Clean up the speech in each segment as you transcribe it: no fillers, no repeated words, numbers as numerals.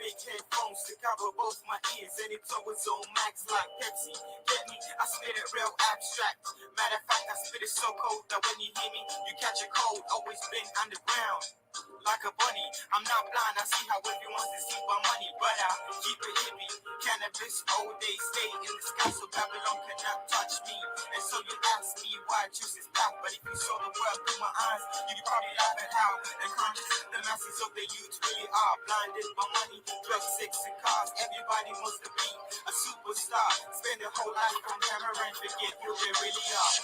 big headphones to cover both my ears, and it's always on max like Pepsi. Get me? I spit it real abstract. Matter of fact, I spit it so cold that when you hear me, you catch a cold. Always been underground. Like a bunny, I'm not blind. I see how everyone wants to see my money, but I keep it hippie. Cannabis all day, stay in the sky, so Babylon cannot touch me. And so you ask me why I choose this path, but if you saw the world through my eyes, you'd probably laugh at how unconscious the masses of the youth really are. Blinded by money, drugs, sex, and cars. Everybody wants to be a superstar. Spend their whole life on camera and forget who they really are.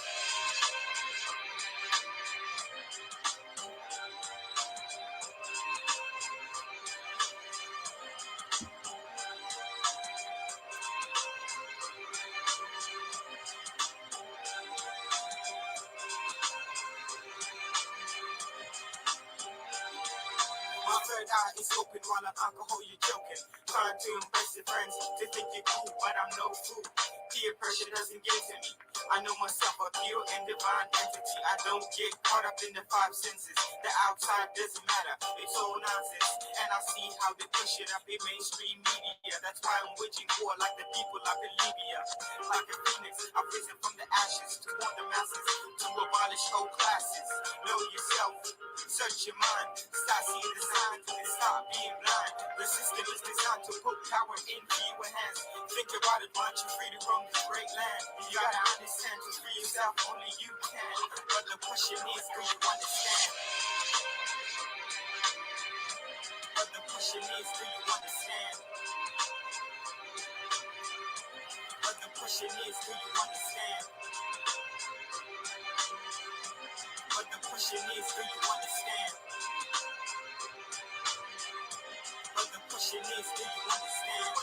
My third eye is open while I'm alcohol, you're joking. Trying to impress your friends to think you're cool, but I'm no fool. Peer pressure doesn't get to me. I know myself a pure and divine entity. I don't get caught up in the five senses. The outside doesn't matter, it's all nonsense. And I see how they push it up in mainstream media. That's why I'm waging war like the people up in Libya. Like a phoenix, I've risen from the ashes to warn the masses to abolish old classes. Know yourself, search your mind, start seeing the signs and stop being blind. The system is designed to put power in fewer hands. Think about it, once you're free to roam this great land. You gotta understand, to free yourself, only you can. But the question is, do you understand? But the question is, do you understand? But the question is, do you understand? But the question is, do you understand? But the question is, do you understand?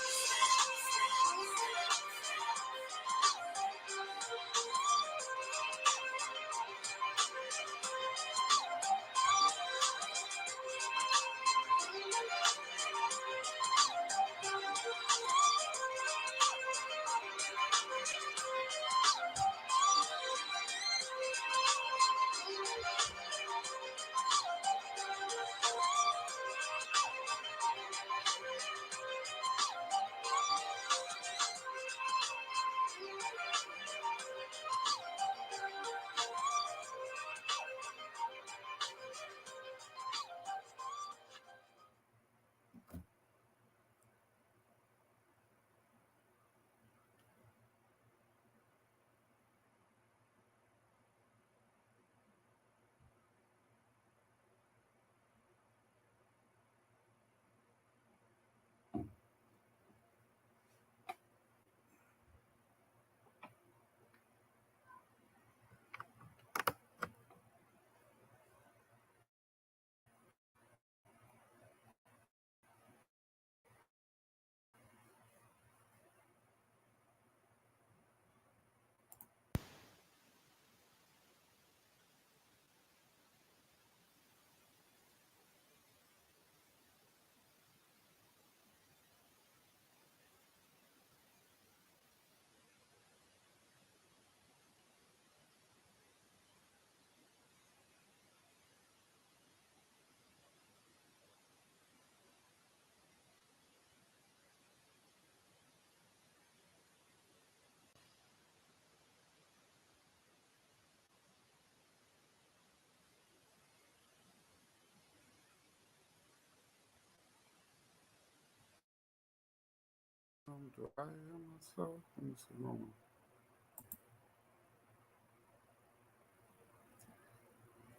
Do I hear myself? Let me see. Hold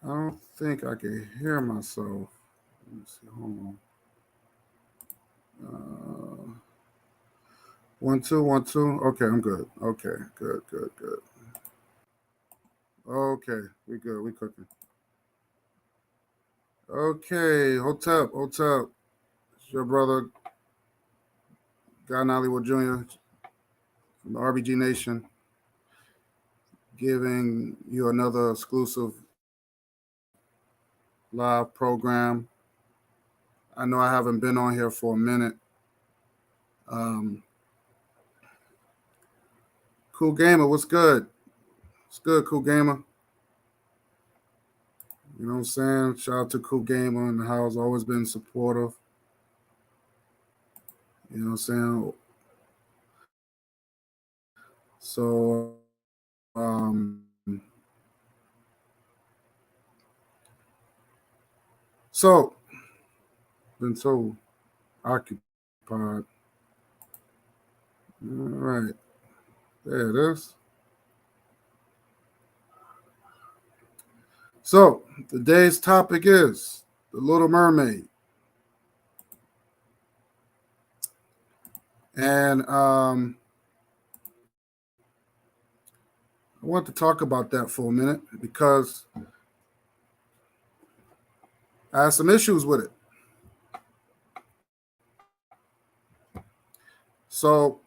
on. I don't think I can hear myself. Let me see. Hold on. 1 2 1 2. Okay, I'm good. Okay, good, good, good. Okay, we good. We cooking. Okay, Hotep, Hotep. It's your brother, Guy Hollywood Jr. from the RBG Nation, giving you another exclusive live program. I know I haven't been on here for a minute. Cool Gamer, what's good? What's good, Cool Gamer? You know what I'm saying? Shout out to Cool Gamer in the house, always been supportive. You know what I'm saying? So, so been so occupied. All right, there it is. So today's topic is the Little Mermaid, and I want to talk about that for a minute because I had some issues with it. So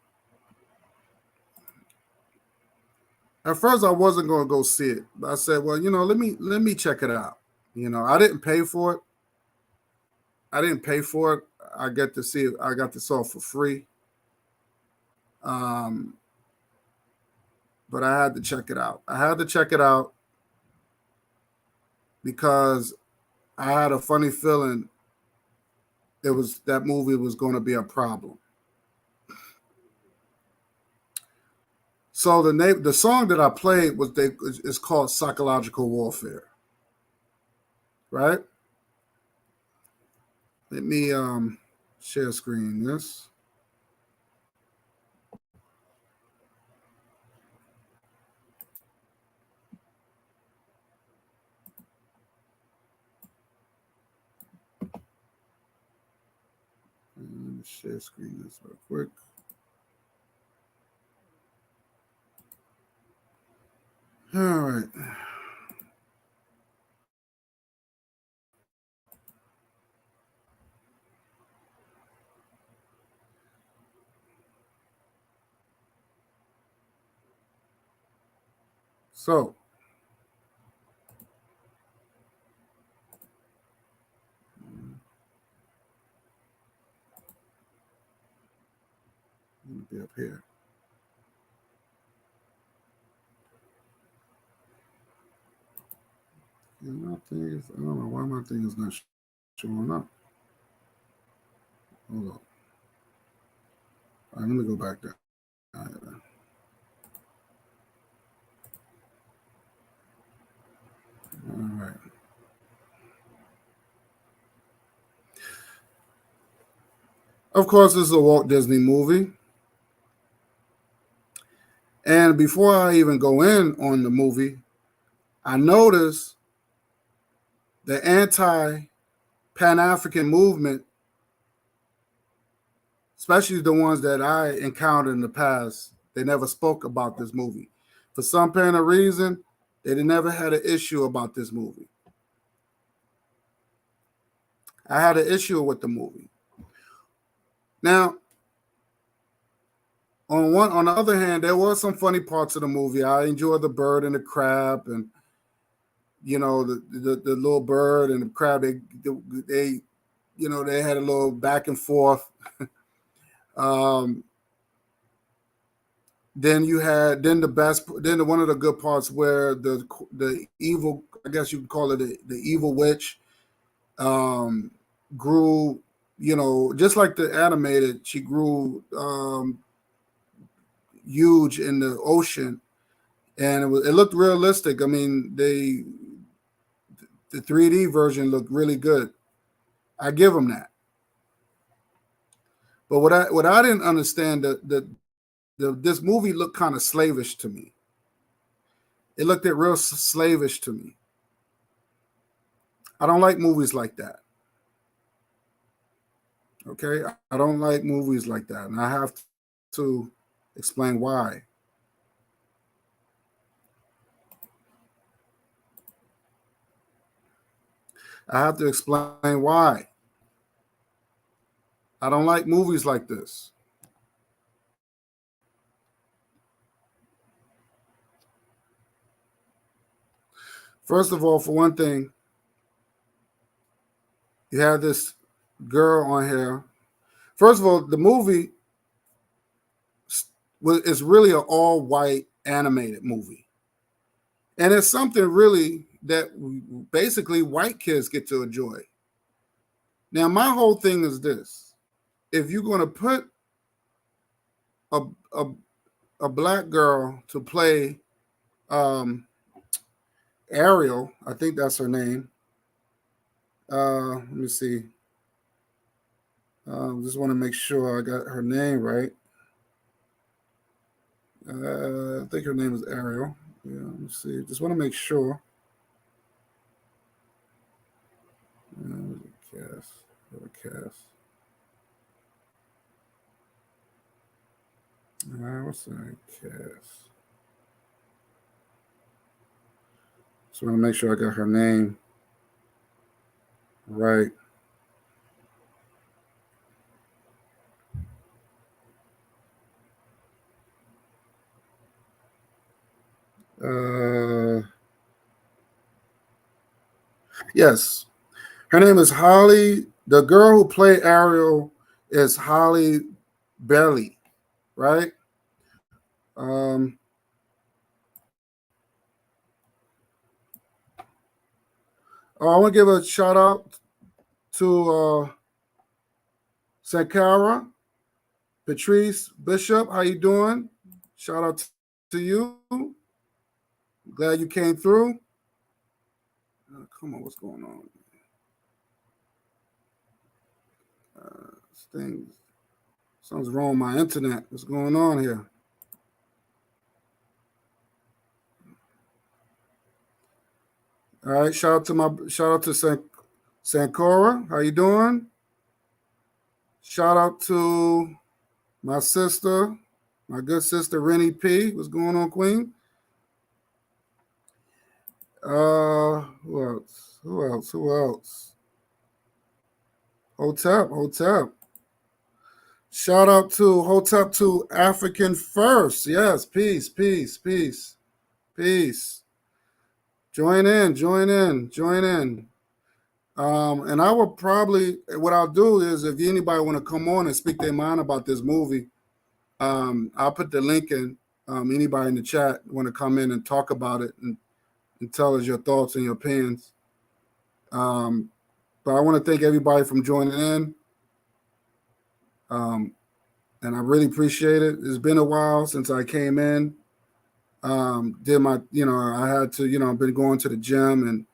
at first I wasn't going to go see it, but I said, well, let me check it out. I didn't pay for it. I didn't pay for it. I get to see it. I got this all for free. Um, but I had to check it out. I had to check it out because I had a funny feeling that movie was going to be a problem. So the song that I played is called Psychological Warfare, right? Let me share screen this. Let me share screen this real quick. All right. So let me be up here. And my thing is, I don't know why my thing is not showing up. Hold on. All right, let me go back there. All right. Of course, this is a Walt Disney movie. And before I even go in on the movie, I noticed the anti Pan African movement, especially the ones that I encountered in the past, they never spoke about this movie. For some apparent reason, they never had an issue about this movie. I had an issue with the movie. Now, on the other hand, there were some funny parts of the movie. I enjoyed the bird and the crab, and the little bird and the crab. They they had a little back and forth. um, then one of the good parts where the evil, I guess you could call it the evil witch, grew. Just like the animated, she grew huge in the ocean, and it looked realistic. I mean, the 3D version looked really good. I give them that. But what I didn't understand, this movie looked kind of slavish to me. It looked real slavish to me. I don't like movies like that. Okay, I don't like movies like that, and I have to explain why. I have to explain why. I don't like movies like this. First of all, for one thing, you have this girl on here. First of all, the movie is really an all-white animated movie. And it's something really that basically white kids get to enjoy. Now, my whole thing is this. If you're going to put a a, a black girl to play um, Ariel. I think that's her name. Let me see. Just want to make sure I got her name right. I think her name is Ariel. Yeah, let me see. Just want to make sure. Cast. Cast. All right, what's that cast? Just want to make sure I got her name right. Uh, yes, her name is Holly. The girl who played Ariel is Holly Berry, right? Um, I want to give a shout out to Sankara, Patrice Bishop. How you doing? Shout out to you. Glad you came through. Come on, what's going on? Things. Something's wrong with my internet. What's going on here? All right, shout out to Sankora. How you doing? Shout out to my sister, my good sister Rennie P. What's going on, Queen? Who else? Who else? Who else? Hotep, Hotep. Shout out to Hotep to African First. Yes, peace, peace, peace, peace. Join in, join in, join in. And I will probably, what I'll do is, if anybody want to come on and speak their mind about this movie, I'll put the link in. Anybody in the chat want to come in and talk about it and tell us your thoughts and your opinions. But I want to thank everybody from joining in. And I really appreciate it. It's been a while since I came in. Did my, I had to, I've been going to the gym and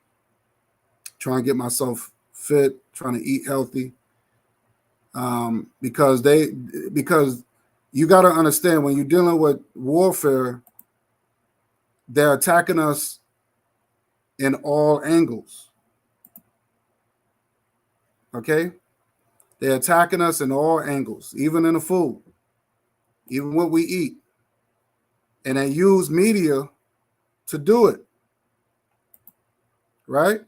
trying to get myself fit, trying to eat healthy. Because you got to understand, when you're dealing with warfare, they're attacking us in all angles. Okay? They're attacking us in all angles, even in the food, even what we eat. And they use media to do it. Right?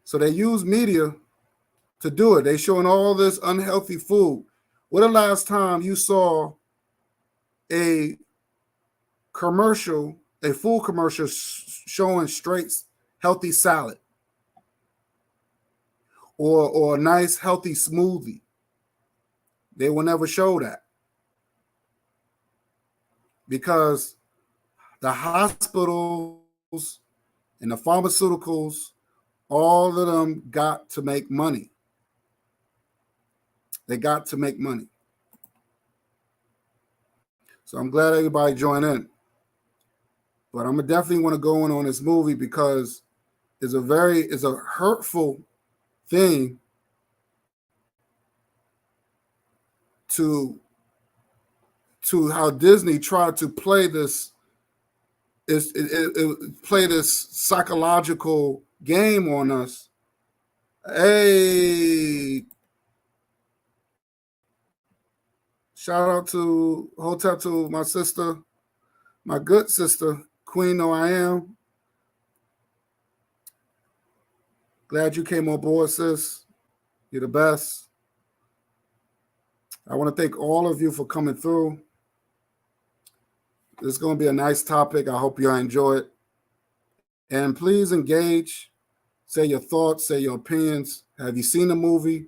So they use media to do it. They showing all this unhealthy food. When the last time you saw a commercial, a food commercial showing straight healthy salad or a nice healthy smoothie? They will never show that, because the hospitals and the pharmaceuticals, all of them got to make money. They got to make money. So I'm glad everybody joined in. But I'm definitely want to go in on this movie because it's a hurtful thing to how Disney tried to play this play this psychological game on us. Hey, shout out to Hotel to my sister, my good sister, Queen No I Am. Glad you came on board, sis. You're the best. I want to thank all of you for coming through. This is going to be a nice topic. I hope you enjoy it. And please engage. Say your thoughts, say your opinions. Have you seen the movie?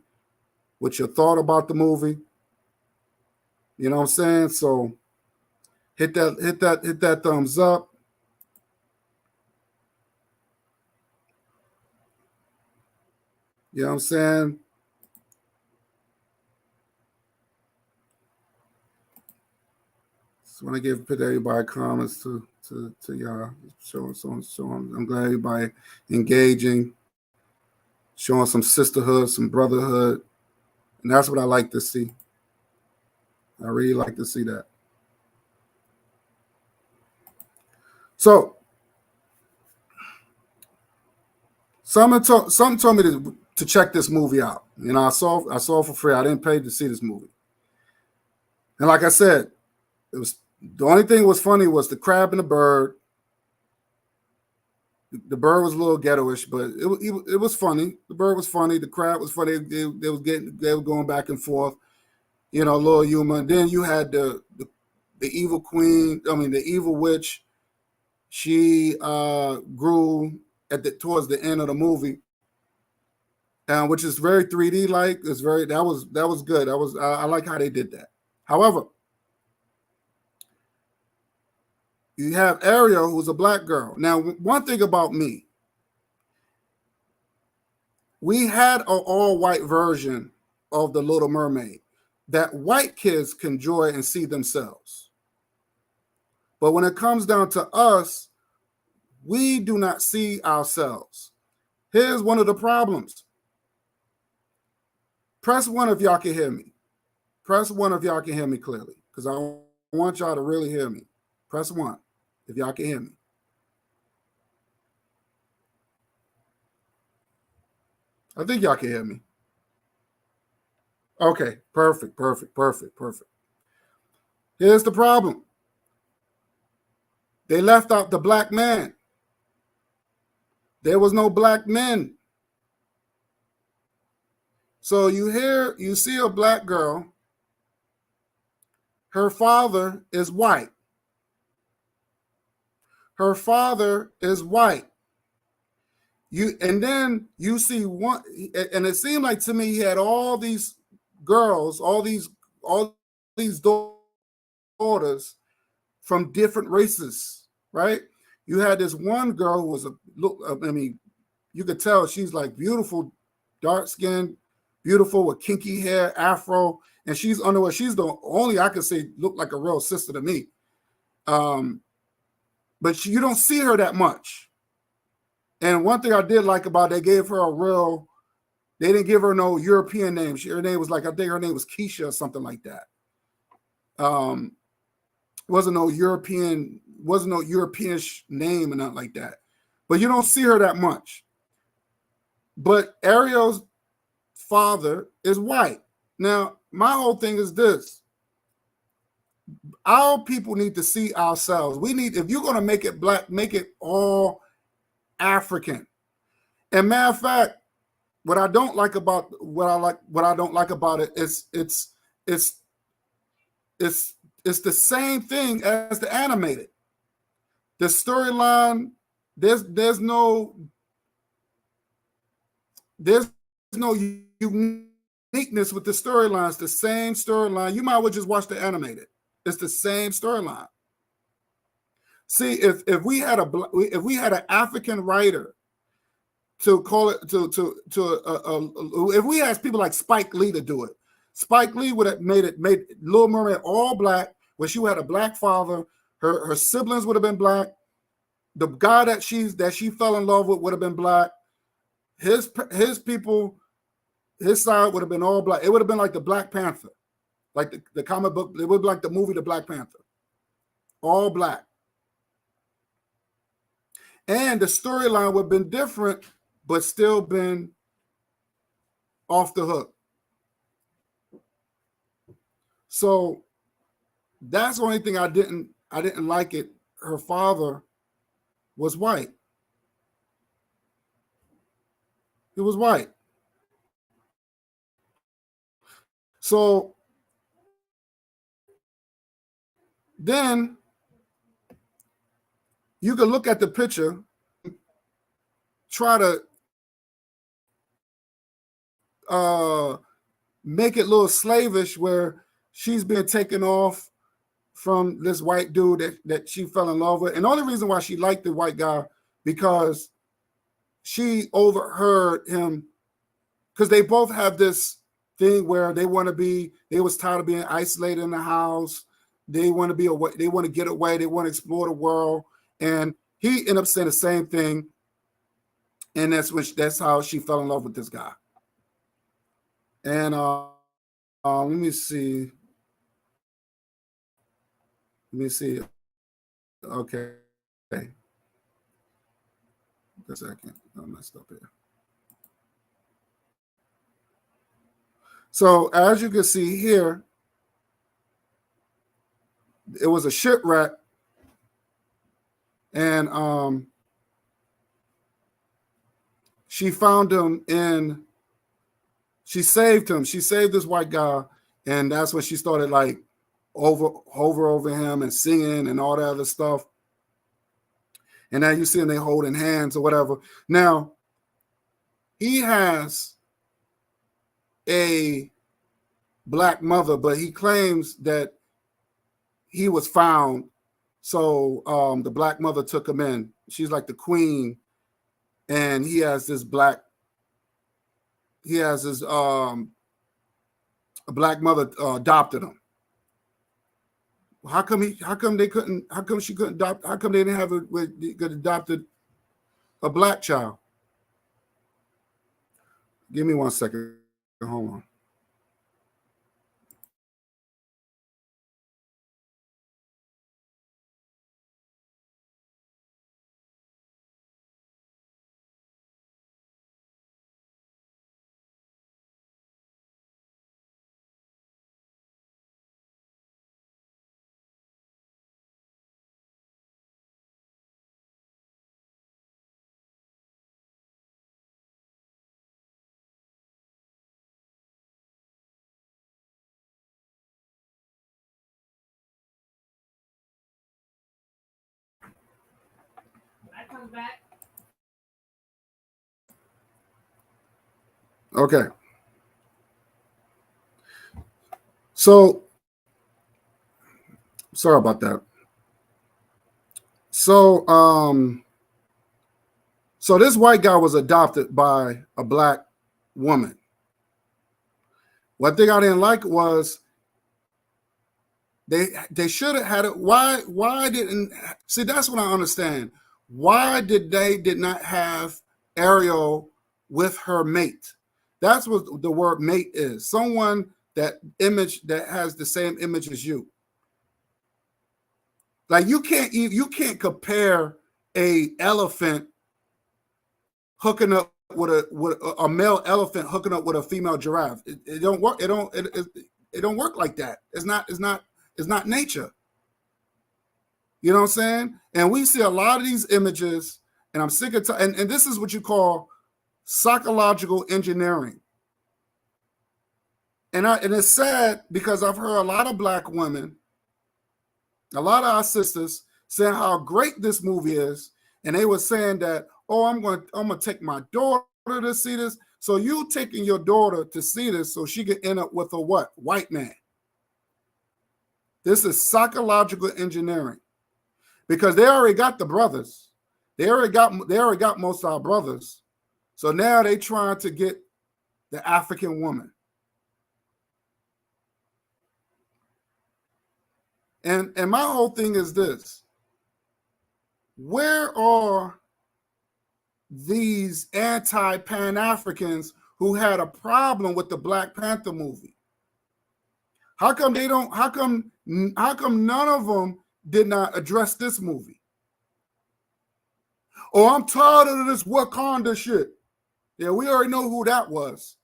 What's your thought about the movie? You know what I'm saying? So hit that thumbs up. You know what I'm saying? Just want to give everybody comments to y'all. Showing. I'm glad everybody engaging, showing some sisterhood, some brotherhood, and that's what I like to see. I really like to see that. So, something told me to check this movie out. You know, I saw it for free. I didn't pay to see this movie, and like I said, it was the only thing that was funny was the crab and the bird. The bird was a little ghettoish, but it was funny. The bird was funny. The crab was funny. They were going back and forth. You know, a little humor. And then you had the evil queen. I mean, the evil witch. She grew towards the end of the movie, which is very 3D like. It's very that was good. I like how they did that. However, you have Ariel, who's a black girl. Now, one thing about me, we had an all-white version of the Little Mermaid that white kids can enjoy and see themselves. But when it comes down to us, we do not see ourselves. Here's one of the problems. Press 1 if y'all can hear me. Press 1 if y'all can hear me clearly, because I want y'all to really hear me. Press 1 if y'all can hear me. I think y'all can hear me. Okay, perfect. Here's the problem. They left out the black man. There was no black men. So you see a black girl. Her father is white. Her father is white. And then you see one, and it seemed like to me he had all these girls, all these daughters from different races, right? You had this one girl who was you could tell she's like beautiful, dark skin, beautiful with kinky hair, afro, and she's underwear. She's the only I could say looked like a real sister to me. But you don't see her that much. And one thing I did like about they gave her they didn't give her no European name. Her name was I think her name was Keisha or something like that. Wasn't no Europeanish name or nothing like that. But you don't see her that much. But Ariel's father is white. Now, my whole thing is this. Our people need to see ourselves. If you're going to make it black, make it all African. And matter of fact, what I don't like about it is it's the same thing as the animated. The storyline, there's no uniqueness with the storyline. It's the same storyline. You might as well just watch the animated. It's the same storyline. See, if we had an African writer to call it if we had people like Spike Lee to do it, Spike Lee would have made Little Mermaid all black, where she had a black father. Her siblings would have been black. The guy that she fell in love with would have been black. His people, his side would have been all black. It would have been like the Black Panther, like the comic book. It would be like the movie The Black Panther, all black. And the storyline would have been different, but still been off the hook. So that's the only thing I didn't like it. Her father was white. He was white. So then you can look at the picture, try to make it a little slavish, where she's been taken off from this white dude that she fell in love with. And the only reason why she liked the white guy, because she overheard him, because they both have this thing where they was tired of being isolated in the house. They want to be away. They want to get away. They want to explore the world. And he ended up saying the same thing. And that's how she fell in love with this guy. And let me see. Let me see. Okay. A second. I messed up here. So as you can see here, it was a shipwreck. And she found him she saved him. She saved this white guy. And that's when she started like hover over him and singing and all that other stuff. And now you see them, they holding hands or whatever. Now, he has a black mother, but he claims that he was found. So the black mother took him in. She's like the queen. And he has this black mother adopted him. How come she couldn't adopt? How come they could adopted a black child? Give me 1 second. Hold on. Comes back. Okay. So sorry about that. So so this white guy was adopted by a black woman. One thing I didn't like was they should have had it. Why didn't see? That's what I understand. Why did not have Ariel with her mate? That's what the word mate is. Someone that has the same image as you. Like you can't compare a elephant hooking up with a male elephant hooking up with a female giraffe. It don't work. It don't work like that. It's not nature. You know what I'm saying? And we see a lot of these images, and I'm sick of and this is what you call psychological engineering. And it's sad because I've heard a lot of black women, a lot of our sisters saying how great this movie is, and they were saying that, oh, I'm gonna take my daughter to see this. So you taking your daughter to see this so she could end up with a what? White man. This is psychological engineering. Because they already got the brothers. They already got most of our brothers. So now they trying to get the African woman. And my whole thing is this. Where are these anti-Pan-Africans who had a problem with the Black Panther movie? How come none of them did not address this movie? Oh, I'm tired of this Wakanda shit. Yeah, we already know who that was.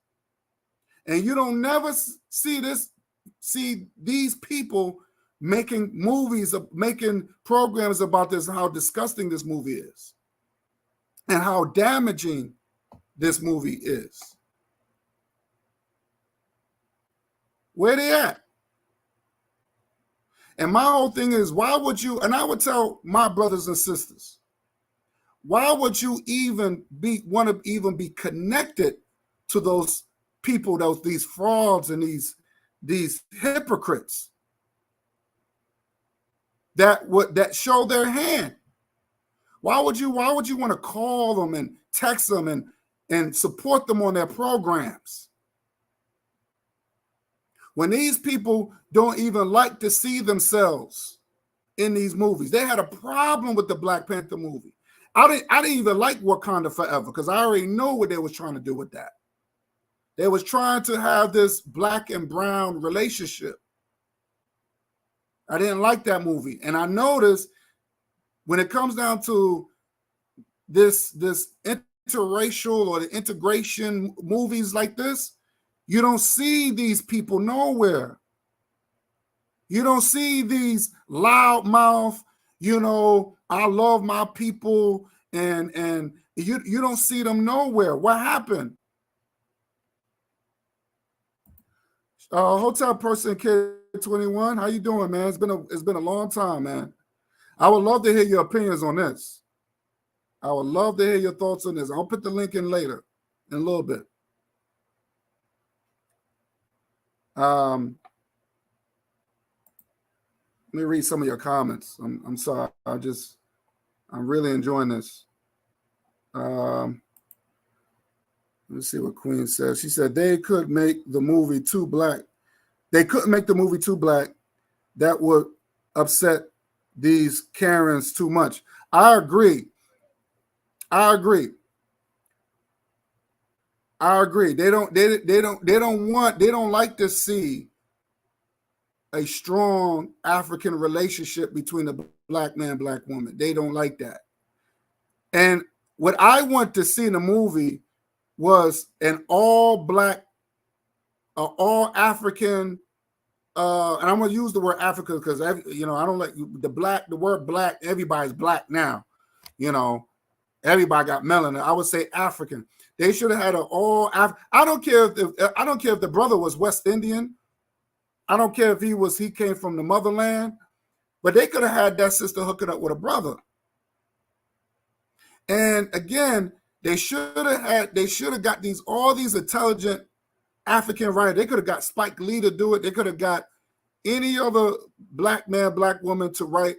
And you don't never see these people making making programs about this, how disgusting this movie is and how damaging this movie is. Where they at? And my whole thing is, why would you, and I would tell my brothers and sisters, why would you even want to even be connected to those people, these frauds and these hypocrites that show their hand? Why would you want to call them and text them and support them on their programs? When these people don't even like to see themselves in these movies. They had a problem with the Black Panther movie. I didn't even like Wakanda Forever because I already know what they was trying to do with that. They was trying to have this black and brown relationship. I didn't like that movie. And I noticed when it comes down to this interracial or the integration movies like this, you don't see these people nowhere. You don't see these loudmouth, I love my people, and you don't see them nowhere. What happened? Hotel person K21, how you doing, man? It's been a long time, man. I would love to hear your opinions on this. I would love to hear your thoughts on this. I'll put the link in later, in a little bit. Let me read some of your comments. I'm sorry. I'm really enjoying this. Let's see what Queen says. She said they could make the movie too black. They couldn't make the movie too black. That would upset these Karens too much. I agree. They don't like to see a strong African relationship between a black man, black woman. They don't like that. And what I want to see in the movie was an all black, all African, and I'm gonna use the word Africa because I don't like the word black. Everybody's black now, everybody got melanin. I would say African. They should have had an all. I don't care if the brother was West Indian. I don't care if he came from the motherland, but they could have had that sister hooking up with a brother. And again, they should have got all these intelligent African writers. They could have got Spike Lee to do it. They could have got any other black man, black woman to write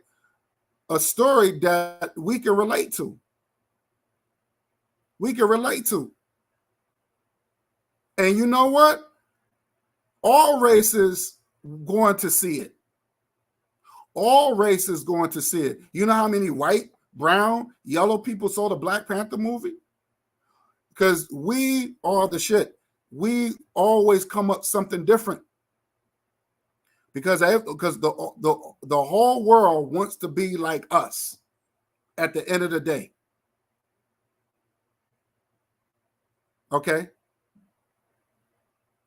a story that we can relate to. And you know what? All races going to see it. All races going to see it. You know how many white, brown, yellow people saw the Black Panther movie? Because we are the shit. We always come up something different. Because the whole world wants to be like us at the end of the day. Okay?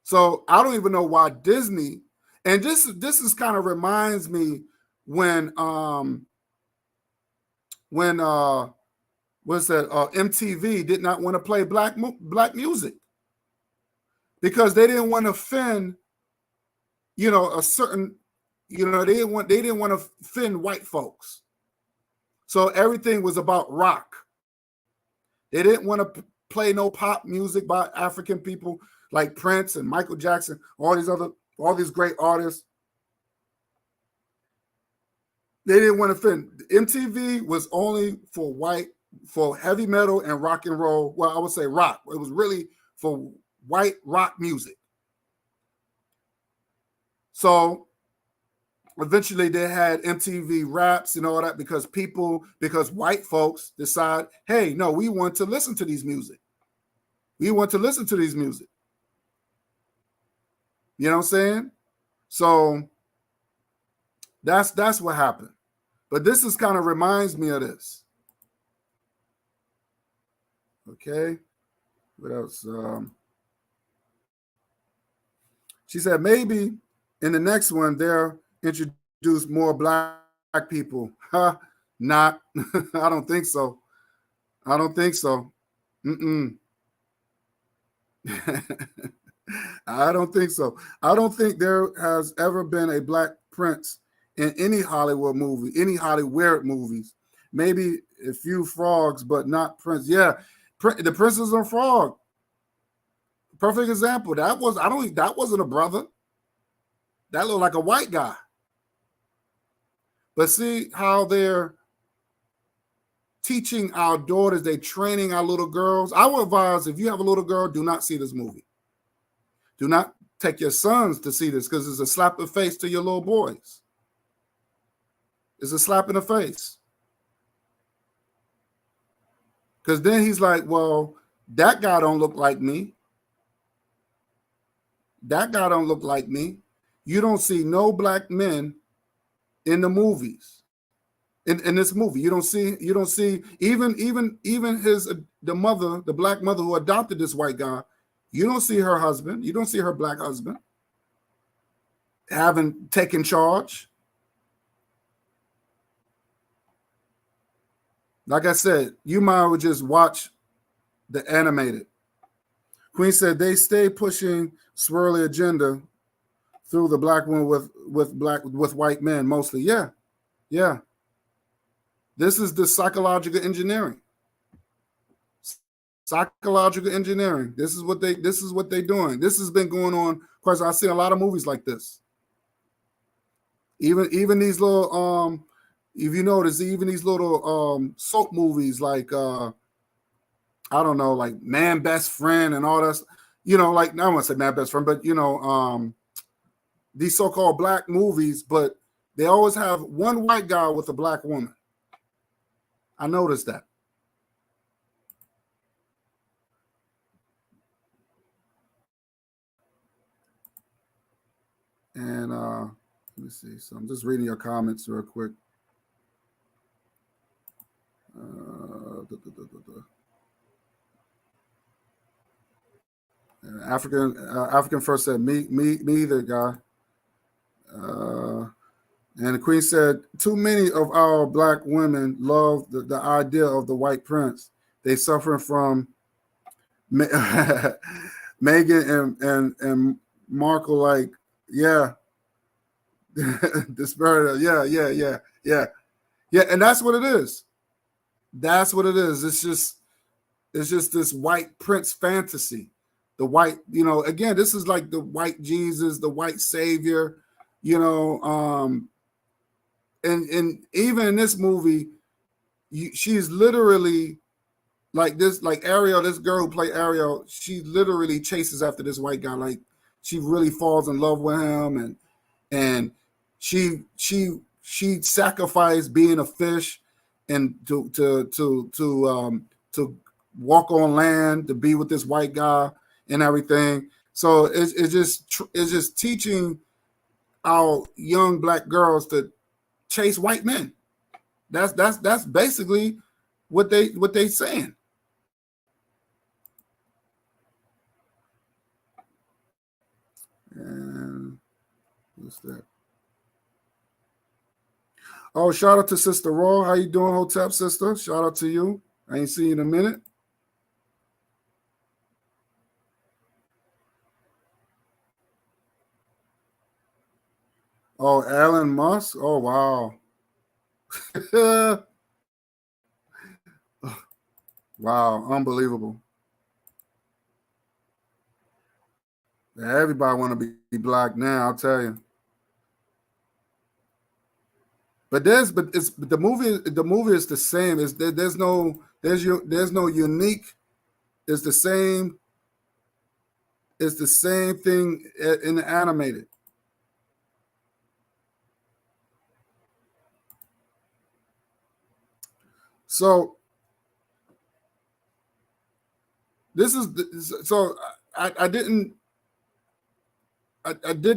So I don't even know why Disney, and this is kind of reminds me when MTV did not want to play black music because they didn't want to offend, a certain, they didn't want to offend white folks. So everything was about rock. They didn't want to play no pop music by African people like Prince and Michael Jackson, all these great artists. They didn't want to offend. MTV was only for heavy metal and rock and roll. Well, I would say rock. It was really for white rock music. So eventually they had MTV Raps and all that because white folks decide, hey, no, we want to listen to these music. We want to listen to these music. You know what I'm saying? So that's what happened. But this is kind of reminds me of this. Okay. What else? She said maybe in the next one they'll introduce more black people. Not. I don't think so. Mm-mm. I don't think so. I don't think there has ever been a black prince in any Hollywood movie, any Hollywood movies. Maybe a few frogs, but not Prince. Yeah, the Princess and Frog. Perfect example. That wasn't a brother. That looked like a white guy. But see how they're teaching our daughters, they're training our little girls. I would advise if you have a little girl, do not see this movie. Do not take your sons to see this because it's a slap in the face to your little boys. It's a slap in the face. Because then he's like, well, that guy don't look like me. That guy don't look like me. You don't see no black men in the movies. In this movie, you don't see even his the mother, the black mother who adopted this white guy. You don't see her husband. You don't see her black husband having taken charge. Like I said, you might would just watch the animated. Queen said they stay pushing swirly agenda through the black woman with white men mostly. Yeah, yeah. This is the psychological engineering. Psychological engineering. This is what they're doing. This has been going on. Of course, I've seen a lot of movies like this. Even these little if you notice, even these little soap movies like I don't know, like Man Best Friend and all that, like I don't want to say Man Best Friend, but these so-called black movies, but they always have one white guy with a black woman. I noticed that. And let me see. So I'm just reading your comments real quick. African first said me either, guy. And the Queen said, too many of our black women love the idea of the white prince. They suffering from Meghan and Markle, like, yeah. Disparity. Yeah. And that's what it is. That's what it is. It's just this white prince fantasy. The white, again, this is like the white Jesus, the white savior, and even in this movie, she's literally like this, like Ariel, this girl who played Ariel, she literally chases after this white guy. Like she really falls in love with him, and she sacrificed being a fish and to walk on land to be with this white guy and everything. So it's just teaching our young black girls to chase white men. That's basically what they saying. And what's that? Oh, shout out to Sister Raw. How you doing, Hotep sister? Shout out to you. I ain't seen you in a minute. Oh, Elon Musk. Oh, wow. Wow, unbelievable. Everybody want to be black now, I'll tell you. But the movie is the same. There's no unique. It's the same. It's the same thing in the animated. So this is so I did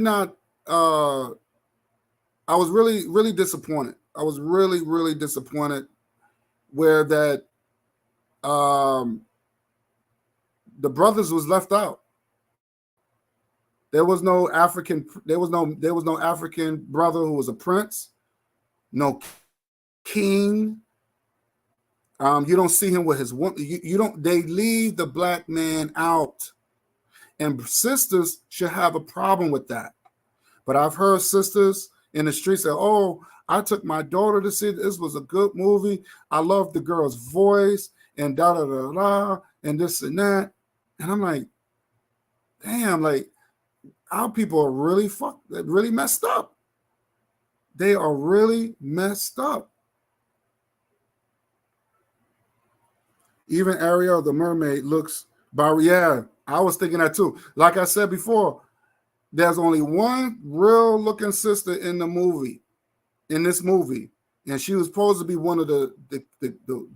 not. I was really disappointed. I was really disappointed where that the brothers was left out. There was no African. There was no African brother who was a prince. No king. You don't see him with his woman. You don't. They leave the black man out, and sisters should have a problem with that. But I've heard sisters in the streets say, "Oh, I took my daughter to see it. This was a good movie. I loved the girl's voice and da da da da and this and that." And I'm like, damn, like our people are really messed up. They are really messed up. Even Ariel the mermaid looks, yeah, I was thinking that too. Like I said before, there's only one real looking sister in the movie, in this movie, and she was supposed to be one of the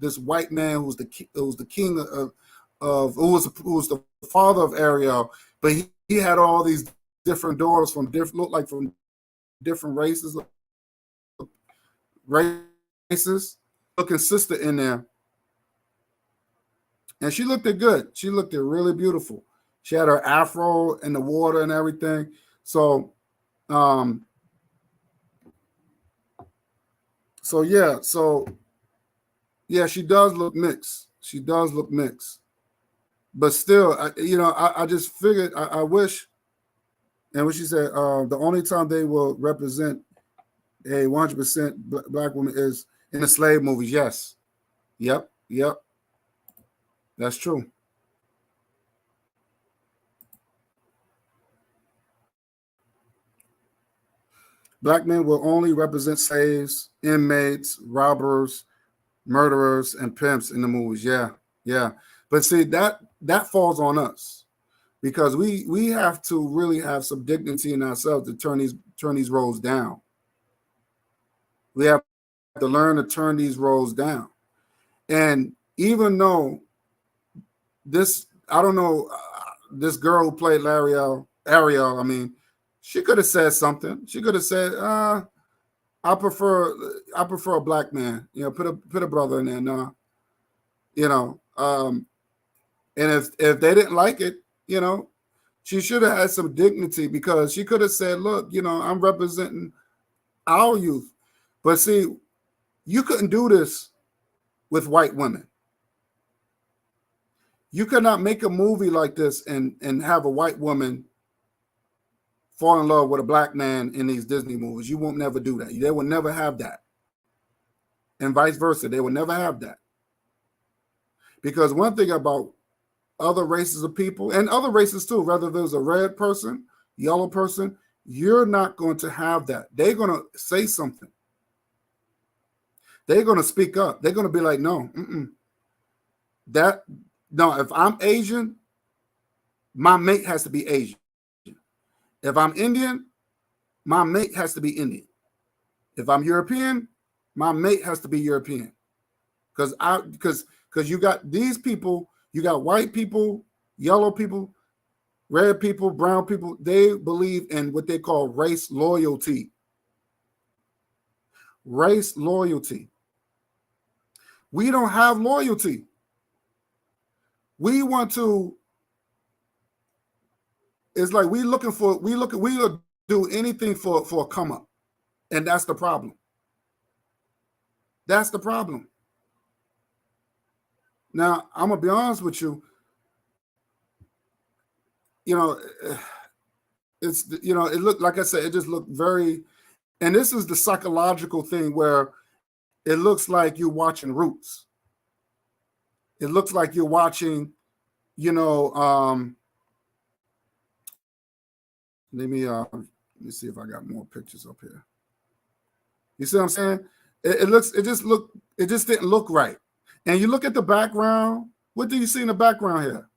this white man who was the king of who was the father of Ariel, but he had all these different daughters from different looked like from different races, looking sister in there, and she looked it good. She looked it really beautiful. She had her afro in the water and everything. So, um, so yeah, she does look mixed. She does look mixed, but still, I just figured I wish. And what she said, the only time they will represent a 100% black woman is in the slave movies. Yes, yep, that's true. Black men will only represent slaves, inmates, robbers, murderers, and pimps in the movies. Yeah. But see, that falls on us because we have to really have some dignity in ourselves to turn these roles down. We have to learn to turn these roles down. And even though this, I don't know, this girl who played Ariel, I mean, she could have said something. She could have said, I prefer a black man. Put a brother in there. No, you know. And if they didn't like it, she should have had some dignity because she could have said, "Look, I'm representing our youth." But see, you couldn't do this with white women. You could not make a movie like this and have a white woman fall in love with a black man in these Disney movies. You won't never do that. They will never have that. And vice versa. They will never have that. Because one thing about other races of people and other races too, whether there's a red person, yellow person, you're not going to have that. They're going to say something. They're going to speak up. They're going to be like, no, if I'm Asian, my mate has to be Asian. If I'm Indian, my mate has to be Indian. If I'm European, my mate has to be European. Because you got these people, you got white people, yellow people, red people, brown people. They believe in what they call race loyalty. Race loyalty. We don't have loyalty. We want to. It's like we'll do anything for a come up, and that's the problem. That's the problem. Now I'm gonna be honest with you. It looked, like I said, it just looked very, and this is the psychological thing where it looks like you're watching Roots. It looks like you're watching, let me see if I got more pictures up here. You see what I'm saying? It just didn't look right. And you look at the background. What do you see in the background here?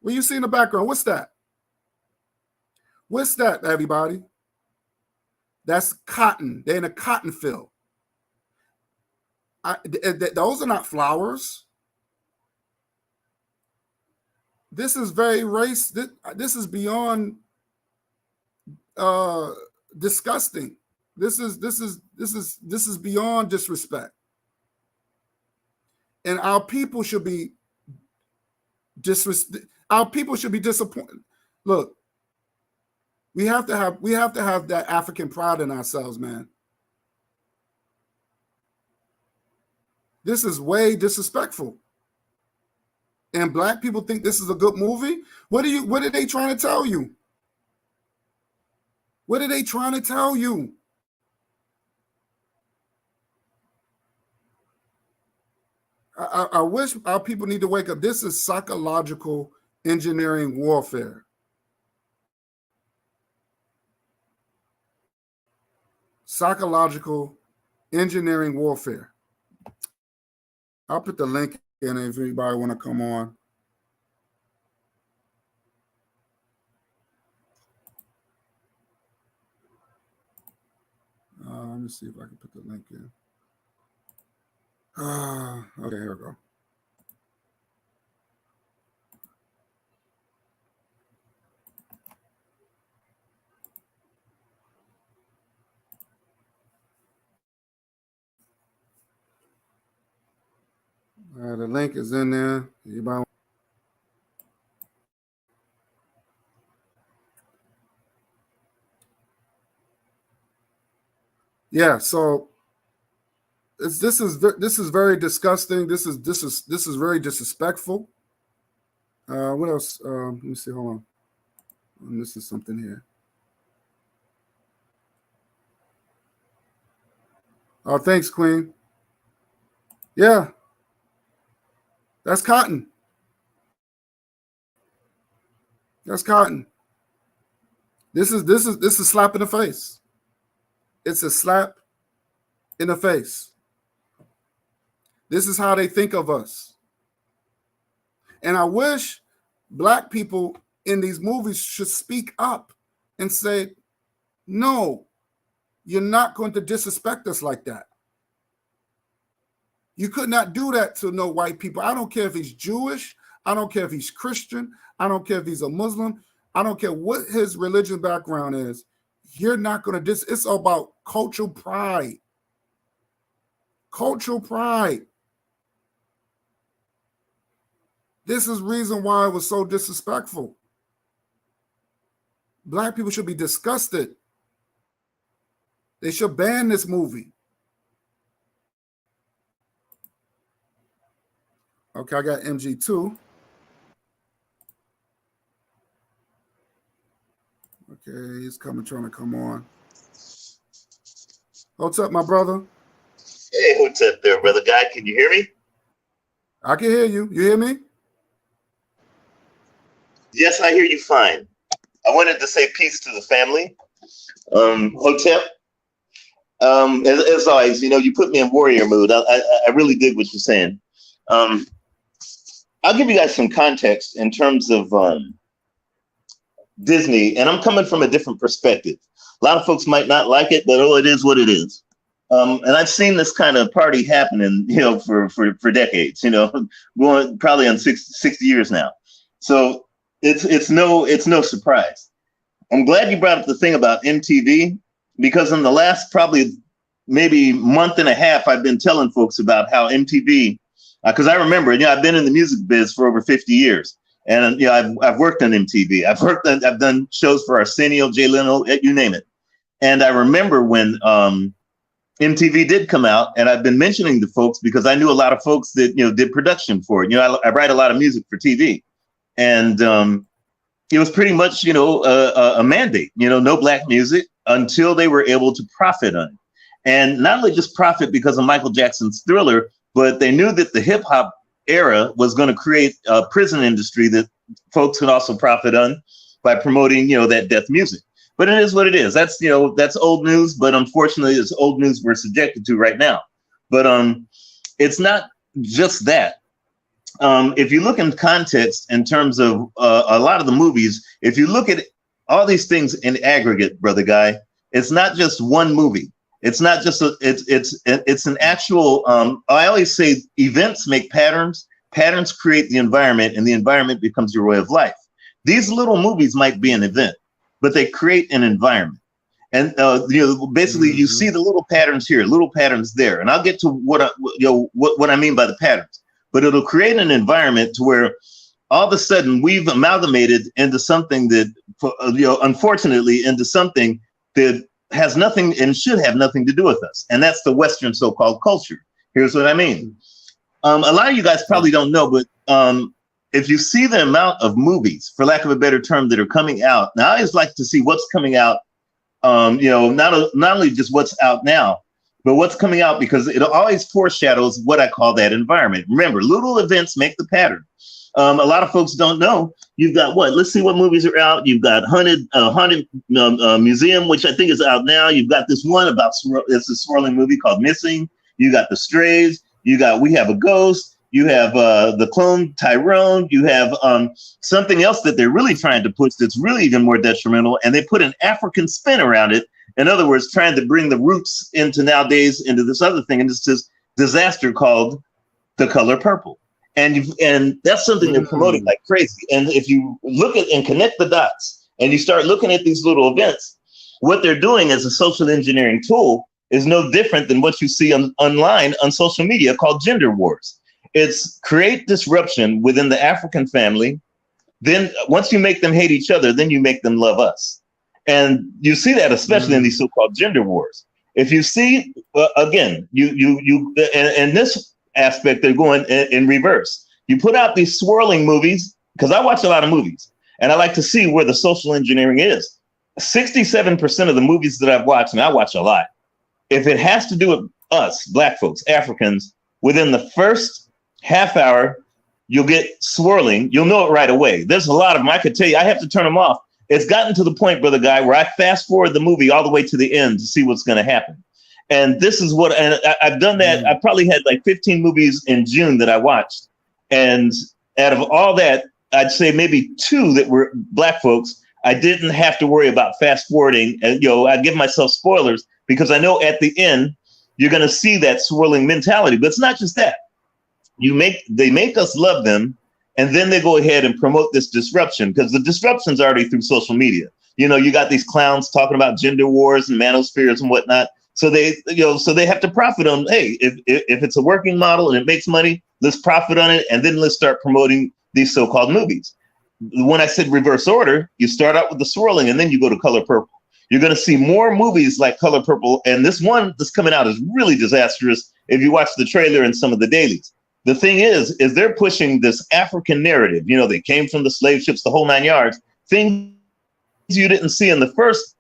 What do you see in the background? What's that? What's that, everybody? That's cotton. They're in a cotton field. Those are not flowers. This is very race. This is beyond disgusting. This is beyond disrespect. And our people should be Our people should be disappointed. Look, we have to have that African pride in ourselves, man. This is way disrespectful. And black people think this is a good movie. What are they trying to tell you? What are they trying to tell you? I wish our people need to wake up. This is psychological engineering warfare. Psychological engineering warfare. I'll put the link in if anybody want to come on. Let me see if I can put the link in. Okay, here we go. The link is in there. Anybody? Yeah. So this is very disgusting. This is very disrespectful. What else? Let me see. Hold on. I'm missing something here. Oh, thanks, Queen. Yeah, that's cotton. That's cotton. This is a slap in the face. It's a slap in the face. This is how they think of us. And I wish Black people in these movies should speak up and say, no, you're not going to disrespect us like that. You could not do that to no white people. I don't care if he's Jewish. I don't care if he's Christian. I don't care if he's a Muslim. I don't care what his religious background is. You're not going to it's about cultural pride. Cultural pride. This is the reason why it was so disrespectful. Black people should be disgusted. They should ban this movie. Okay, I got MG2. Okay, he's trying to come on. What's up, my brother? Hey, what's up there, brother guy? Can you hear me? I can hear you. You hear me? Yes, I hear you fine. I wanted to say peace to the family. Hotep, as always, you put me in warrior mood. I really dig what you're saying. I'll give you guys some context in terms of Disney, and I'm coming from a different perspective. A lot of folks might not like it, but it is what it is. And I've seen this kind of party happening, for decades, going probably on 60 years now. So it's no surprise. I'm glad you brought up the thing about MTV, because in the last probably maybe month and a half, I've been telling folks about how MTV, because I remember, I've been in the music biz for over 50 years. And I've worked on MTV. I've done shows for Arsenio, Jay Leno, you name it. And I remember when MTV did come out, and I've been mentioning to folks because I knew a lot of folks that did production for it. I write a lot of music for TV, and it was pretty much a mandate. No Black music until they were able to profit on it, and not only just profit because of Michael Jackson's Thriller, but they knew that the hip hop era was going to create a prison industry that folks could also profit on by promoting that death music. But it is what it is. That's that's old news, but unfortunately it's old news we're subjected to right now. But it's not just that. If you look in context in terms of a lot of the movies, if you look at all these things in aggregate, brother guy, it's not just one movie. It's not just it's an actual I always say events make patterns, patterns create the environment, and the environment becomes your way of life. These little movies might be an event, but they create an environment. And basically you see the little patterns here, little patterns there. And I'll get to what I mean by the patterns. But it'll create an environment to where all of a sudden we've amalgamated into something that unfortunately into something that has nothing and should have nothing to do with us. And that's the Western so-called culture. Here's what I mean. A lot of you guys probably don't know, but if you see the amount of movies, for lack of a better term, that are coming out, now I always like to see what's coming out, not only just what's out now, but what's coming out, because it always foreshadows what I call that environment. Remember, little events make the pattern. A lot of folks don't know. You've got what? Let's see what movies are out. You've got Haunted Museum, which I think is out now. You've got this one about it's a swirling movie called Missing. You got The Strays. You got We Have a Ghost. You have the clone Tyrone. You have something else that they're really trying to push that's really even more detrimental, and they put an African spin around it. In other words, trying to bring the roots into nowadays into this other thing, and it's this disaster called The Color Purple. And that's something they're promoting like crazy. And if you look at and connect the dots and you start looking at these little events, what they're doing as a social engineering tool is no different than what you see online on social media called gender wars. It's create disruption within the African family. Then once you make them hate each other, then you make them love us. And you see that especially in these so-called gender wars. If you see, again, and this aspect, they're going in reverse. You put out these swirling movies, because I watch a lot of movies, and I like to see where the social engineering is. 67% of the movies that I've watched, and I watch a lot, if it has to do with us, Black folks, Africans, within the first half hour, you'll get swirling. You'll know it right away. There's a lot of them. I could tell you, I have to turn them off. It's gotten to the point, brother guy, where I fast forward the movie all the way to the end to see what's going to happen. And this is what, and I've done that. I probably had like 15 movies in June that I watched. And out of all that, I'd say maybe 2 that were Black folks. I didn't have to worry about fast forwarding. And, I give myself spoilers because I know at the end, you're going to see that swirling mentality. But it's not just that. They make us love them. And then they go ahead and promote this disruption because the disruption's already through social media. You got these clowns talking about gender wars and manospheres and whatnot. So they have to profit on, hey, if it's a working model and it makes money, let's profit on it. And then let's start promoting these so-called movies. When I said reverse order, you start out with the swirling and then you go to Color Purple. You're going to see more movies like Color Purple. And this one that's coming out is really disastrous if you watch the trailer and some of the dailies. The thing is they're pushing this African narrative. They came from the slave ships, the whole 9 yards, things you didn't see in the first,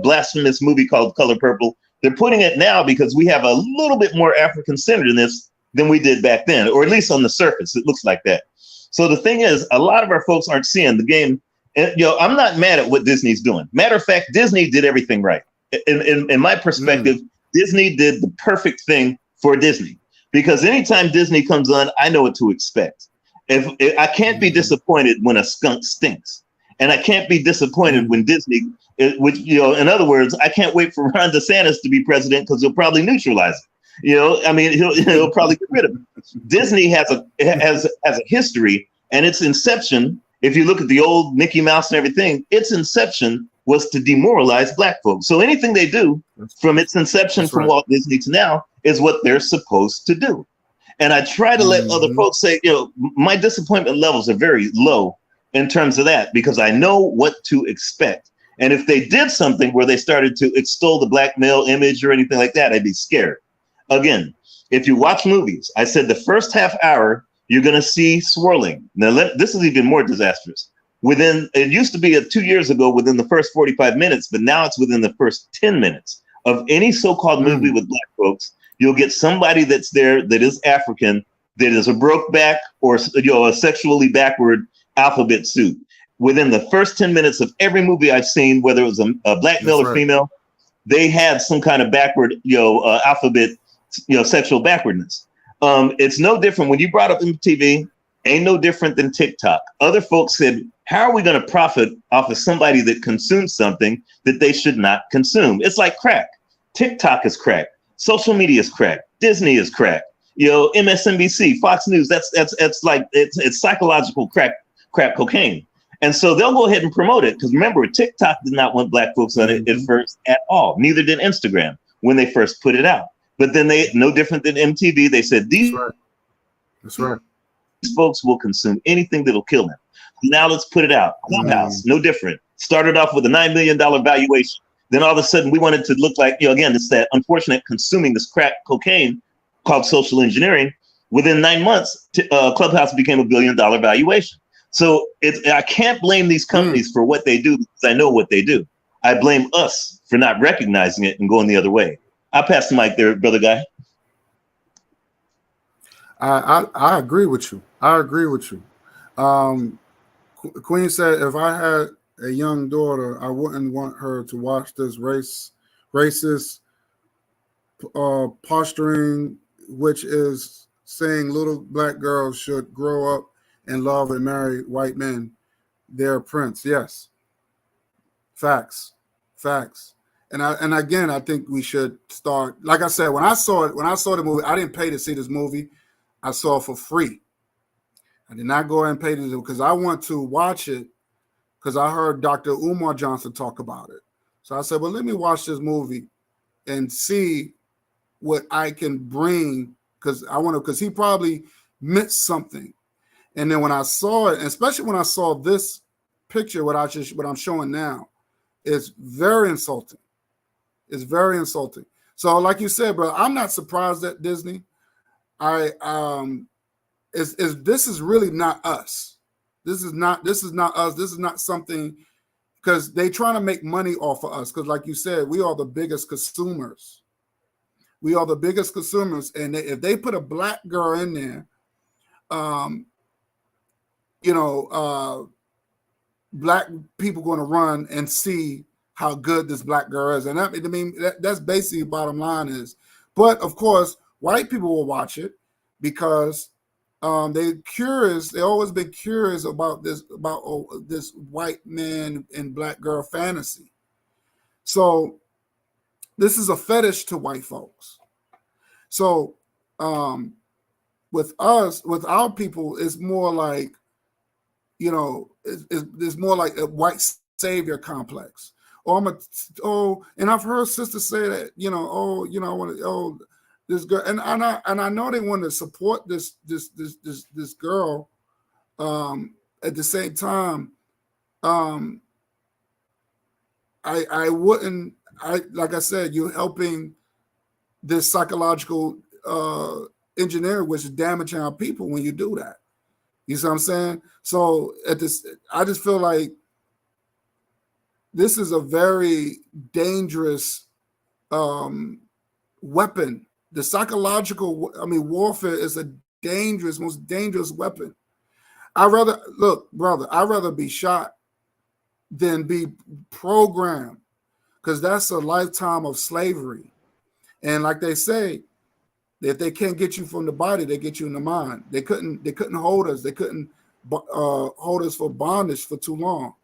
blasphemous movie called Color Purple. They're putting it now because we have a little bit more African-centered in this than we did back then, or at least on the surface, it looks like that. So the thing is, a lot of our folks aren't seeing the game. And, I'm not mad at what Disney's doing. Matter of fact, Disney did everything right. In my perspective, Disney did the perfect thing for Disney. Because anytime Disney comes on, I know what to expect. If I can't be disappointed when a skunk stinks, and I can't be disappointed when Disney, which in other words, I can't wait for Ron DeSantis to be president because he'll probably neutralize it. He'll probably get rid of it. Disney has a history, and its inception. If you look at the old Mickey Mouse and everything, its inception was to demoralize Black folks. So anything they do from its inception from Walt Disney to now is what they're supposed to do. And I try to let other folks say, my disappointment levels are very low in terms of that because I know what to expect. And if they did something where they started to extol the Black male image or anything like that, I'd be scared. Again, if you watch movies, I said the first half hour, you're going to see swirling. Now, this is even more disastrous. It used to be 2 years ago within the first 45 minutes, but now it's within the first 10 minutes of any so-called movie with Black folks. You'll get somebody that's there that is African, that is a broke back or a sexually backward alphabet suit. Within the first 10 minutes of every movie I've seen, whether it was a Black male or female, they had some kind of backward, alphabet, sexual backwardness. It's no different. When you brought up MTV, ain't no different than TikTok. Other folks said, how are we going to profit off of somebody that consumes something that they should not consume? It's like crack. TikTok is crack. Social media is crack. Disney is crack. MSNBC, Fox News. That's like it's psychological crack cocaine. And so they'll go ahead and promote it because remember, TikTok did not want Black folks on it at first at all. Neither did Instagram when they first put it out. But then no different than MTV. They said That's right. These folks will consume anything that'll kill them. Now let's put it out. Clubhouse, no different. Started off with a $9 million valuation. Then all of a sudden we wanted to look like, again, it's that unfortunate consuming this crack cocaine called social engineering. Within 9 months, Clubhouse became a $1 billion valuation. So I can't blame these companies for what they do because I know what they do. I blame us for not recognizing it and going the other way. I'll pass the mic there, brother guy. I agree with you. Queen said, if I had a young daughter, I wouldn't want her to watch this racist posturing, which is saying little Black girls should grow up and love and marry white men. They're prince. Yes. Facts. And again, I think we should start. Like I said, when I saw the movie, I didn't pay to see this movie. I saw it for free. I did not go and pay to because I want to watch it because I heard Dr. Umar Johnson talk about it. So I said, well, let me watch this movie and see what I can bring because I want to, because he probably missed something. And then when I saw it, especially when I saw this picture, what I'm showing now, it's very insulting. It's very insulting. So, like you said, bro, I'm not surprised at Disney. This is really not us. This is not us. This is not something because they trying to make money off of us. Because, like you said, we are the biggest consumers. We are the biggest consumers, and if they put a black girl in there, black people going to run and see how good this black girl is, and that's basically bottom line is. But of course, white people will watch it because they're curious. They always been curious about this white man and black girl fantasy. So this is a fetish to white folks. So with our people, it's more like, it's more like a white savior complex. And I've heard sisters say that, I want to, this girl, and I know they want to support this girl. At the same time, I wouldn't. Like I said, you're helping this psychological engineering, which is damaging our people when you do that. You see what I'm saying? So I just feel like this is a very dangerous weapon. The psychological, warfare is a most dangerous weapon. I'd rather be shot than be programmed, because that's a lifetime of slavery. And like they say, if they can't get you from the body, they get you in the mind. They couldn't hold us. They couldn't hold us for bondage for too long.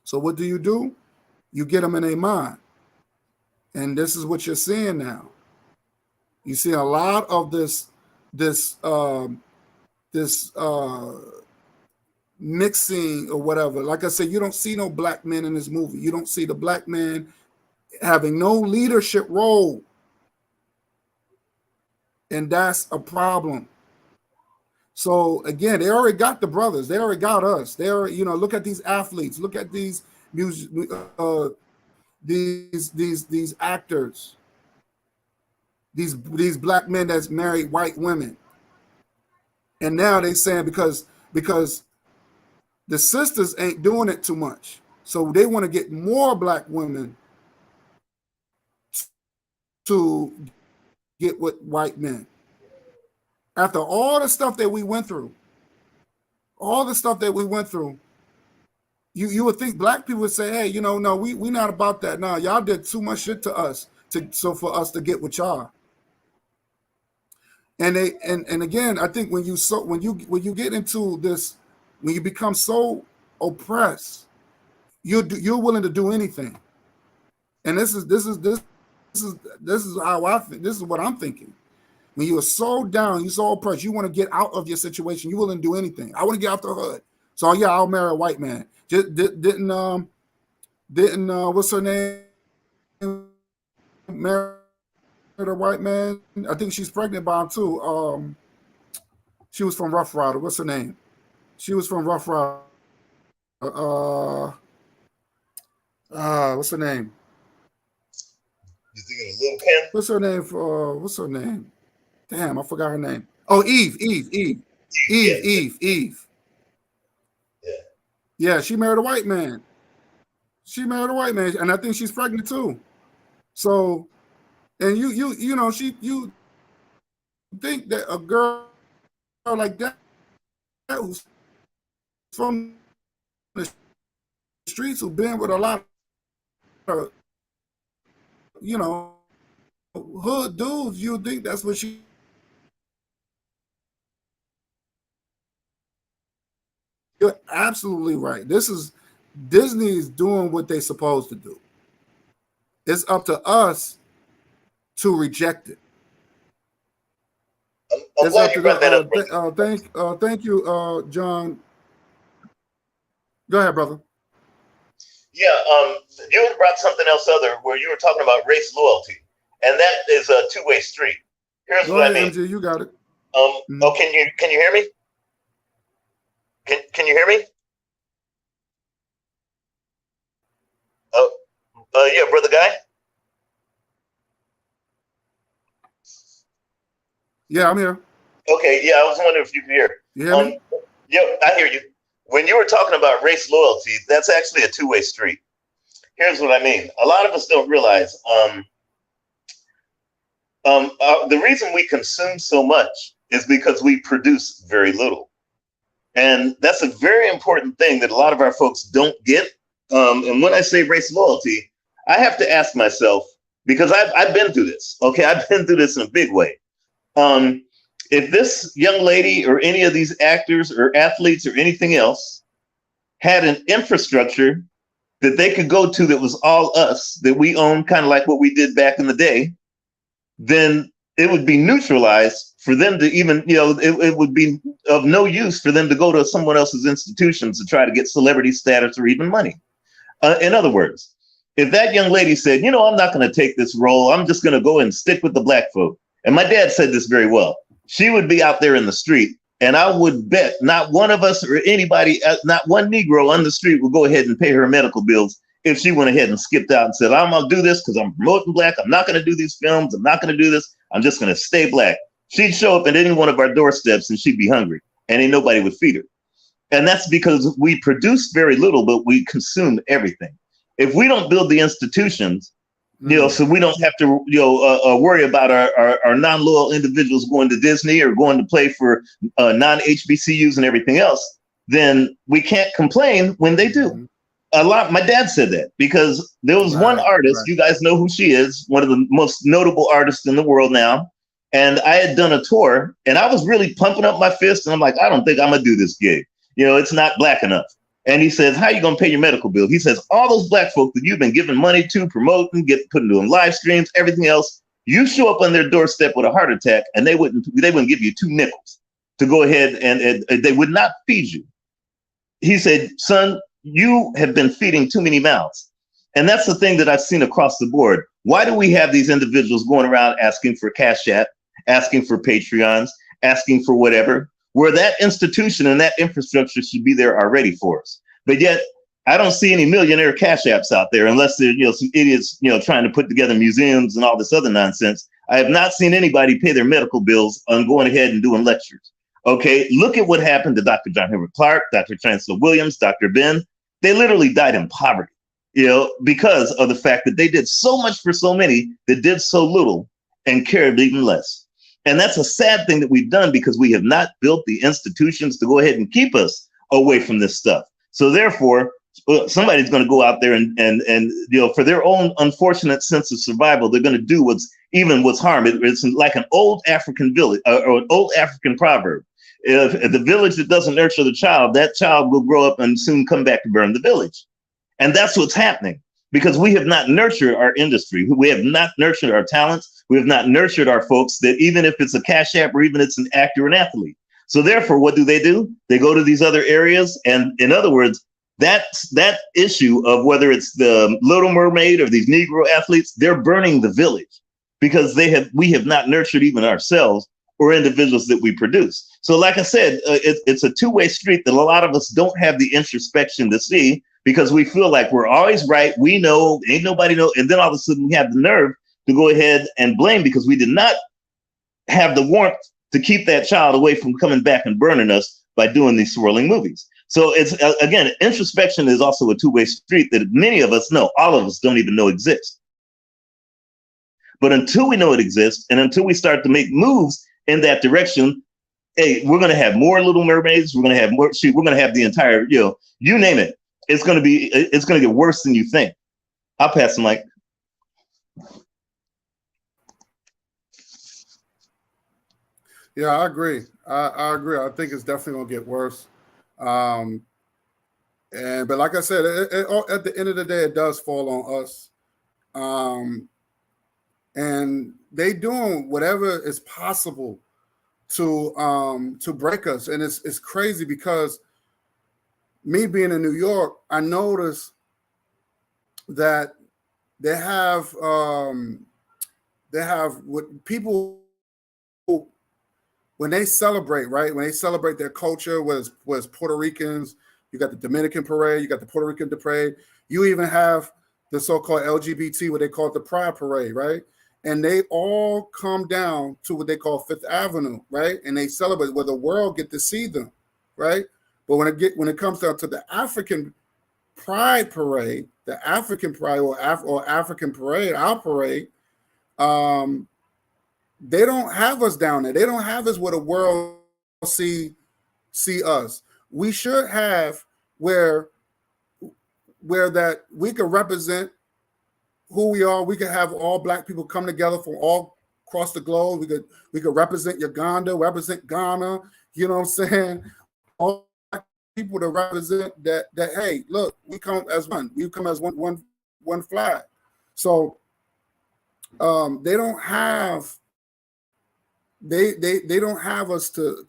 So what do? You get them in a mind. And this is what you're seeing now. You see a lot of this mixing or whatever. Like I said, you don't see no black men in this movie. You don't see the black man having no leadership role. And that's a problem. So again, they already got the brothers. They already got us. They already, look at these athletes. Look at these these actors. These black men that's married white women. And now they saying because the sisters ain't doing it too much, so they want to get more black women to get with white men. After all the stuff that we went through, you would think black people would say, hey, no, we not about that. No, y'all did too much shit to us so for us to get with y'all. And again, I think when you get into this, when you become so oppressed, you're willing to do anything. And this is how I think. This is what I'm thinking. When you are so down, you're so oppressed, you want to get out of your situation. You willing to do anything. I want to get out the hood. So yeah, I'll marry a white man. Just didn't what's her name? Marry a white man. I think she's pregnant by him too. She was from Rough Rider. What's her name? She was from Rough Rider. What's her name? You thinking of Lil Kim? What's her name? Damn, I forgot her name. Oh, Eve. Yeah, she married a white man. And I think she's pregnant too. So, and you think that a girl like that who's from the streets, who've been with a lot of hood dudes, you think that's what she. You're absolutely right. Disney is doing what they're supposed to do. It's up to us to reject it. I'm It's up glad you to brought that up, them. brother. Thank you, John. Go ahead, brother. Yeah, you had brought something else other where you were talking about race loyalty, and that is a two-way street. Here's Go what I ahead, mean. MG. You got it. Oh, can you hear me? Can you hear me? Oh, yeah, brother guy. Yeah, I'm here. Okay, yeah, I was wondering if you could hear. You hear me? Yep, I hear you. When you were talking about race loyalty, that's actually a two-way street. Here's what I mean. A lot of us don't realize the reason we consume so much is because we produce very little. And that's a very important thing that a lot of our folks don't get. And when I say race loyalty, I have to ask myself, because I've been through this. Okay, I've been through this in a big way. If this young lady or any of these actors or athletes or anything else had an infrastructure that they could go to that was all us, that we own, kind of like what we did back in the day, then it would be neutralized for them to even, it would be of no use for them to go to someone else's institutions to try to get celebrity status or even money. In other words, if that young lady said, I'm not going to take this role, I'm just going to go and stick with the black folk. And my dad said this very well. She would be out there in the street, and I would bet not one of us or anybody, not one Negro on the street would go ahead and pay her medical bills if she went ahead and skipped out and said, I'm going to do this because I'm promoting black. I'm not going to do these films. I'm not going to do this. I'm just going to stay black. She'd show up at any one of our doorsteps and she'd be hungry, and ain't nobody would feed her. And that's because we produce very little, but we consume everything. If we don't build the institutions, so we don't have to, worry about our non-loyal individuals going to Disney or going to play for non-HBCUs and everything else, then we can't complain when they do. My dad said that because there was one artist, you guys know who she is, one of the most notable artists in the world now. And I had done a tour and I was really pumping up my fist. And I'm like, I don't think I'm going to do this gig. It's not black enough. And he says, how are you going to pay your medical bill? He says, all those black folk that you've been giving money to, promoting, putting doing live streams, everything else, you show up on their doorstep with a heart attack and they wouldn't give you 2 nickels to go ahead and they would not feed you. He said, son, you have been feeding too many mouths. And that's the thing that I've seen across the board. Why do we have these individuals going around asking for Cash App, asking for Patreons, asking for whatever, where that institution and that infrastructure should be there already for us? But yet I don't see any millionaire Cash Apps out there unless they're, some idiots, trying to put together museums and all this other nonsense. I have not seen anybody pay their medical bills on going ahead and doing lectures. Okay, look at what happened to Dr. John Henry Clark, Dr. Chancellor Williams, Dr. Ben. They literally died in poverty, because of the fact that they did so much for so many that did so little and cared even less. And that's a sad thing that we've done because we have not built the institutions to go ahead and keep us away from this stuff. So therefore, somebody's going to go out there and for their own unfortunate sense of survival, they're going to do what's harm. It's like an old African village or an old African proverb. If the village that doesn't nurture the child, that child will grow up and soon come back to burn the village. And that's what's happening because we have not nurtured our industry. We have not nurtured our talents. We have not nurtured our folks that even if it's a Cash App or even it's an actor or an athlete. So therefore, what do? They go to these other areas. And in other words, that issue of whether it's the Little Mermaid or these Negro athletes, they're burning the village because we have not nurtured even ourselves or individuals that we produce. So like I said, it's a two-way street that a lot of us don't have the introspection to see because we feel like we're always right. We know, ain't nobody know. And then all of a sudden we have the nerve to go ahead and blame because we did not have the warmth to keep that child away from coming back and burning us by doing these swirling movies. So it's, again, introspection is also a two-way street that many of us know, all of us don't even know exists. But until we know it exists and until we start to make moves in that direction, hey, we're going to have more Little Mermaids. We're going to have more. We're going to have the entire, you name it. It's going to get worse than you think. I'll pass the mic. Yeah, I agree. I agree. I think it's definitely going to get worse. But like I said, at the end of the day, it does fall on us. um, and they doing whatever is possible to break us. And it's crazy because me being in New York, I noticed that they have what people when they celebrate, right? When they celebrate their culture, whether it's Puerto Ricans, you got the Dominican parade, you got the Puerto Rican parade, you even have the so-called LGBT, what they call it the Pride Parade, right? And they all come down to what they call Fifth Avenue, right? And they celebrate where the world get to see them, right? But when it comes down to the African Pride Parade, the African Pride or African Parade, our parade, um, they don't have us down there. They don't have us where the world see us. We should have where that we could represent who we are. We could have all black people come together from all across the globe. We could represent Uganda, represent Ghana. You know what I'm saying? All black people to represent that. Hey, look, we come as one. We come as one flag. So they don't have. They don't have us to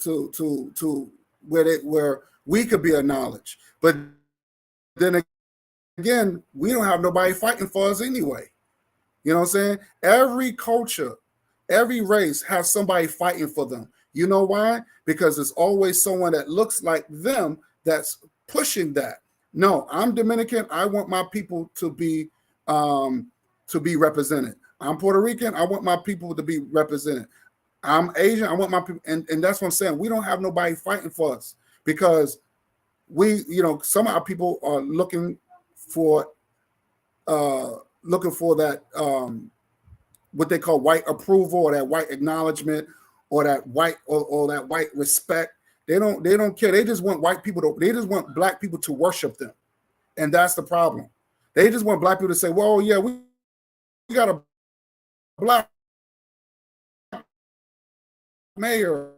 where we could be acknowledged. But then again, we don't have nobody fighting for us anyway. You know what I'm saying? Every culture, every race has somebody fighting for them. You know why? Because it's always someone that looks like them that's pushing that. No, I'm Dominican. I want my people to be represented. I'm Puerto Rican. I want my people to be represented. I'm Asian. I want my people, and that's what I'm saying. We don't have nobody fighting for us because some of our people are looking for that what they call white approval or that white acknowledgement or that white respect. They don't care. They just want they just want black people to worship them, and that's the problem. They just want black people to say, "Well, yeah, we got a black mayor.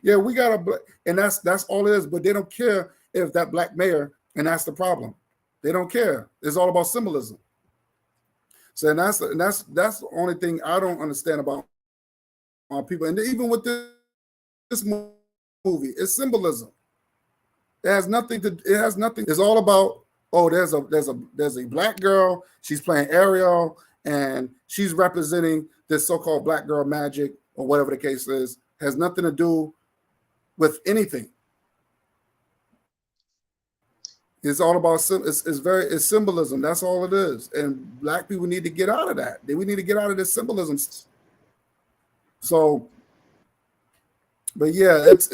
Yeah, we got and that's all it is." But they don't care if that black mayor, and that's the problem. They don't care. It's all about symbolism. So that's the only thing I don't understand about people. And even with this movie, it's symbolism. It has nothing. It's all about, oh, there's a black girl. She's playing Ariel, and she's representing this so-called black girl magic or whatever the case is. Has nothing to do with anything. It's all about it's symbolism. That's all it is. And black people need to get out of that. We need to get out of this symbolism. So, but yeah, this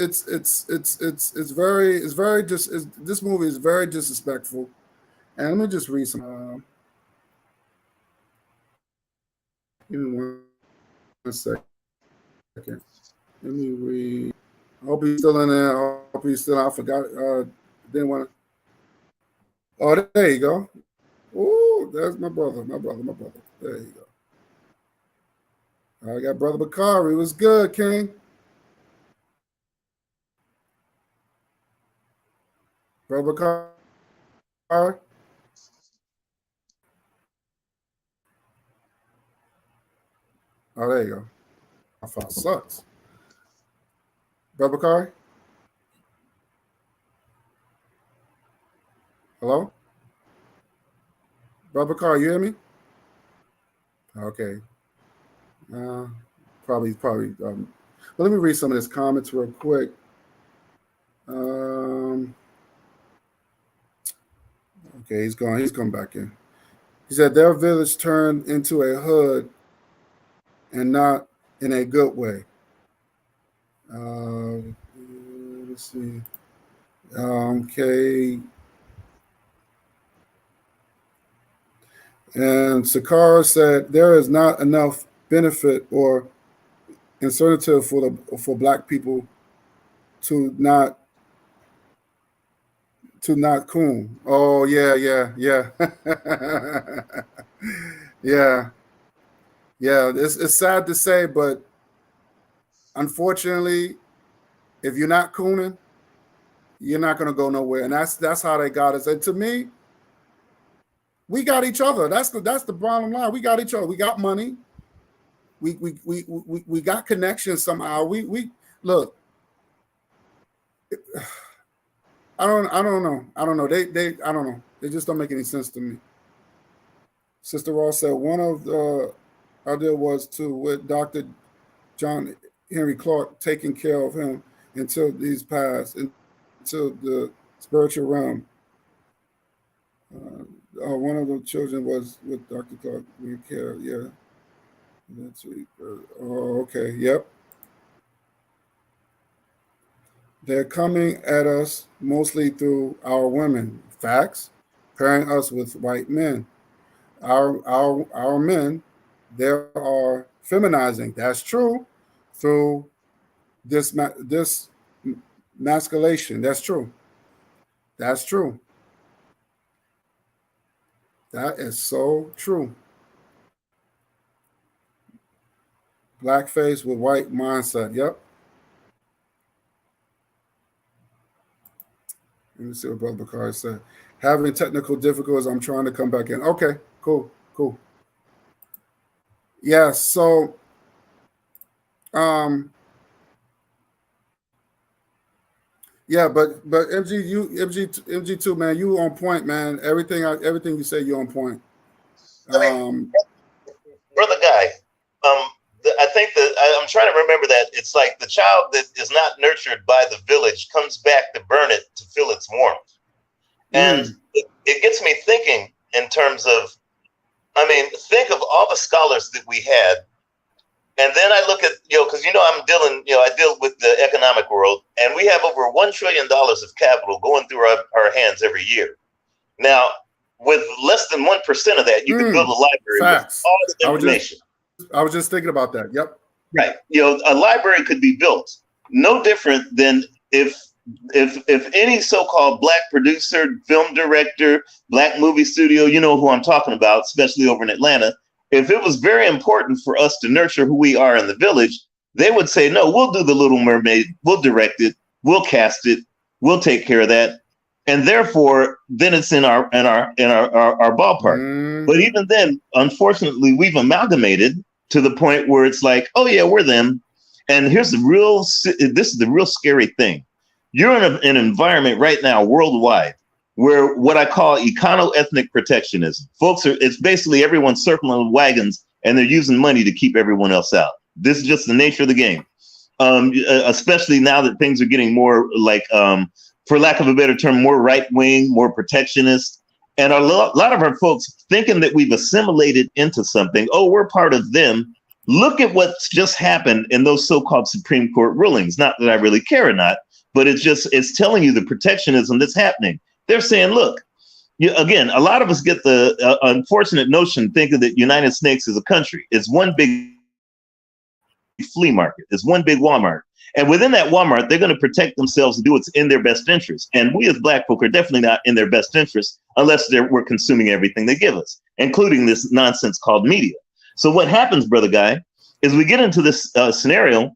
movie is very disrespectful. And let me just read some. Give me one second. Let me read. I hope he's still in there. I hope he's still. I forgot. Didn't want to. Oh, there you go. Oh, that's my brother. There you go. I got Brother Bakari. What's good, King? Brother Bakari? Oh, there you go. My phone sucks. Brother Bakari? Hello? Brother Bakari, you hear me? Okay. Probably. Well, let me read some of his comments real quick. Okay, he's gone. He's come back in. He said their village turned into a hood, and not in a good way. Let's see. Okay. And Sakara said there is not enough benefit or incentive for black people to not coon. Oh yeah. Yeah. It's sad to say, but unfortunately, if you're not cooning, you're not gonna go nowhere. And that's how they got us. And to me, We got each other. That's the bottom line. We got each other. We got money. We got connections somehow. We look. I don't know. I don't know. They I don't know. They just don't make any sense to me. Sister Ross said one of the idea was to with Dr. John Henry Clark taking care of him until these passed, until the spiritual realm. One of the children was with Dr. Clark. We care, yeah. That's okay. Yep. They're coming at us mostly through our women. Facts. Pairing us with white men. Our men, they are feminizing. That's true. Through this masculation. That's true. That's true. That is so true. Blackface with white mindset. Yep. Let me see what Brother Bakari said. Having technical difficulties, I'm trying to come back in. Okay, cool. Yeah, so yeah, but MG too, man, you on point, man. Everything you say, you on point. Brother Guy, I think that I'm trying to remember that it's like the child that is not nurtured by the village comes back to burn it to feel its warmth. And it gets me thinking in terms of, think of all the scholars that we had. And then I look at, because, I deal with the economic world, and we have over $1 trillion of capital going through our hands every year. Now, with less than 1% of that, you can build a library facts. with all the information. I was just thinking about that. Yep. Right. A library could be built no different than if any so-called black producer, film director, black movie studio, you know who I'm talking about, especially over in Atlanta, if it was very important for us to nurture who we are in the village, they would say, no, we'll do the Little Mermaid, we'll direct it, we'll cast it, we'll take care of that. And therefore, then it's in our ballpark. But even then, unfortunately, we've amalgamated to the point where it's like, oh yeah, we're them. And this is the real scary thing. You're in an environment right now worldwide where what I call econo-ethnic protectionism. Folks it's basically everyone circling wagons and they're using money to keep everyone else out. This is just the nature of the game. Especially now that things are getting more like, for lack of a better term, more right-wing, more protectionist. And a lot of our folks thinking that we've assimilated into something, oh, we're part of them. Look at what's just happened in those so-called Supreme Court rulings. Not that I really care or not, but it's telling you the protectionism that's happening. They're saying, look, again, a lot of us get the unfortunate notion thinking that United Snakes is a country. It's one big flea market. It's one big Walmart. And within that Walmart, they're going to protect themselves and do what's in their best interest. And we as Black folk are definitely not in their best interest unless we're consuming everything they give us, including this nonsense called media. So what happens, Brother Guy, is we get into this scenario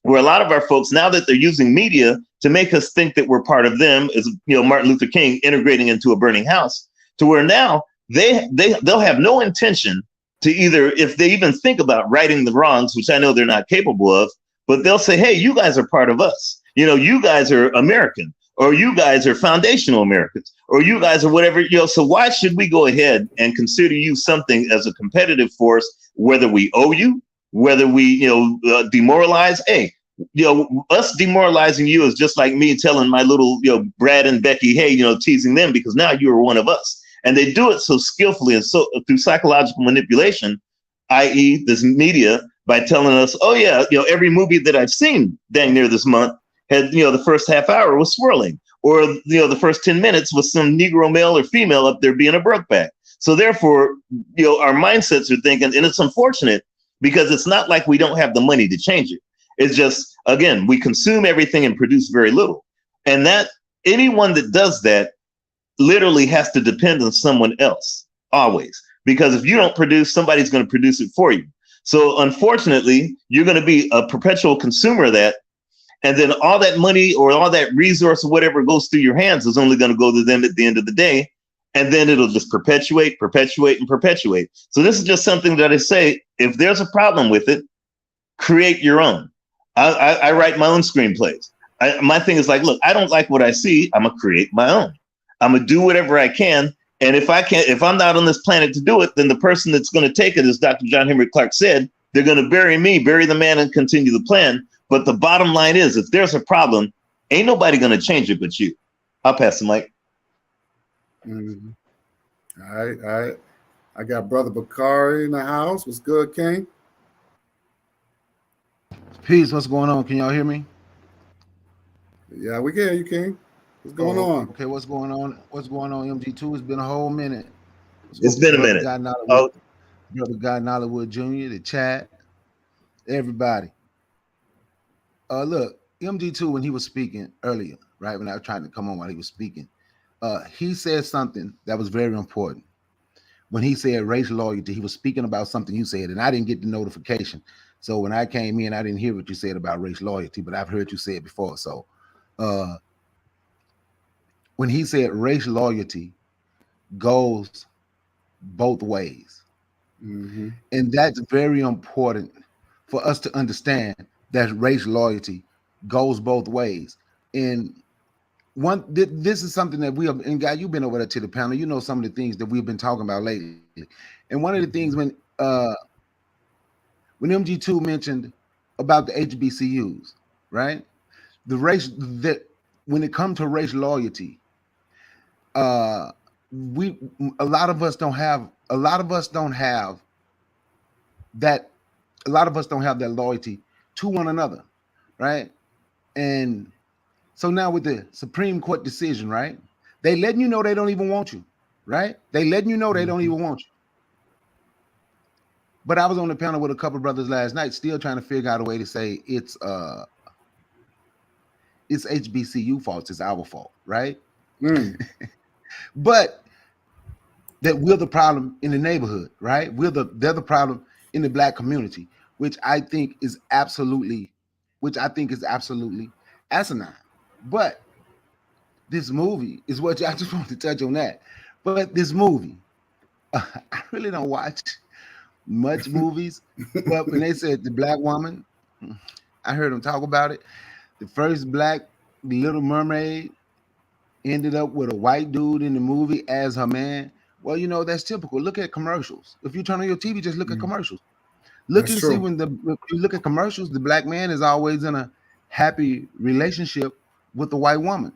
where a lot of our folks, now that they're using media to make us think that we're part of them, as Martin Luther King integrating into a burning house, to where now they'll have no intention to either, if they even think about righting the wrongs, which I know they're not capable of, but they'll say, hey, you guys are part of us. You guys are American, or you guys are foundational Americans, or you guys are whatever, so why should we go ahead and consider you something as a competitive force, whether we owe you, whether we, demoralize? Hey, us demoralizing you is just like me telling my little, Brad and Becky, hey, teasing them because now you are one of us. And they do it so skillfully and so through psychological manipulation, i.e. this media, by telling us, oh yeah, every movie that I've seen dang near this month had, the first half hour was swirling, or, the first 10 minutes was some Negro male or female up there being a brokeback. So therefore, our mindsets are thinking, and it's unfortunate because it's not like we don't have the money to change it. It's just, again, we consume everything and produce very little. And that anyone that does that literally has to depend on someone else always, because if you don't produce, somebody's going to produce it for you. So unfortunately, you're going to be a perpetual consumer of that. And then all that money or all that resource or whatever goes through your hands is only going to go to them at the end of the day. and then it'll just perpetuate, perpetuate, and perpetuate. So this is just something that I say, if there's a problem with it, create your own. I write my own screenplays. My thing is like, look, I don't like what I see. I'm gonna create my own. I'm gonna do whatever I can. And if I'm not on this planet to do it, then the person that's going to take it, as Dr. John Henry Clarke said, they're going to bury me, bury the man, and continue the plan. But the bottom line is, if there's a problem, ain't nobody going to change it but you. I'll pass the mic. Mm-hmm. All right. I got Brother Bakari in the house. What's good, King? Peace. What's going on? Can y'all hear me? Yeah, we can hear you, King. What's going on? Okay, what's going on? What's going on, MG2? It's been a whole minute. It's been a minute. Brother God Nollywood Jr., the chat, everybody. Look, MG2, when he was speaking earlier, right, when I was trying to come on while he was speaking, he said something that was very important. When he said race loyalty, he was speaking about something you said, and I didn't get the notification. So when I came in, I didn't hear what you said about race loyalty, but I've heard you say it before. So when he said race loyalty goes both ways. Mm-hmm. And that's very important for us to understand that race loyalty goes both ways. And this is something that we have, and Guy, you've been over there to the panel, you know some of the things that we've been talking about lately. And one of the things when MG2 mentioned about the HBCUs, right? The race that when it comes to race loyalty, a lot of us don't have that loyalty to one another, right? And so now with the Supreme Court decision, right? They letting you know they don't even want you, right? They letting you know they don't even want you. But I was on the panel with a couple of brothers last night, still trying to figure out a way to say it's HBCU fault, it's our fault, right? But that we're the problem in the neighborhood, right? They're the problem in the Black community, which I think is absolutely asinine. But this movie is what I just want to touch on that. But this movie, I really don't watch much movies, but when they said the Black woman, I heard them talk about it. The first Black Little Mermaid ended up with a white dude in the movie as her man. Well, you know, that's typical. Look at commercials. If you turn on your TV, just look at commercials. Look and see when you look at commercials, the Black man is always in a happy relationship with the white woman.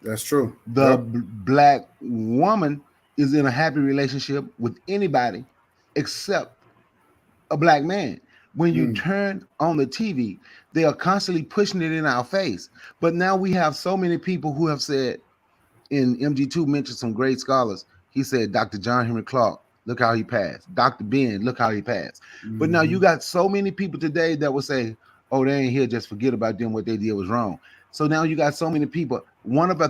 That's true. The Black woman is in a happy relationship with anybody except a Black man. When you turn on the TV, they are constantly pushing it in our face. But now we have so many people who have said, and MG2 mentioned some great scholars. He said, Dr. John Henry Clarke, look how he passed. Dr. Ben, look how he passed. But now you got so many people today that will say, oh, they ain't here, just forget about them, what they did was wrong. So now you got so many people. One of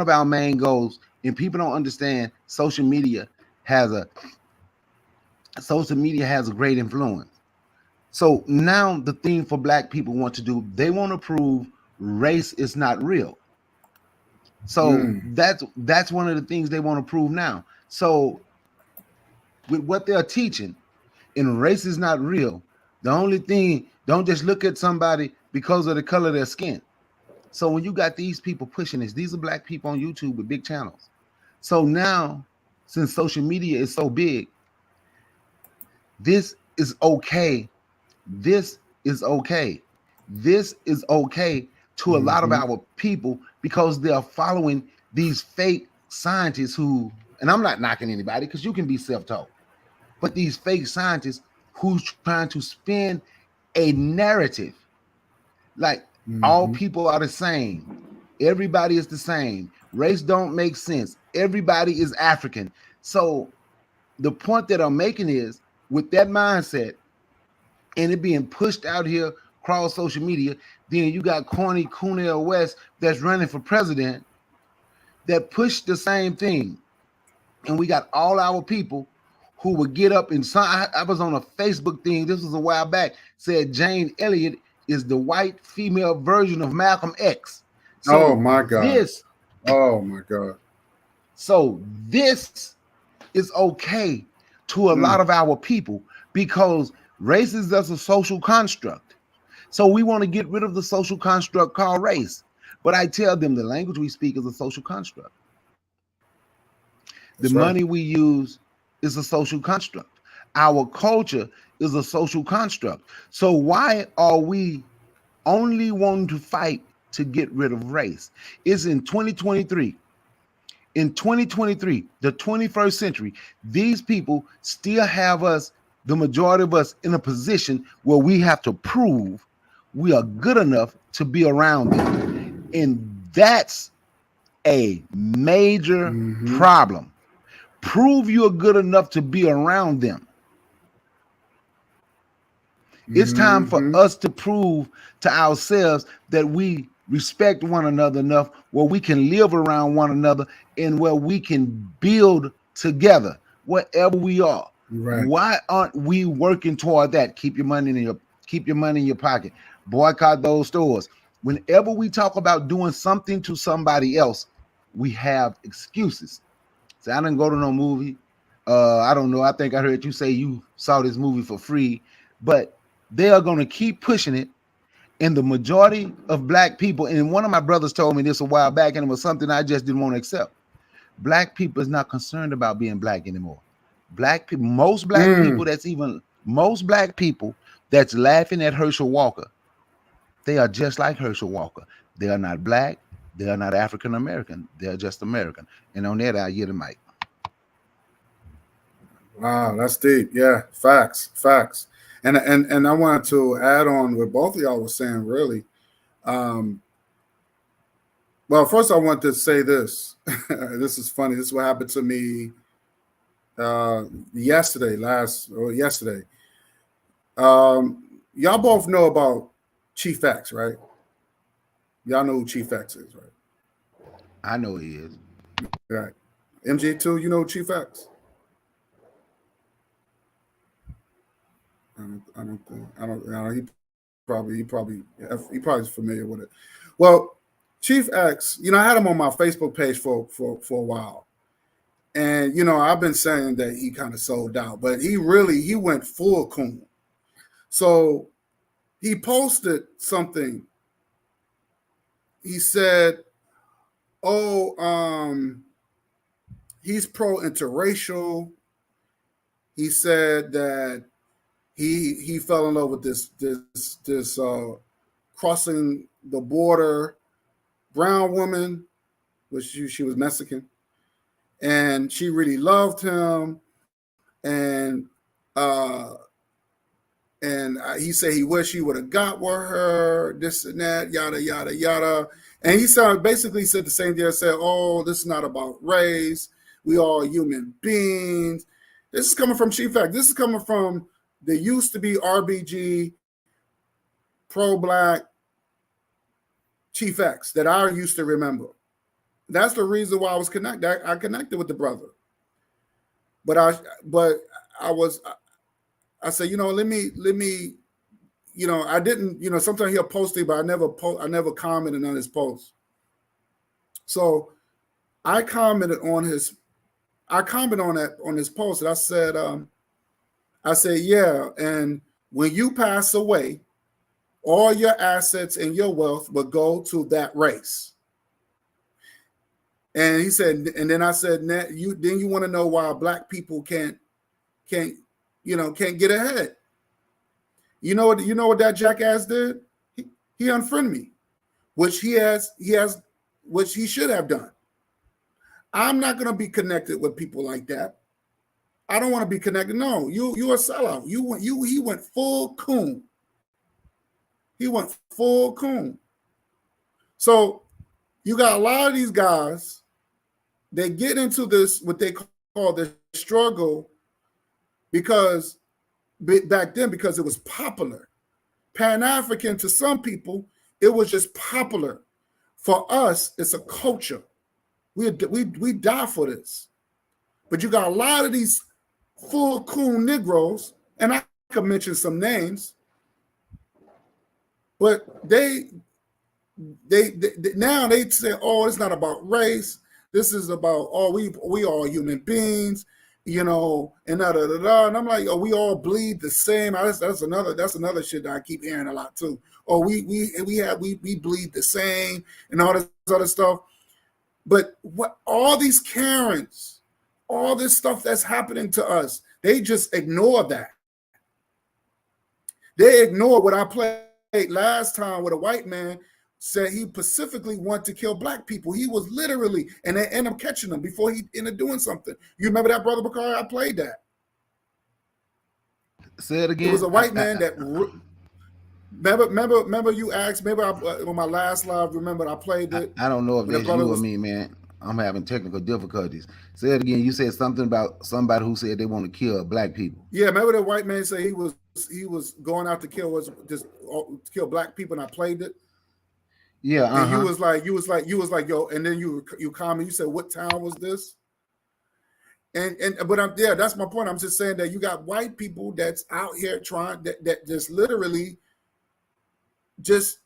our main goals, and people don't understand, social media has a great influence. So now the thing for Black people want to do, they want to prove race is not real. So that's one of the things they want to prove now. So with what they're teaching, and race is not real, the only thing, don't just look at somebody because of the color of their skin. So when you got these people pushing this, these are Black people on YouTube with big channels. So now, since social media is so big, this is okay. This is okay. This is okay to a lot of our people because they are following these fake scientists who, and I'm not knocking anybody because you can be self-taught, but these fake scientists who's trying to spin a narrative like all people are the same. Everybody is the same. Race don't make sense. Everybody is African. So the point that I'm making is with that mindset and it being pushed out here across social media, then you got corny Cornel West that's running for president that pushed the same thing. And we got all our people who would get up and I was on a Facebook thing, this was a while back, said Jane Elliott is the white female version of Malcolm X. So oh my God. Oh my God. So this is okay to a lot of our people because race is just a social construct. So we want to get rid of the social construct called race. But I tell them the language we speak is a social construct. The That's right. money we use is a social construct. Our culture is a social construct. So why are we only wanting to fight to get rid of race? It's in 2023. In 2023, the 21st century, these people still have us, the majority of us, in a position where we have to prove we are good enough to be around them. And that's a major problem. Prove you're good enough to be around them. It's time for us to prove to ourselves that we respect one another enough where we can live around one another and where we can build together wherever we are. Right. Why aren't we working toward that? Keep your money in your pocket. Boycott those stores. Whenever we talk about doing something to somebody else, we have excuses. So I didn't go to no movie. I don't know. I think I heard you say you saw this movie for free, but they are going to keep pushing it. And the majority of black people, and one of my brothers told me this a while back, and it was something I just didn't want to accept. Black people is not concerned about being black anymore. Black people, most black people that's laughing at Herschel Walker, they are just like Herschel Walker. They are not black. They are not African American. They are just American. And on that, I get the mic. Wow, that's deep. Yeah, facts. And I wanted to add on what both of y'all were saying. Really, well, first I want to say this. This is funny. This is what happened to me yesterday. Y'all both know about Chief X, right? Y'all know who Chief X is, right? I know he is. Right. MJ2, you know Chief X? I don't. He probably is familiar with it. Well, Chief X, I had him on my Facebook page for a while, and I've been saying that he kind of sold out, but he went full coon. So he posted something. He said, "Oh, he's pro-interracial." He said that he fell in love with this crossing the border brown woman, which she was Mexican, and she really loved him, and he said he wished he would have got with her, this and that, yada yada yada. And he basically said the same thing. I said, "Oh, this is not about race. We all human beings." This is coming from Chief X. This is coming from the used to be RBG pro-black Chief X that I used to remember. That's the reason why I was connected. I connected with the brother. But I said, let me, I didn't, sometimes he'll post it, but I never commented on his post. So I commented on his post, and I said, yeah, and when you pass away, all your assets and your wealth will go to that race. And he said, and then I said, you want to know why black people can't get ahead. You know what that jackass did? He unfriended me, which he should have done. I'm not going to be connected with people like that. I don't want to be connected. No, you're a sellout. He went full coon. He went full coon. So you got a lot of these guys, they get into this, what they call the struggle, because back then, because it was popular. Pan-African, to some people, it was just popular. For us, it's a culture. We die for this. But you got a lot of these full coon Negroes, and I could mention some names, but they now they say, oh, it's not about race. This is about, oh, we all human beings, you know, and da da da da. And I'm like, oh, we all bleed the same. That's another shit that I keep hearing a lot too. Oh, we bleed the same and all this other stuff. But what all these Karens, all this stuff that's happening to us, they just ignore that. They ignore what I played last time with a white man said he specifically wanted to kill black people. He was literally, and they end up catching him before he ended up doing something. You remember that, Brother Bakari? I played that. Say it again. It was a white man that. Remember you asked, maybe on my last live, remember I played it. I don't know if that's you or me, man. I'm having technical difficulties. Say it again. You said something about somebody who said they want to kill black people. Yeah, remember the white man said he was going out to kill black people, and I played it. Yeah, and you was like, yo, and then you comment, you said, what town was this? But that's my point. I'm just saying that you got white people that's out here trying that just literally just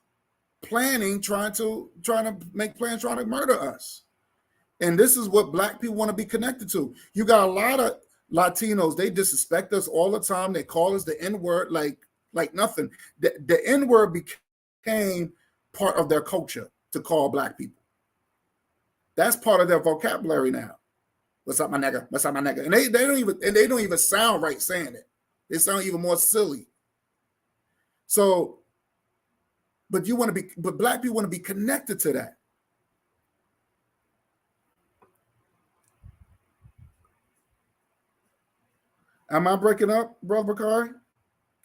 planning, trying to make plans, trying to murder us. And this is what black people want to be connected to. You got a lot of Latinos, they disrespect us all the time. They call us the N-word like nothing. The N-word became part of their culture to call black people. That's part of their vocabulary now. What's up, my nigga? What's up, my nigga? And they don't even sound right saying it. They sound even more silly. So, but black people want to be connected to that. Am I breaking up, Brother Bakari?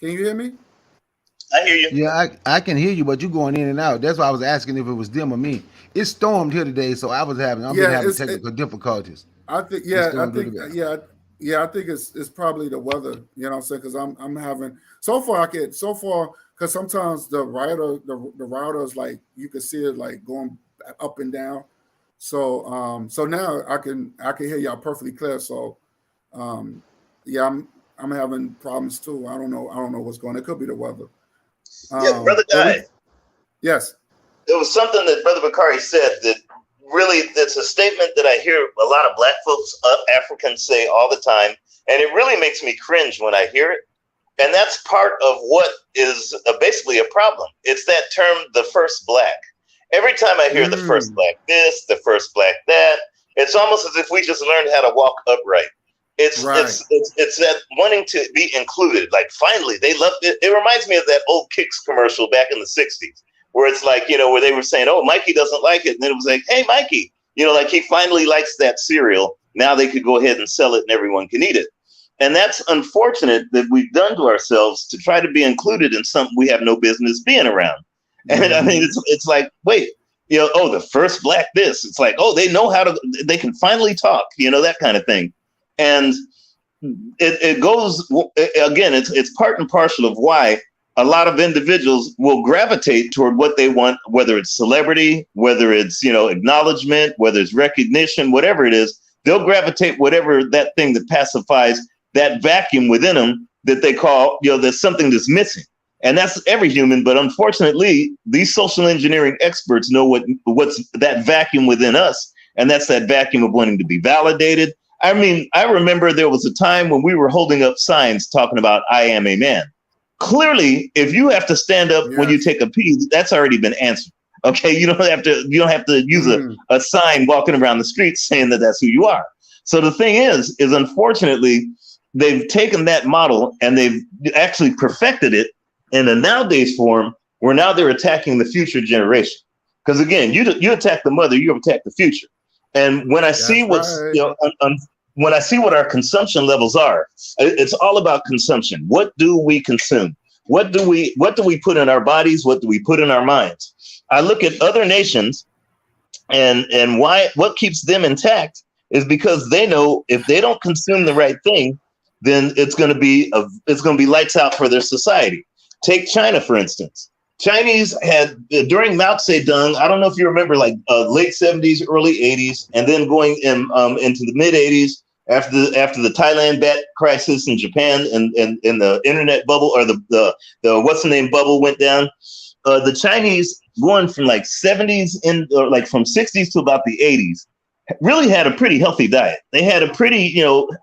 Can you hear me? I hear you. Yeah, I can hear you, but you're going in and out. That's why I was asking if it was them or me. It stormed here today, so I've been having technical difficulties. I think it's probably the weather, you know what I'm saying? Because I'm having because sometimes the router is like, you can see it like going up and down. So now I can hear y'all perfectly clear. So I'm having problems too. I don't know what's going on. It could be the weather. Yeah, Brother Guy. Yes. There was something that Brother Bakari said that really, that's a statement that I hear a lot of black folks, Africans say all the time, and it really makes me cringe when I hear it. And that's part of what is basically a problem. It's that term, the first black. Every time I hear the first black this, the first black that, it's almost as if we just learned how to walk upright. It's that wanting to be included. Like, finally, they love it. It reminds me of that old Kicks commercial back in the 60s, where it's like, where they were saying, oh, Mikey doesn't like it. And then it was like, hey, Mikey, like he finally likes that cereal. Now they could go ahead and sell it and everyone can eat it. And that's unfortunate that we've done to ourselves to try to be included in something we have no business being around. And I mean, it's like, wait, oh, the first black this. It's like, oh, they know they can finally talk, that kind of thing. And it goes, again, it's part and parcel of why a lot of individuals will gravitate toward what they want, whether it's celebrity, whether it's, acknowledgement, whether it's recognition, whatever it is, they'll gravitate whatever that thing that pacifies that vacuum within them that they call, there's something that's missing. And that's every human. But unfortunately, these social engineering experts know what's that vacuum within us. And that's that vacuum of wanting to be validated. I mean, I remember there was a time when we were holding up signs talking about I am a man. Clearly, if you have to stand up when you take a pee, that's already been answered. Okay, you don't have to use a sign walking around the street saying that that's who you are. So the thing is unfortunately, they've taken that model and they've actually perfected it in a nowadays form where now they're attacking the future generation. Because again, you attack the mother, you attack the future. And when I see when I see what our consumption levels are, it's all about consumption. What do we consume? What do we put in our bodies? What do we put in our minds? I look at other nations and what keeps them intact is because they know if they don't consume the right thing, then it's going to be lights out for their society. Take China, for instance. Chinese had, during Mao Zedong, I don't know if you remember, like late 70s, early 80s, and then going into the mid 80s after the Thailand bat crisis in Japan and the internet bubble, or the what's the name bubble went down. The Chinese going from like 70s from 60s to about the 80s really had a pretty healthy diet. They had a pretty,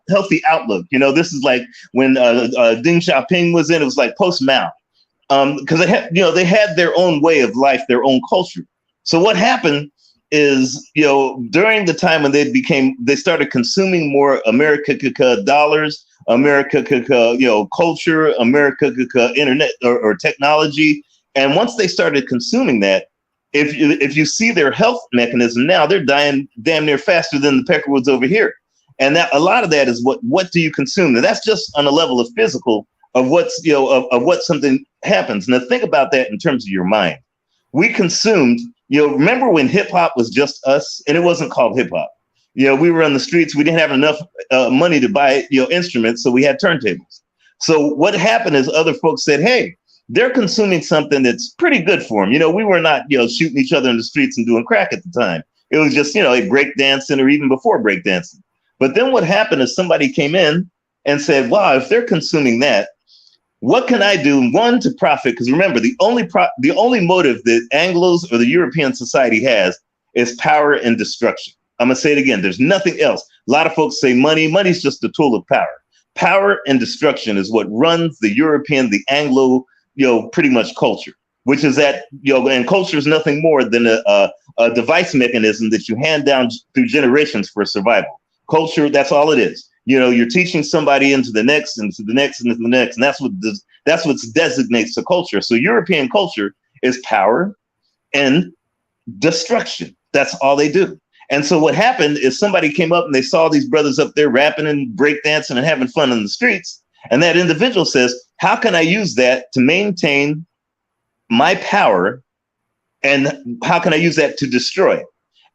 healthy outlook. This is like when Deng Xiaoping was in. It was like post Mao, because they had their own way of life, their own culture. So what happened is, during the time when they started consuming more America dollars, America culture, America internet or technology, and once they started consuming that, if you see their health mechanism now, they're dying damn near faster than the peckerwoods over here. And that a lot of that is what do you consume? And that's just on a level of physical of what's of what something happens. Now think about that in terms of your mind. We consumed, remember when hip hop was just us and it wasn't called hip hop. We were on the streets. We didn't have enough money to buy instruments, so we had turntables. So what happened is other folks said, hey, they're consuming something that's pretty good for them. We were not, shooting each other in the streets and doing crack at the time. It was just, a break dancing or even before break dancing. But then what happened is somebody came in and said, wow, if they're consuming that, what can I do? One, to profit, because remember, the only motive that Anglos or the European society has is power and destruction. I'm going to say it again. There's nothing else. A lot of folks say money. Money's just a tool of power. Power and destruction is what runs the European, the Anglo, pretty much culture, which is that, and culture is nothing more than a device mechanism that you hand down through generations for survival. Culture, that's all it is. You're teaching somebody into the next, and to the next, and to the next, and that's what designates the culture. So European culture is power and destruction. That's all they do. And so what happened is somebody came up and they saw these brothers up there rapping and breakdancing and having fun in the streets. And that individual says, how can I use that to maintain my power? And how can I use that to destroy it?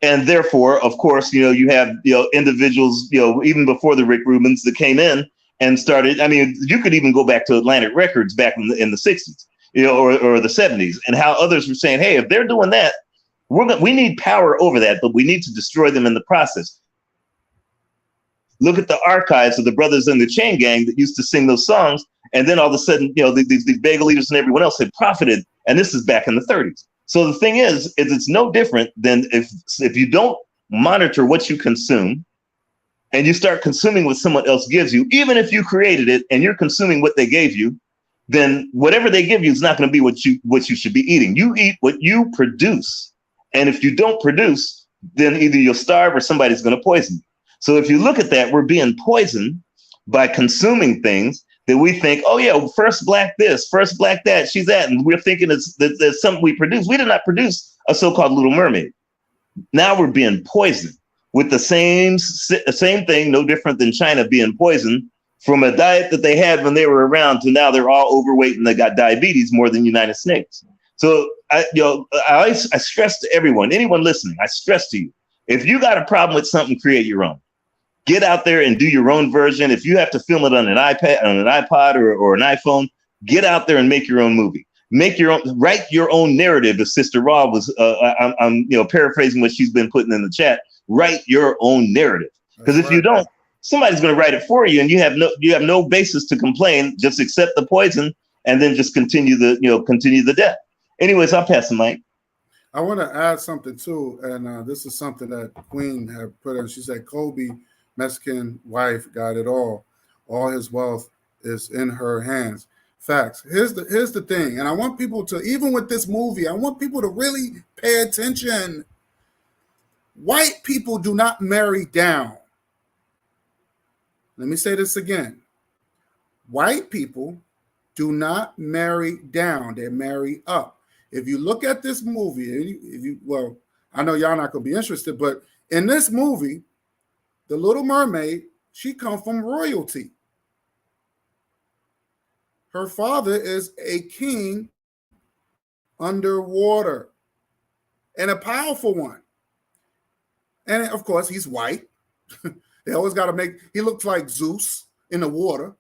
And therefore, of course, you have, individuals, even before the Rick Rubins that came in and started. I mean, you could even go back to Atlantic Records back in the 60s, or the 70s, and how others were saying, hey, if they're doing that, we need power over that, but we need to destroy them in the process. Look at the archives of the brothers in the Chain Gang that used to sing those songs. And then all of a sudden, these bagel eaters and everyone else had profited. And this is back in the 30s. So the thing is it's no different than if you don't monitor what you consume and you start consuming what someone else gives you, even if you created it and you're consuming what they gave you, then whatever they give you is not going to be what you should be eating. You eat what you produce. And if you don't produce, then either you'll starve or somebody's going to poison you. So if you look at that, we're being poisoned by consuming things that we think, oh yeah, first black this, first black that, she's that. And we're thinking it's something we produce. We did not produce a so-called Little Mermaid. Now we're being poisoned with the same thing, no different than China being poisoned from a diet that they had when they were around to now they're all overweight and they got diabetes more than United States. So I stress to everyone, anyone listening, I stress to you, if you got a problem with something, create your own. Get out there and do your own version. If you have to film it on an iPad, on an iPod, or an iPhone, get out there and make your own movie. Write your own narrative. As Sister Raw was, I'm paraphrasing what she's been putting in the chat. Write your own narrative, because if you don't, somebody's going to write it for you, and you have no basis to complain. Just accept the poison and then just continue the death. Anyways, I'll pass the mic. I want to add something too, and this is something that Queen had put in. She said, Kobe, Mexican wife, got it all. All his wealth is in her hands. Facts. Here's the thing, and I want people to, even with this movie, I want people to really pay attention. White people do not marry down. Let me say this again. White people do not marry down. They marry up. If you look at this movie, well, I know y'all not going to be interested, but in this movie, The Little Mermaid, she comes from royalty. Her father is a king underwater and a powerful one. And of course, he's white. They always got to he looks like Zeus in the water.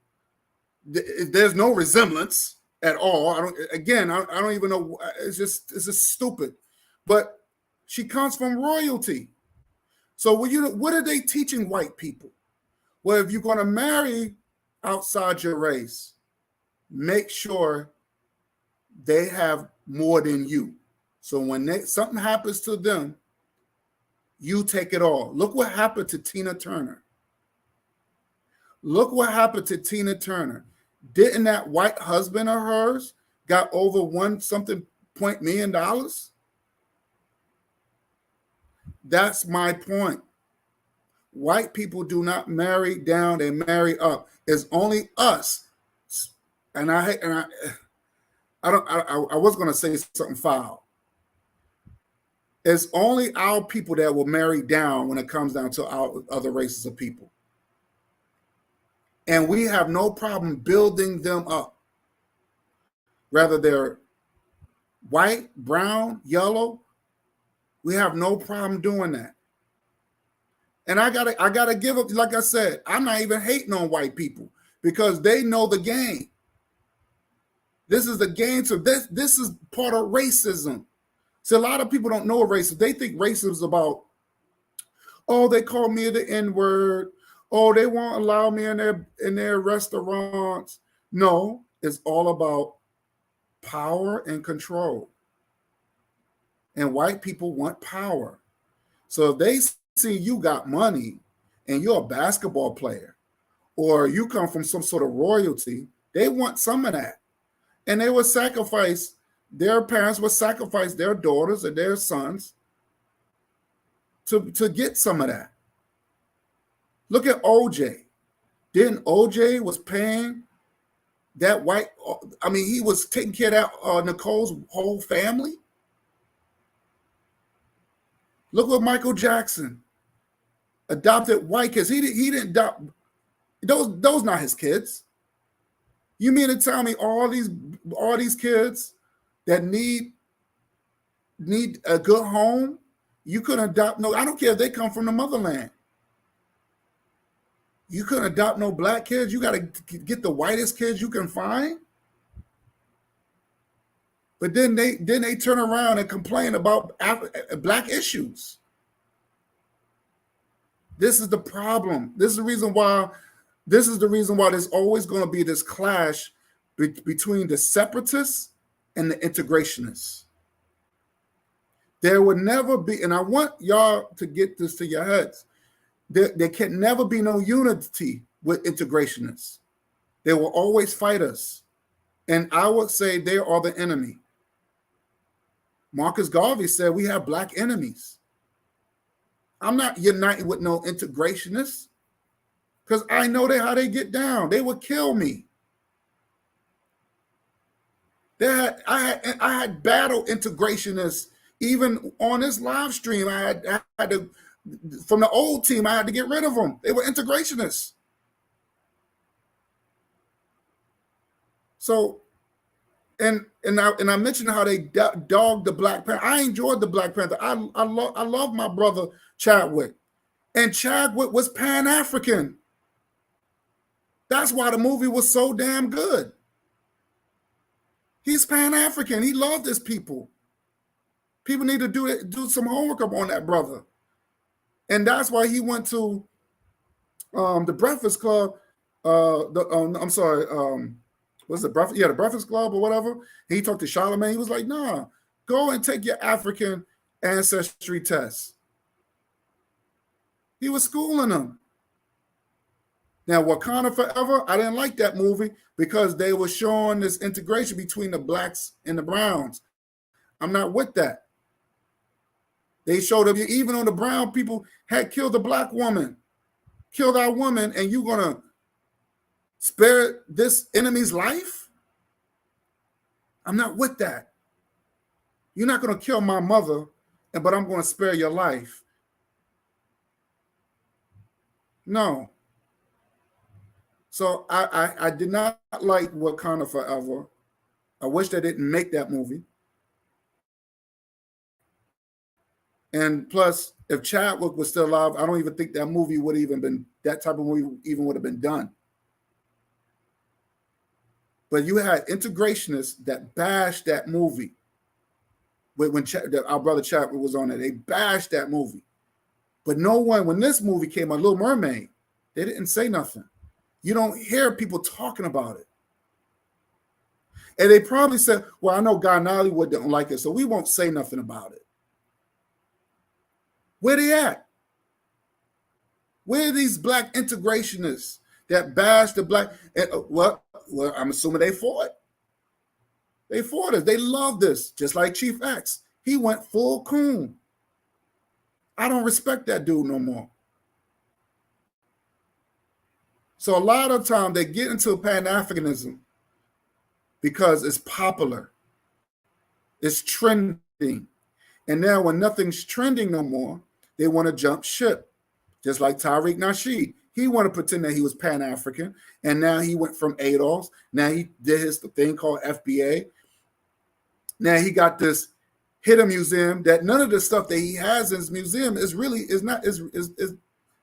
There's no resemblance at all. I don't even know. It's just stupid. But she comes from royalty. So what are they teaching white people? Well, if you're going to marry outside your race, make sure they have more than you. So when something happens to them, you take it all. Look what happened to Tina Turner. Look what happened to Tina Turner. Didn't that white husband of hers got over $1 million? That's my point. White people do not marry down, they marry up. It's only us. And I was going to say something foul. It's only our people that will marry down when it comes down to our other races of people. And we have no problem building them up. Whether they're white, brown, yellow, we have no problem doing that. And I gotta give up, like I said, I'm not even hating on white people because they know the game. This is the game. So this is part of racism. See, a lot of people don't know racism. They think racism is about, oh, they call me the N-word. Oh, they won't allow me in their restaurants. No, it's all about power and control. And white people want power. So if they see you got money and you're a basketball player or you come from some sort of royalty, they want some of that. And they would sacrifice, their parents would sacrifice their daughters or their sons to get some of that. Look at OJ. Didn't OJ was paying that white, I mean, he was taking care of that Nicole's whole family. Look what Michael Jackson adopted white kids. He didn't adopt those not his kids. You mean to tell me all these kids that need a good home, you couldn't adopt no, I don't care if they come from the motherland. You couldn't adopt no black kids. You got to get the whitest kids you can find. But then they turn around and complain about black issues. This is the problem. This is the reason why there's always going to be this clash between the separatists and the integrationists. There would never be, and I want y'all to get this to your heads, there can never be no unity with integrationists. They will always fight us. And I would say they are the enemy. Marcus Garvey said we have black enemies. I'm not united with no integrationists because I know how they get down. They would kill me. I had battle integrationists even on this live stream. I had to, from the old team, I had to get rid of them. They were integrationists. So, and I mentioned how they dogged the Black Panther. I enjoyed the Black Panther. I love my brother Chadwick, and Chadwick was Pan-African. That's why the movie was so damn good. He's Pan-African. He loved his people. People need to do some homework up on that brother. And that's why he went to the Breakfast Club. I'm sorry. What's the Breakfast? Yeah, the Breakfast Club or whatever. He talked to Charlamagne. He was like, nah, go and take your African ancestry test. He was schooling them. Now, Wakanda Forever, I didn't like that movie because they were showing this integration between the blacks and the browns. I'm not with that. They showed up, even though the brown people had killed a black woman, killed our woman, and you're going to spare this enemy's life? I'm not with that. You're not going to kill my mother, but I'm going to spare your life. No. So I did not like Wakanda Forever. I wish they didn't make that movie. And plus, if Chadwick was still alive, I don't even think that movie would even been, that type of movie even would have been done. But you had integrationists that bashed that movie. When our brother Chadwick was on it, they bashed that movie. But no one, when this movie came out, Little Mermaid, they didn't say nothing. You don't hear people talking about it. And they probably said, well, I know Guy Nollywood don't like it, so we won't say nothing about it. Where they at? Where are these black integrationists that bash the black? Well, I'm assuming they fought. They fought us. They love this, just like Chief X. He went full coon. I don't respect that dude no more. So a lot of time they get into Pan-Africanism because it's popular. It's trending. And now when nothing's trending no more, they want to jump ship. Just like Tariq Nasheed. He wanted to pretend that he was Pan-African. And now he went from ADOS. Now he did his thing called FBA. Now he got this hidden museum that none of the stuff that he has in his museum is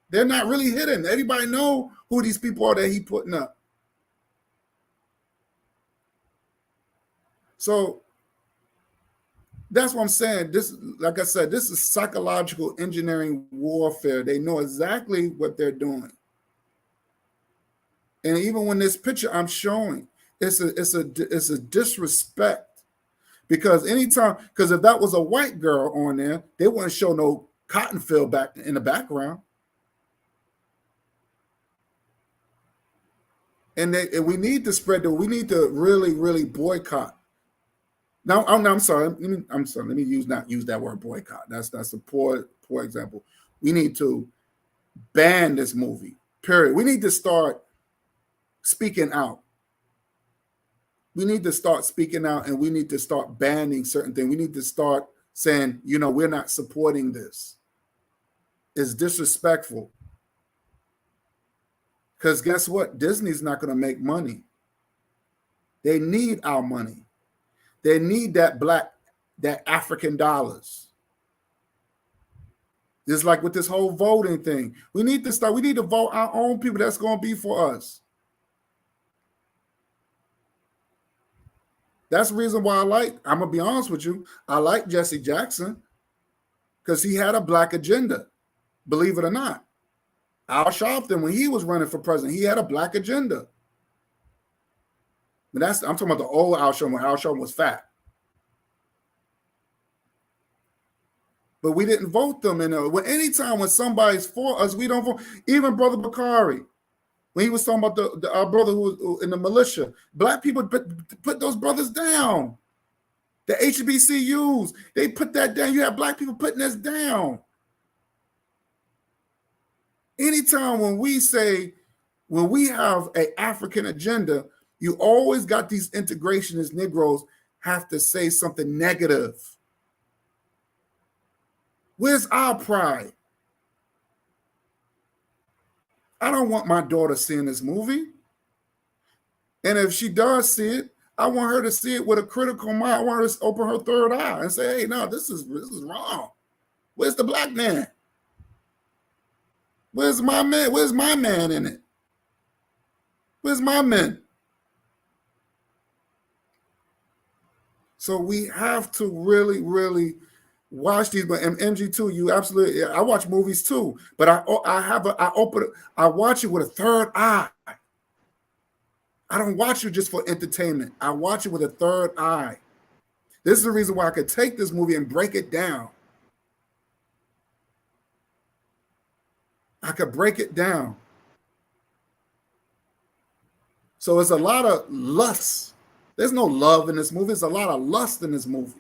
they're not really hidden. Everybody know who these people are that he putting up. So that's what I'm saying. This, like I said, this is psychological engineering warfare. They know exactly what they're doing. And even when this picture I'm showing, it's a disrespect. Because if that was a white girl on there, they wouldn't show no cotton field back in the background. And we need to spread we need to really, really boycott. Now, I'm sorry. Let me not use that word boycott. That's a poor example. We need to ban this movie. Period. We need to start speaking out. We need to start speaking out, and we need to start banning certain things. We need to start saying, we're not supporting this. It's disrespectful. Because guess what? Disney's not going to make money. They need our money. They need that African dollars. Just like with this whole voting thing. We need to vote our own people that's going to be for us. That's the reason why I'm going to be honest with you, I like Jesse Jackson because he had a black agenda, believe it or not. Al Sharpton, when he was running for president, he had a black agenda. But I'm talking about the old Al Sharpton when Al Sharpton was fat. But we didn't vote them. And anytime when somebody's for us, we don't vote. Even Brother Bakari, when he was talking about our brother who was in the militia, black people put those brothers down. The HBCUs, they put that down. You have black people putting us down. Anytime when we have an African agenda, you always got these integrationist Negroes have to say something negative. Where's our pride? I don't want my daughter seeing this movie. And if she does see it, I want her to see it with a critical mind. I want her to open her third eye and say, hey, no, this is wrong. Where's the black man? Where's my man? Where's my man in it? Where's my men? So we have to really, really watch these. But MG2, you absolutely. I watch movies too, but I watch it with a third eye. I don't watch it just for entertainment. I watch it with a third eye. This is the reason why I could take this movie and break it down. I could break it down. So it's a lot of lust. There's no love in this movie. There's a lot of lust in this movie.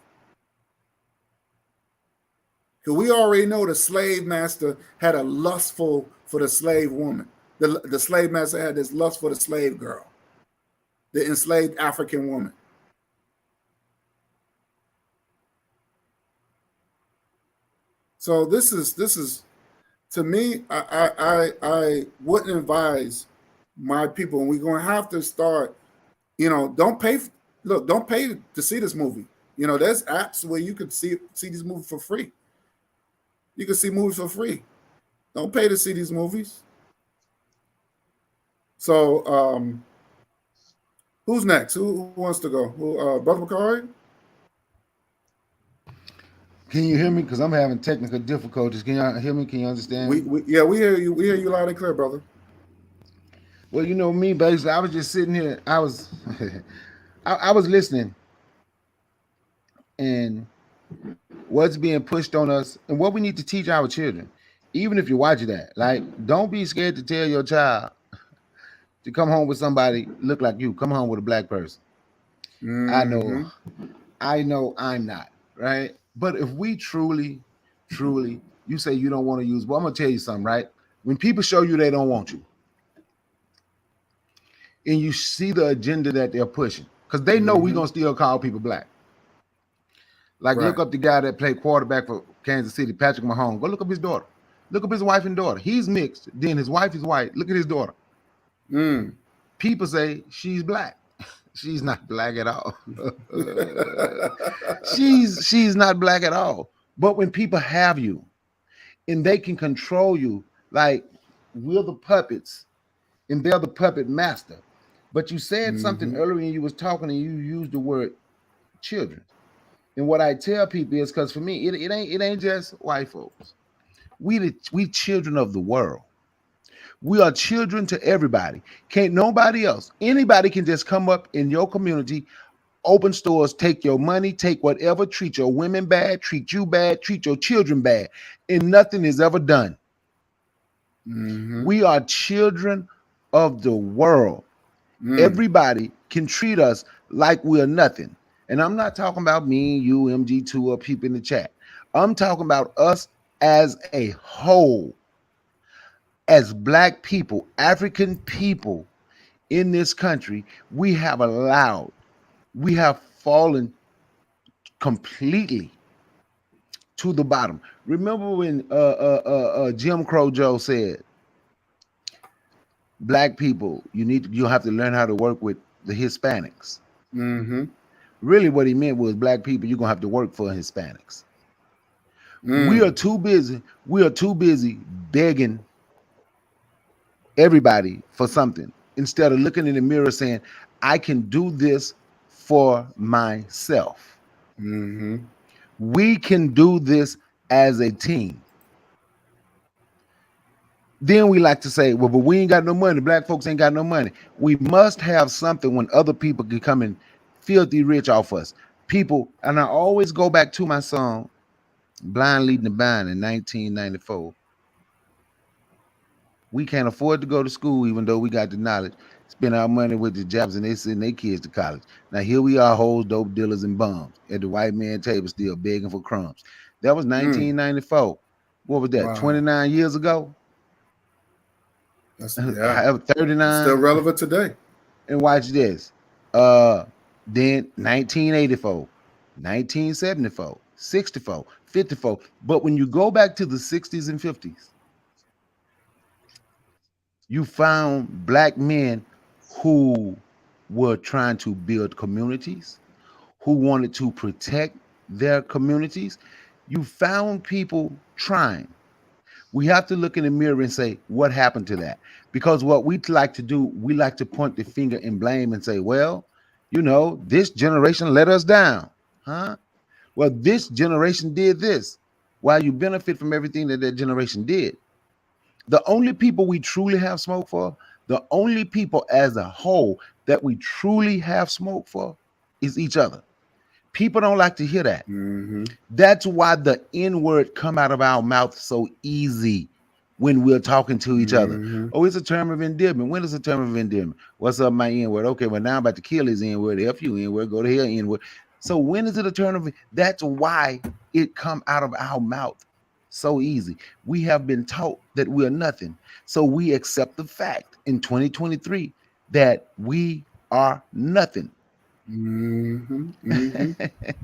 Because we already know the slave master had a lustful for the slave woman. The slave master had this lust for the slave girl, the enslaved African woman. So this is to me, I wouldn't advise my people, and we're going to have to start, don't pay to see this movie. There's apps where you could see these movies for free. You can see movies for free. Don't pay to see these movies. So who's next? Who wants to go? Brother Bakari? Can you hear me? Because I'm having technical difficulties. Can y'all hear me? Can you understand? We hear you. We hear you loud and clear, brother. Well, me, basically, I was just sitting here. I was I was listening. And what's being pushed on us, and what we need to teach our children. Even if you're watching that, like, don't be scared to tell your child to come home with somebody look like you. Come home with a black person. I know, Mm-hmm. I know, I'm not right. But if we truly, truly, you say you don't want to use, well, I'm gonna tell you something, right? When people show you they don't want you, and you see the agenda that they're pushing, because they know we're Mm-hmm. gonna still call people black. Like, look Right. up the guy that played quarterback for Kansas City, Patrick Mahomes. Go look up his daughter. Look up his wife and daughter. He's mixed. Then his wife is white. Look at his daughter. Mm. People say she's black. She's not black at all. she's not black at all. But when people have you and they can control you, like, we're the puppets and they're the puppet master. But you said something Mm-hmm. earlier when you was talking and you used the word children. And what I tell people is, because for me, it ain't just white folks. We children of the world. We are children to everybody. Can't nobody else. Anybody can just come up in your community, open stores, take your money, take whatever, treat your women bad, treat you bad, treat your children bad, and nothing is ever done. Mm-hmm. We are children of the world. Mm. Everybody can treat us like we're nothing. And I'm not talking about me, you, MG2, or people in the chat. I'm talking about us as a whole, as black people, African people in this country. We have fallen completely to the bottom. Remember when Jim Crow Joe said, black people, you have to learn how to work with the Hispanics. Mm-hmm. Really, what he meant was, black people, you're gonna have to work for Hispanics. We are Mm. too busy. We are too busy begging everybody for something instead of looking in the mirror saying, I can do this for myself. Mm-hmm. We can do this as a team. Then we like to say, well, but we ain't got no money. Black folks ain't got no money. We must have something when other people can come and filthy rich off us. People, and I always go back to my song, Blind Leading the Blind in 1994. We can't afford to go to school, even though we got the knowledge. Spend our money with the jobs, and they send their kids to college. Now here we are, hoes, dope dealers, and bums at the white man table, still begging for crumbs. That was Mm. 1994. What was that? Wow. 29 years ago. That's I yeah. have It's still 39. relevant today. And watch this. Then 1984, 1974, 64, 54. But when you go back to the 60s and 50s, you found black men who were trying to build communities, who wanted to protect their communities. You found people trying. We have to look in the mirror and say, what happened to that? Because what we like to do, we like to point the finger and blame and say, well, this generation let us down. Huh? Well, this generation did this. While you benefit from everything that generation did, the only people we truly have smoke for, the only people as a whole that we truly have smoke for is each other. People don't like to hear that. Mm-hmm. That's why the N word come out of our mouth so easy when we're talking to each other. Mm-hmm. Oh, it's a term of endearment. When is a term of endearment? What's up, my N word? Okay, well, now I'm about to kill his N word. F you N word. Go to hell N word. So when is it a term of? That's why it come out of our mouth so easy. We have been taught that we're nothing. So we accept the fact in 2023 that we are nothing. Mm-hmm. Mm-hmm. That's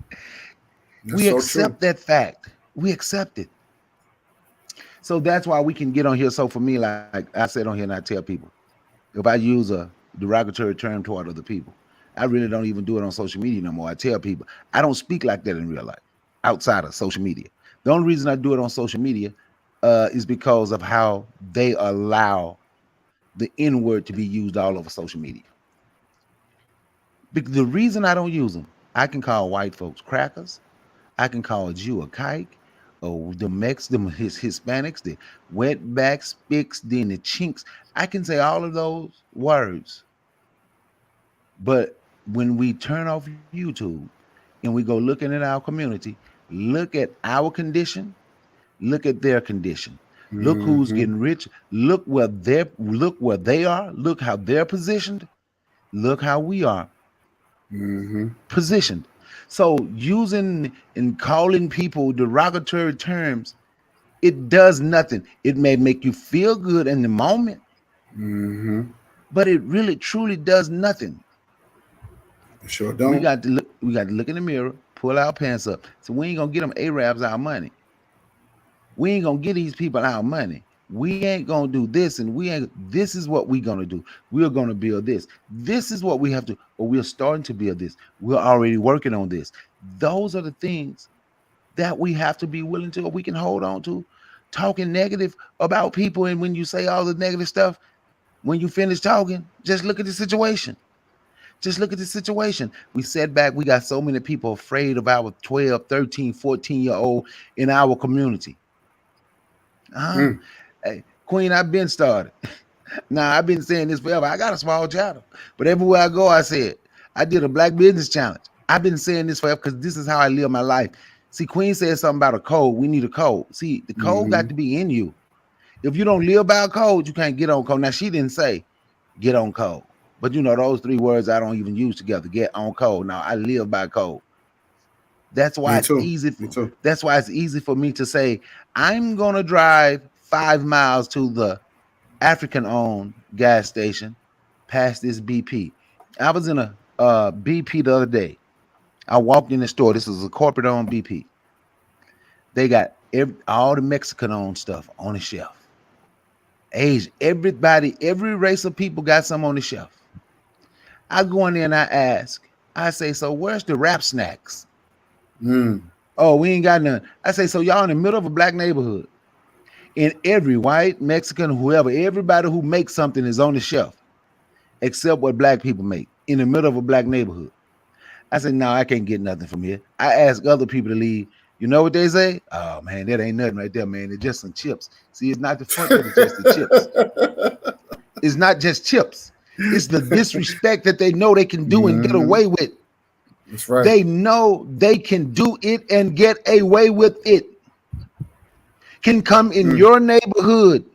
We so true. accept that fact. We accept it. So that's why we can get on here. So for me, like I said on here, and I tell people, if I use a derogatory term toward other people, I really don't even do it on social media no more. I tell people I don't speak like that in real life, outside of social media. The only reason I do it on social media is because of how they allow the N word to be used all over social media. The reason I don't use them, I can call white folks crackers. I can call a Jew a kike, or his Hispanics, the wetbacks, spicks, then the chinks. I can say all of those words. But when we turn off YouTube and we go looking at our community, Look at our condition. Look at their condition. Look who's Mm-hmm. getting rich. Look where they are. Look how they're positioned. Look how we are Mm-hmm. positioned. So using and calling people derogatory terms, it does nothing. It may make you feel good in the moment, Mm-hmm. but it really truly does nothing. Sure We don't. got to look. We got to look in the mirror, pull our pants up. So we ain't gonna get them Arabs our money. We ain't gonna get these people our money. We ain't gonna do this, and we ain't. This is what we gonna do. We're gonna build this. This is what we have to, or we're starting to build this. We're already working on this. Those are the things that we have to be willing to, or we can hold on to. Talking negative about people, and when you say all the negative stuff, when you finish talking, just look at the situation. Just look at the situation. We said back, we got so many people afraid of our 12, 13, 14-year old in our community. Uh-huh. Mm. Hey, Queen, I've been started. Now, I've been saying this forever. I got a small channel, but everywhere I go, I say it. I did a Black Business Challenge. I've been saying this forever because this is how I live my life. See, Queen said something about a code. We need a code. See, the code Mm-hmm. got to be in you. If you don't live by a code, you can't get on code. Now, she didn't say get on code, but you know, those three words I don't even use together. Get on code. Now, I live by code. That's why Me it's too. easy. Me too. That's why it's easy for me to say I'm gonna drive 5 miles to the African-owned gas station past this BP. I was in a BP the other day. I walked in the store. This is a corporate-owned BP. They got all the Mexican-owned stuff on the shelf. Age, everybody, every race of people got some on the shelf. I go in there and I ask. I say, so where's the wrap snacks? Mm. Oh, we ain't got none. I say, so y'all in the middle of a black neighborhood. And every white, Mexican, whoever, everybody who makes something is on the shelf, except what black people make in the middle of a black neighborhood. I said, no, I can't get nothing from here. I ask other people to leave. You know what they say? Oh man, that ain't nothing right there, man. It's just some chips. See, it's not the front that it's just the chips. It's not just chips. It's the disrespect that they know they can do and get Mm-hmm. away with. That's right. They know they can do it and get away with it. Can come in Mm. your neighborhood,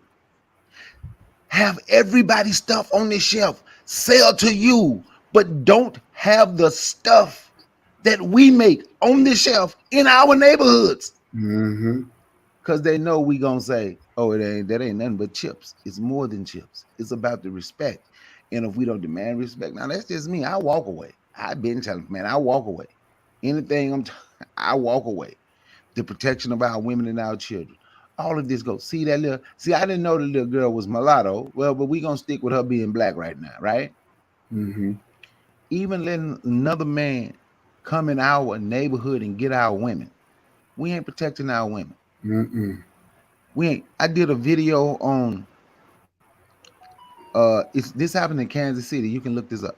have everybody's stuff on the shelf, sell to you, but don't have the stuff that we make on the shelf in our neighborhoods. Mm-hmm. Because they know we gonna say, oh, that ain't nothing but chips. It's more than chips. It's about the respect. And if we don't demand respect, now that's just me. I walk away. I've been telling, man, I walk away. Anything I walk away. The protection of our women and our children. All of this goes. See that little. See, I didn't know the little girl was mulatto. Well, but we gonna stick with her being black right now, right? Mm-hmm. Even letting another man come in our neighborhood and get our women. We ain't protecting our women. Mm-mm. We ain't. I did a video on it's this happened in Kansas City. You can look this up.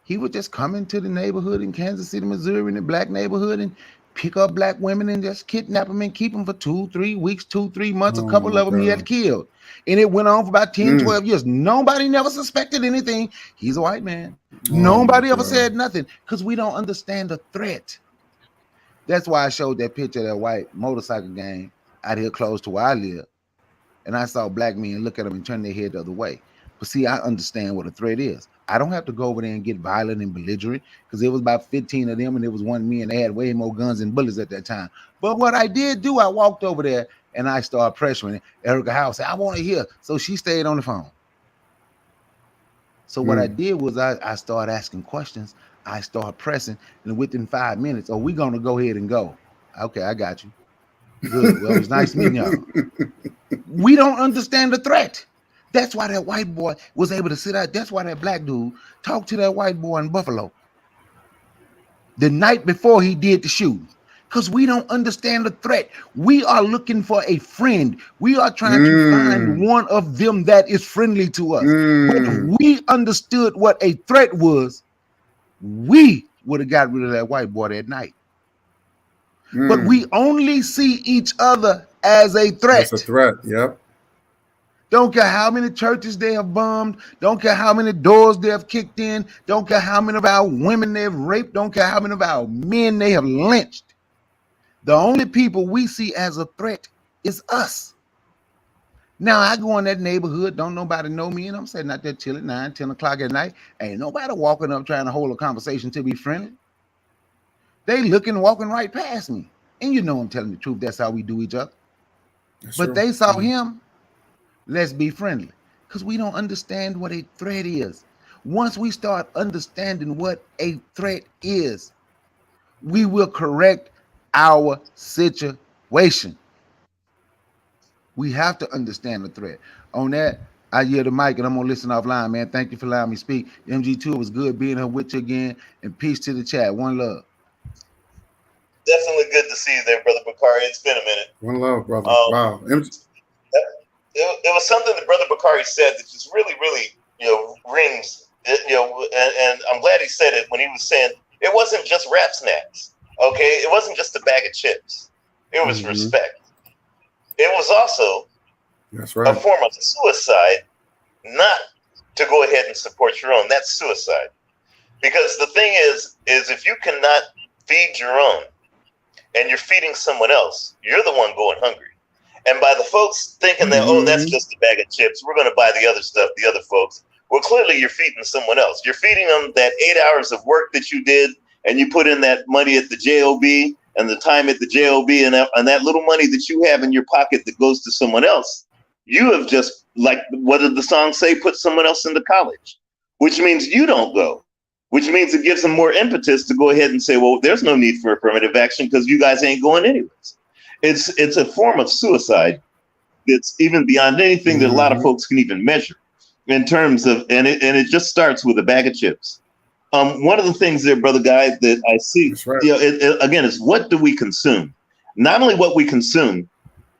He would just come into the neighborhood in Kansas City, Missouri, in the black neighborhood and pick up black women and just kidnap them and keep them for 2-3 weeks, 2-3 months. A Oh couple my of them he had God. killed. And it went on for about 10, Mm. 12 years. Nobody never suspected anything. He's a white man. Oh my Nobody ever God. said nothing because we don't understand the threat. That's why I showed that picture of that white motorcycle gang out here close to where I live. And I saw black men look at them and turn their head the other way. But see, I understand what a threat is. I don't have to go over there and get violent and belligerent because it was about 15 of them and it was one me and they had way more guns and bullets at that time. But what I did do, I walked over there and I started pressuring Erica House. Said, I want to hear. So she stayed on the phone. So what I Mm. did was I started asking questions. I started pressing, and within 5 minutes, oh, we gonna go ahead and go. Okay, I got you. Good. Well, it was nice meeting y'all. We don't understand the threat. That's why that white boy was able to sit out. That's why that black dude talked to that white boy in Buffalo the night before he did the shooting. Because we don't understand the threat. We are looking for a friend. We are trying to find Mm. one of them that is friendly to us. But if Mm. we understood what a threat was, we would have got rid of that white boy that night. But Mm. we only see each other as a That's a threat. threat. Yep. Don't care how many churches they have bombed. Don't care how many doors they have kicked in. Don't care how many of our women they have raped. Don't care how many of our men they have lynched. The only people we see as a threat is us. Now I go in that neighborhood, don't nobody know me, and I'm sitting out there till at 9, 10 o'clock at night. Ain't nobody walking up trying to hold a conversation to be friendly. They looking, walking right past me. And you know I'm telling the truth. That's how we do each other. That's But true. they saw him. Let's be friendly. Because we don't understand what a threat is. Once we start understanding what a threat is, we will correct our situation. We have to understand the threat. On that, I yield the mic and I'm gonna listen offline, man. Thank you for allowing me to speak. MG2, it was good being here with you again. And peace to the chat. One love. Definitely good to see you there, Brother Bakari. It's been a minute. One love, brother. Wow. It was something that Brother Bakari said that just really, really, rings. And I'm glad he said it when he was saying it wasn't just rap snacks. Okay, it wasn't just a bag of chips. It was respect. It was also That's right. a form of suicide, not to go ahead and support your own. That's suicide. Because the thing is if you cannot feed your own and you're feeding someone else, you're the one going hungry. And by the folks thinking that, oh, that's just a bag of chips, we're going to buy the other stuff, the other folks. Well, clearly you're feeding someone else. You're feeding them that 8 hours of work that you did, and you put in that money at the JOB and the time at the JOB and that little money that you have in your pocket that goes to someone else. You have just, like, what did the song say? Put someone else into college, which means you don't go, which means it gives them more impetus to go ahead and say, well, there's no need for affirmative action because you guys ain't going anyways. It's a form of suicide that's even beyond anything that a lot of folks can even measure in terms of, and it just starts with a bag of chips. One of the things there, Brother Guy, that I see, right. Again, is what do we consume? Not only what we consume,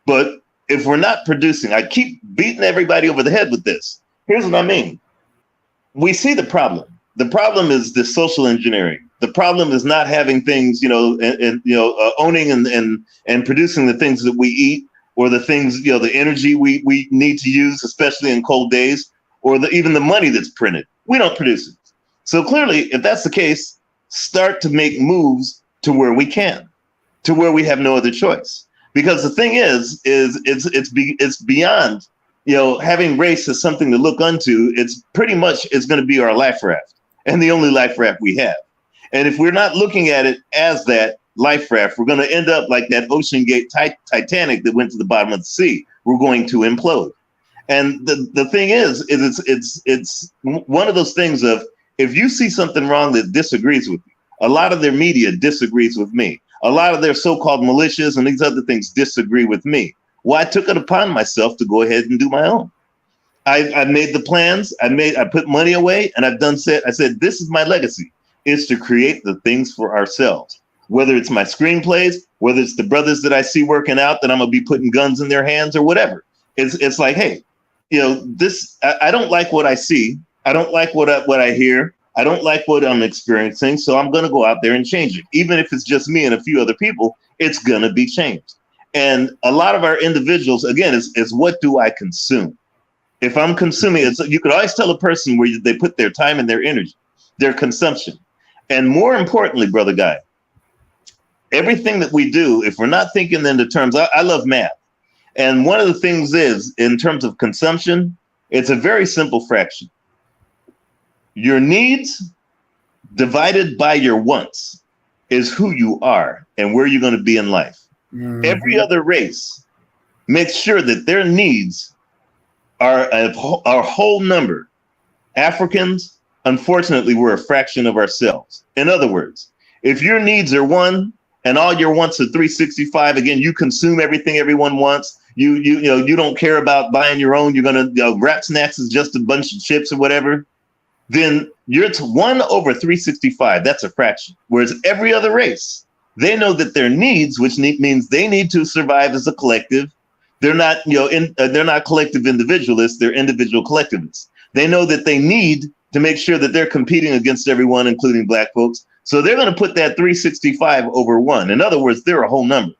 but if we're not producing, I keep beating everybody over the head with this. Here's what I mean. We see the problem. The problem is the social engineering. The problem is not having things, owning and producing the things that we eat, or the things, the energy we need to use, especially in cold days, or even the money that's printed. We don't produce it. So clearly, if that's the case, start to make moves to where we can, to where we have no other choice. Because the thing is it's beyond, having race as something to look unto. It's pretty much it's going to be our life raft, and the only life raft we have. And if we're not looking at it as that life raft, we're going to end up like that Ocean Gate Titanic that went to the bottom of the sea. We're going to implode. And the thing is it's one of those things of, if you see something wrong that disagrees with you, a lot of their media disagrees with me. A lot of their so-called militias and these other things disagree with me. Well, I took it upon myself to go ahead and do my own. I made the plans. I put money away, and I said, this is my legacy. Is to create the things for ourselves, whether it's my screenplays, whether it's the brothers that I see working out that I'm gonna be putting guns in their hands or whatever. It's like, hey, this, I don't like what I see. I don't like what I hear. I don't like what I'm experiencing. So I'm going to go out there and change it. Even if it's just me and a few other people, it's going to be changed. And a lot of our individuals, again, is what do I consume? If I'm consuming, you could always tell a person where they put their time and their energy, their consumption. And more importantly, Brother Guy, everything that we do, if we're not thinking in the terms, I love math. And one of the things is, in terms of consumption, it's a very simple fraction. Your needs divided by your wants is who you are and where you're going to be in life. Every other race makes sure that their needs are a whole number. Africans, unfortunately, we're a fraction of ourselves. In other words, if your needs are 1 and all your wants are 365, again, you consume everything everyone wants. You don't care about buying your own. You're going to wrap snacks is just a bunch of chips or whatever. Then you're 1 over 365. That's a fraction. Whereas every other race, they know that their needs, which means they need to survive as a collective. They're not, they're not collective individualists. They're individual collectivists. They know that they need to make sure that they're competing against everyone, including Black folks. So they're going to put that 365 over 1. In other words, they're a whole number.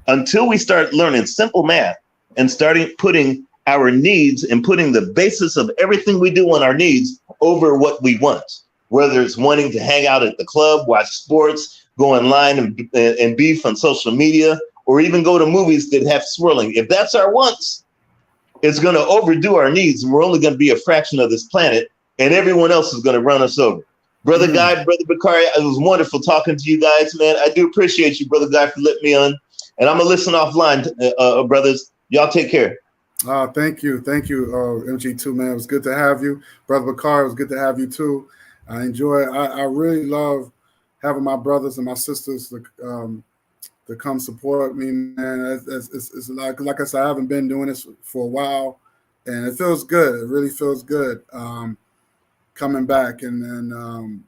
Until we start learning simple math and starting putting our needs and putting the basis of everything we do on our needs over what we want, whether it's wanting to hang out at the club, watch sports, go online and beef on social media, or even go to movies that have swirling. If that's our wants, it's going to overdo our needs, and we're only going to be a fraction of this planet, and everyone else is going to run us over. Brother Guy, Brother Bakari, it was wonderful talking to you guys, man. I do appreciate you, Brother Guy, for letting me on. And I'm going to listen offline, brothers. Y'all take care. Thank you, MG2, man. It was good to have you. Brother Bakari, it was good to have you, too. I really love having my brothers and my sisters to come support me, man. It's like I said, I haven't been doing this for a while, and it feels good. It really feels good coming back and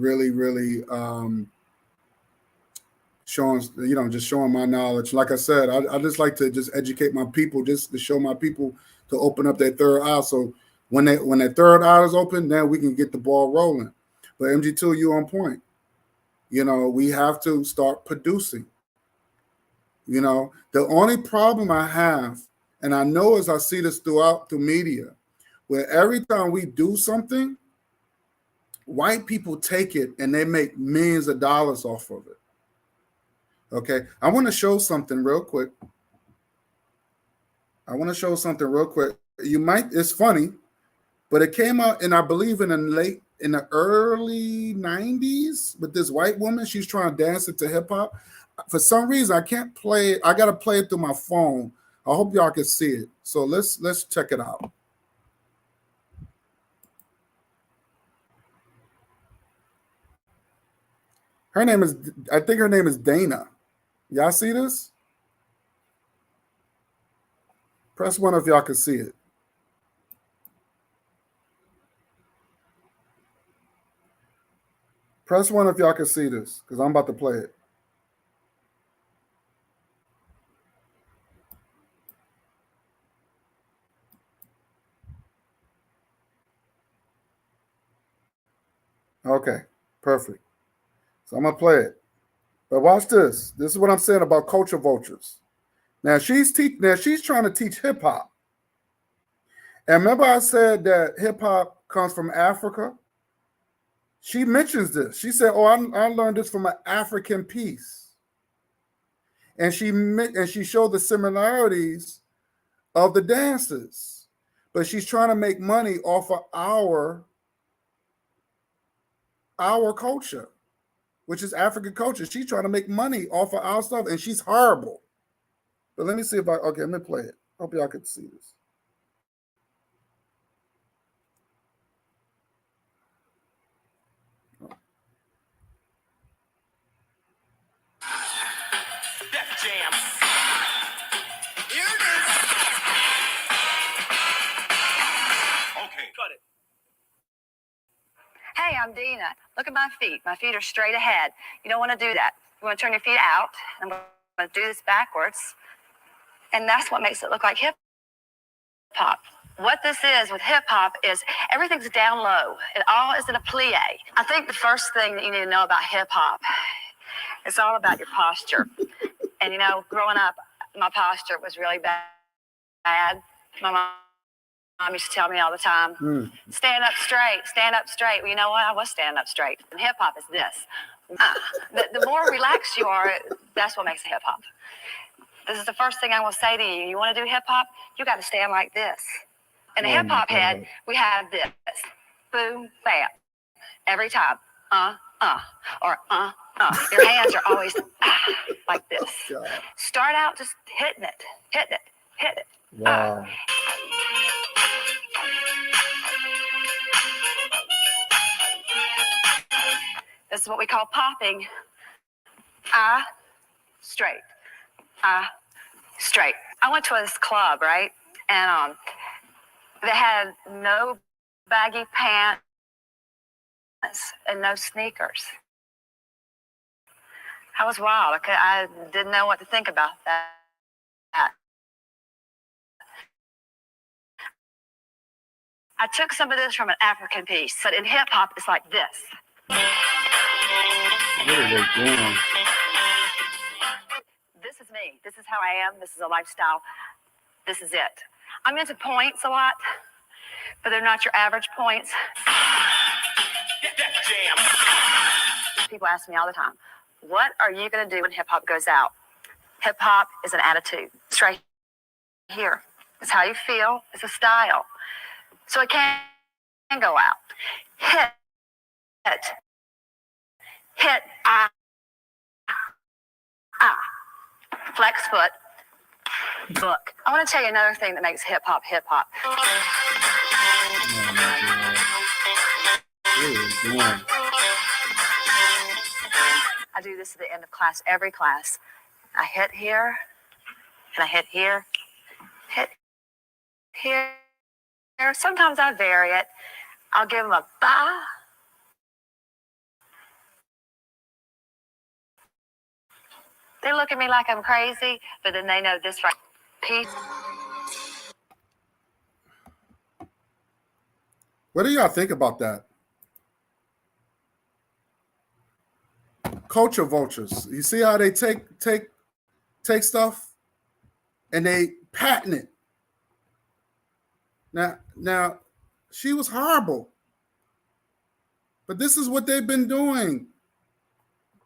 really showing, just showing my knowledge. Like I said, I just like to just educate my people, just to show my people to open up their third eye. So when that third eye is open, then we can get the ball rolling. But MG2, you on point. We have to start producing. The only problem I have, and I know as I see this through media, where every time we do something, white people take it and they make millions of dollars off of it. Okay, I want to show something real quick. It's funny, but it came out, and I believe in the early 90s with this white woman. She's trying to dance it to hip hop. For some reason, I can't play it. I got to play it through my phone. I hope y'all can see it. So let's check it out. I think her name is Dana. Y'all see this? Press 1 if y'all can see it. Press 1 if y'all can see this, because I'm about to play it. Okay, perfect. So I'm going to play it. But watch this. This is what I'm saying about culture vultures. Now she's trying to teach hip hop. And remember I said that hip hop comes from Africa? She mentions this. She said, I learned this from an African piece. And she showed the similarities of the dances. But she's trying to make money off of our culture, which is African culture. She's trying to make money off of our stuff, and she's horrible. But let me see let me play it. Hope y'all can see this. Def Jam. Here it is. Okay, cut it. Hey, I'm Dina. Look at my feet. My feet are straight ahead. You don't want to do that. You want to turn your feet out. I'm going to do this backwards. And that's what makes it look like hip hop. What this is with hip hop is everything's down low. It all is in a plie. I think the first thing that you need to know about hip hop, it's all about your posture. And growing up, my posture was really bad. My mom used to tell me all the time, stand up straight, stand up straight. Well, you know what? I was standing up straight. And hip hop is this. The more relaxed you are, that's what makes it hip hop. This is the first thing I will say to you. You want to do hip hop? You got to stand like this. In a hip hop head, we have this. Boom, bam. Every time. Or Your hands are always like this. God. Start out just hitting it. Wow. This is what we call popping. Straight. Straight. I went to this club, right? And they had no baggy pants and no sneakers. I was wild. I didn't know what to think about that. I took some of this from an African piece, but in hip hop, it's like this. What are they doing? This is me. This is how I am. This is a lifestyle. This is it. I'm into points a lot, but they're not your average points. Def Jam. People ask me all the time, What are you going to do when hip hop goes out? Hip hop is an attitude. It's right here. It's how you feel. It's a style. So it can go out. Hit. Flex foot. Look, I want to tell you another thing that makes hip hop hip hop. I do this at the end of class, every class. I hit here, and I hit here, hit here. Sometimes I vary it. I'll give them a ba. They look at me like I'm crazy, but then they know this right. Peace. What do y'all think about that? Culture vultures. You see how they take stuff and they patent it. Now, she was horrible, but this is what they've been doing.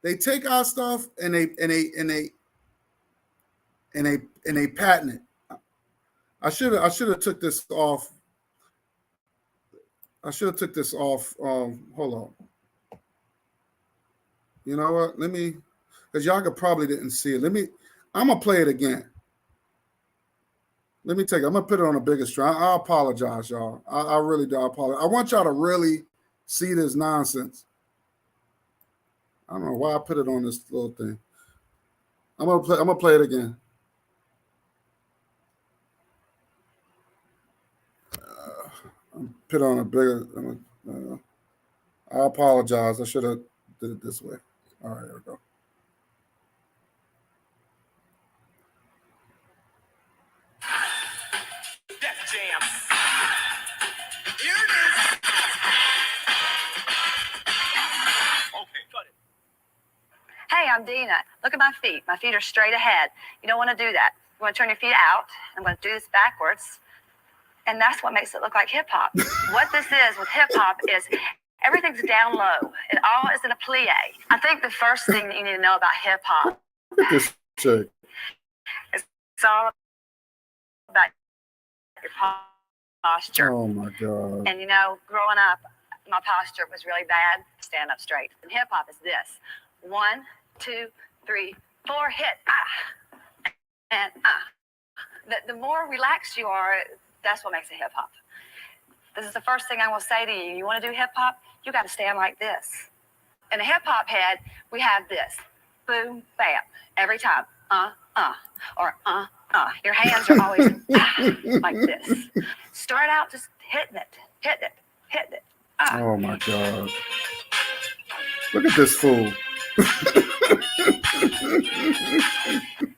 They take our stuff and they patent it. I should have took this off. I should have took this off. Hold on. You know what? Let me, because y'all probably didn't see it. I'm gonna play it again. Let me take it. I'm gonna put it on a bigger screen. I apologize, y'all. I really do apologize. I want y'all to really see this nonsense. I don't know why I put it on this little thing. I'm gonna play it again. Put on a bigger. I apologize. I should have did it this way. All right, here we go. Def Jam. Here it is. Okay, cut it. Hey, I'm Dina. Look at my feet. My feet are straight ahead. You don't want to do that. You want to turn your feet out. I'm going to do this backwards. And that's what makes it look like hip hop. What this is with hip hop is everything's down low. It all is in a plie. I think the first thing that you need to know about hip hop This chick. is it's all about your posture. Oh my God. And you know, growing up, my posture was really bad. Stand up straight. And hip hop is this: 1, 2, 3, 4, hit, and The more relaxed you are, that's what makes it hip hop. This is the first thing I will say to you. You want to do hip hop? You got to stand like this. In a hip hop head, we have this: boom, bam, every time, or Your hands are always like this. Start out just hitting it. Oh my God. Look at this fool.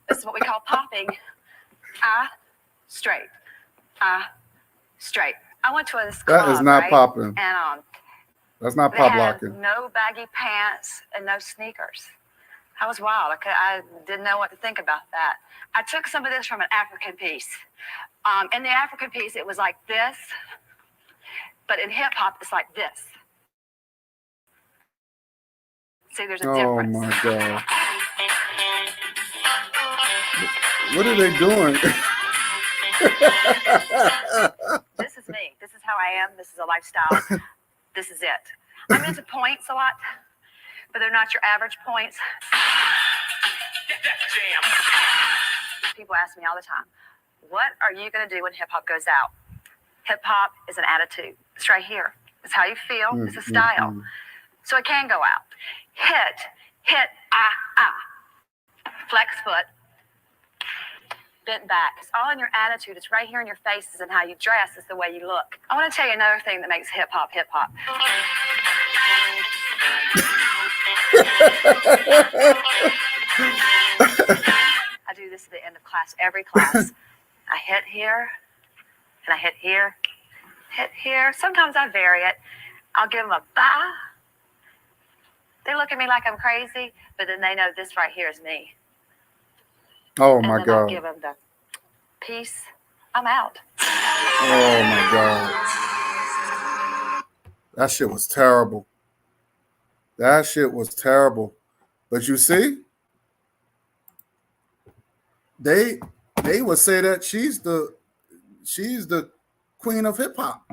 This is what we call popping. Straight. Straight. I went to this club, That is not right? popping. And That's not they pop had locking. no baggy pants and no sneakers. That was wild. I didn't know what to think about that. I took some of this from an African piece. In the African piece, it was like this, but in hip hop, it's like this. See, there's a difference. Oh my God. What are they doing? This is me. This is how I am. This is a lifestyle. This is it. I'm into points a lot, but they're not your average points. Def Jam. People ask me all the time, what are you going to do when hip hop goes out? Hip hop is an attitude. It's right here. It's how you feel. It's a style. So it can go out. Hit, flex foot, bent back. It's all in your attitude. It's right here in your faces, and how you dress is the way you look. I want to tell you another thing that makes hip hop hip hop. I do this at the end of class, every class. I hit here, and I hit here, hit here. Sometimes I vary it. I'll give them a ba. They look at me like I'm crazy, but then they know this right here is me. Oh And my then I'll God. give them the peace. I'm out. Oh my God. That shit was terrible. That shit was terrible. But you see, they would say that she's the queen of hip hop.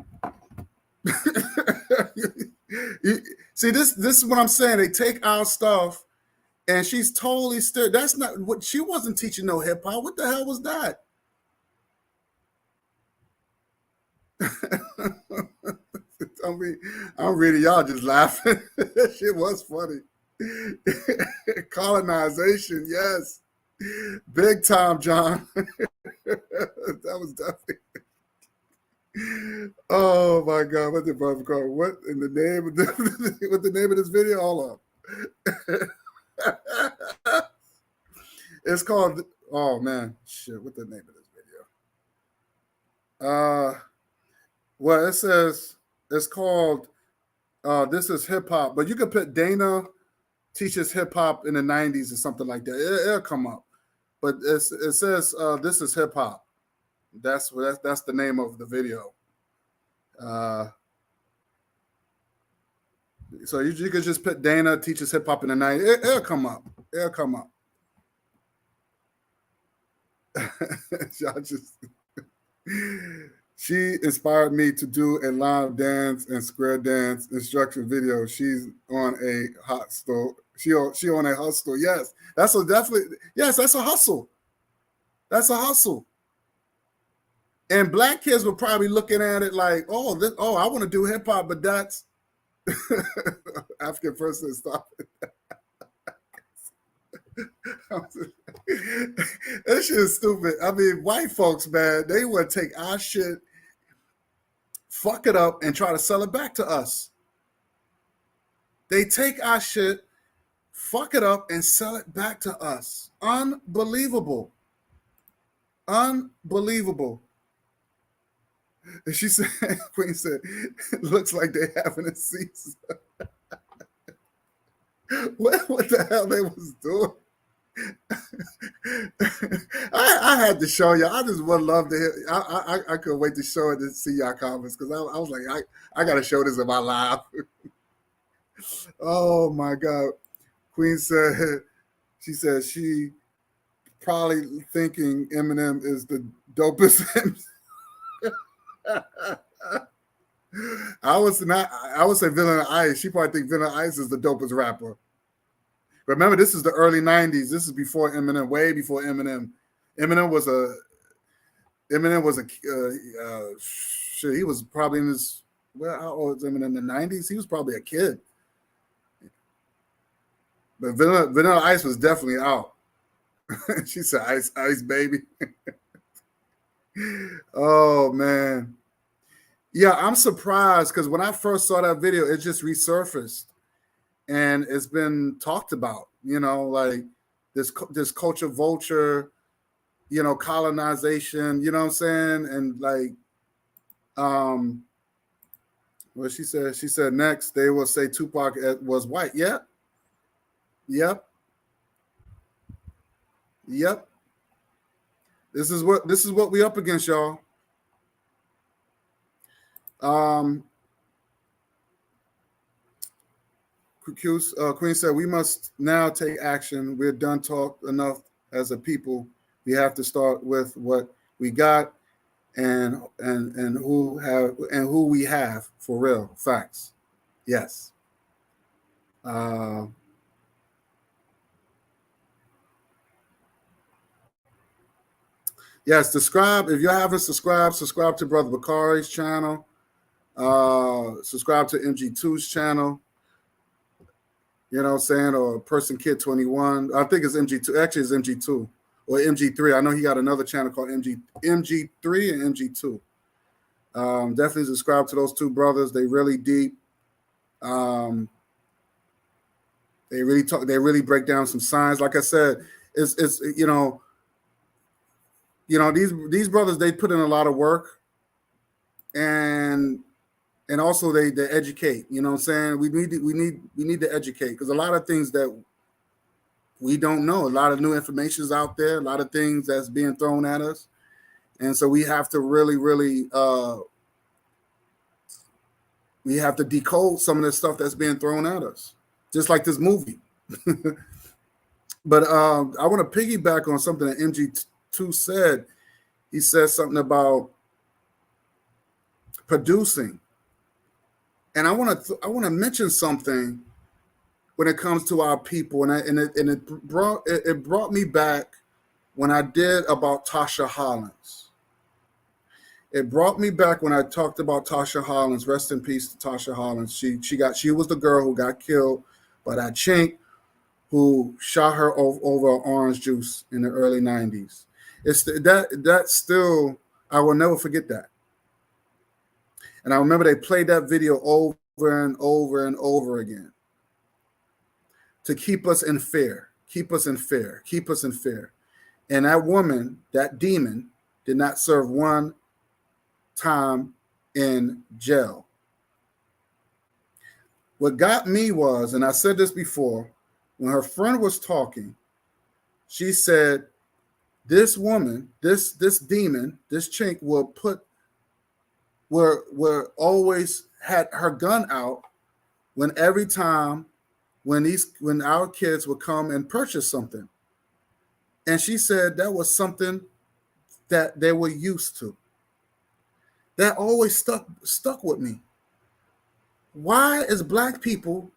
See, this is what I'm saying. They take our stuff, and she's totally still. That's not what she wasn't teaching. No hip hop. What the hell was that? I'm reading y'all just laughing. That shit was funny. Colonization, yes, big time, John. That was definitely. Oh my God! What the brother called? What in the name of what the name of this video? Hold on. It's called. Oh man, shit! What the name of this video? Well, it says it's called. This is hip hop, but you could put Dana teaches hip hop in the '90s or something like that. It'll come up, but it says this is hip hop. That's the name of the video. So you could just put Dana teaches hip hop in the '90s. It'll come up. It'll come up. She inspired me to do a live dance and square dance instruction video. She's on a hustle. She on a hustle. Yes, that's a definitely. Yes, that's a hustle. That's a hustle. And black kids were probably looking at it like, I want to do hip hop, but that's African person stop it. That shit is stupid. I mean, white folks, man, they would take our shit, fuck it up, and try to sell it back to us. They take our shit, fuck it up, and sell it back to us. Unbelievable. Unbelievable. And she said, Queen said, looks like they having a season. What the hell they was doing? I had to show you. I just would love to hear. I couldn't wait to show it and see y'all comments because I was like, I got to show this in my live. Oh my God. Queen said, she said she probably thinking Eminem is the dopest. I would say Vanilla Ice. She probably think Vanilla Ice is the dopest rapper. Remember, this is the early '90s. This is before Eminem, way before Eminem. Eminem was a shit. He was probably in his. Well, how old was Eminem in the '90s? He was probably a kid. But Vanilla Ice was definitely out. She said, "Ice, baby." Oh man. Yeah, I'm surprised because when I first saw that video, it just resurfaced and it's been talked about, like this culture vulture, colonization, you know what I'm saying? And like, what she said next, they will say Tupac was white. Yep. This is what we up against, y'all. Queen said, we must now take action. We're done talk enough as a people. We have to start with what we got and who we have for real. Facts. Yes. Yes, subscribe. If you haven't subscribed to Brother Bakari's channel. Subscribe to MG2's channel. You know what I'm saying? Or Person Kid 21. I think it's MG2. Actually, it's MG2 or MG3. I know he got another channel called MG3 and MG2. Definitely subscribe to those two brothers. They really deep. They really talk. They really break down some science. Like I said, it's these brothers, they put in a lot of work, and also they educate. You know what I'm saying? We need to educate because a lot of things that we don't know, a lot of new information is out there, a lot of things that's being thrown at us, and so we have to really we have to decode some of the stuff that's being thrown at us, just like this movie. But I want to piggyback on something that MG2 said. He said something about producing, and I want to mention something when it comes to our people, and it brought me back when I did about Tasha Hollins. It brought me back when I talked about Tasha Hollins. Rest in peace to Tasha Hollins. She was the girl who got killed by that chink who shot her over orange juice in the early 90s. It's that still, I will never forget that. And I remember they played that video over and over and over again to keep us in fear, keep us in fear, keep us in fear. And that woman, that demon, did not serve one time in jail. What got me was, and I said this before, when her friend was talking, she said, this woman, this demon, this chink will always had her gun out when every time when our kids would come and purchase something. And she said that was something that they were used to. That always stuck with me. Why is black people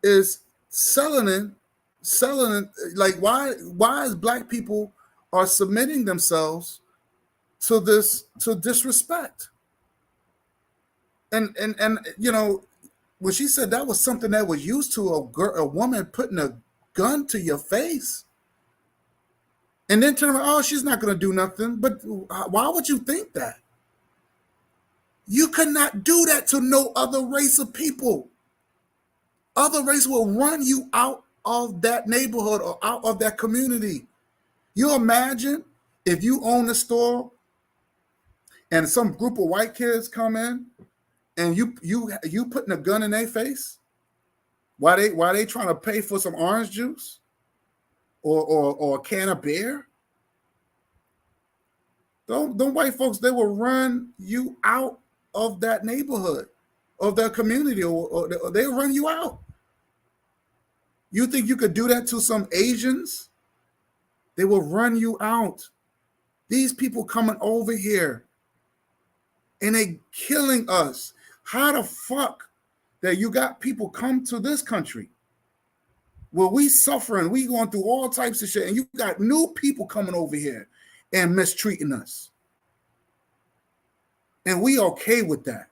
is selling it, like why is black people are submitting themselves to disrespect? And you know, when she said that was something that was used to, a woman putting a gun to your face and then turn around, oh, she's not going to do nothing. But why would you think that? You could not do that to no other race of people. Other race will run you out of that neighborhood or out of that community. You imagine if you own a store and some group of white kids come in and you putting a gun in their face while they trying to pay for some orange juice or a can of beer. Them white folks, they will run you out of that neighborhood, of that community, or they'll run you out. You think you could do that to some Asians? They will run you out. These people coming over here and they killing us. How the fuck that you got people come to this country where we suffering, we going through all types of shit, and you got new people coming over here and mistreating us. And we okay with that.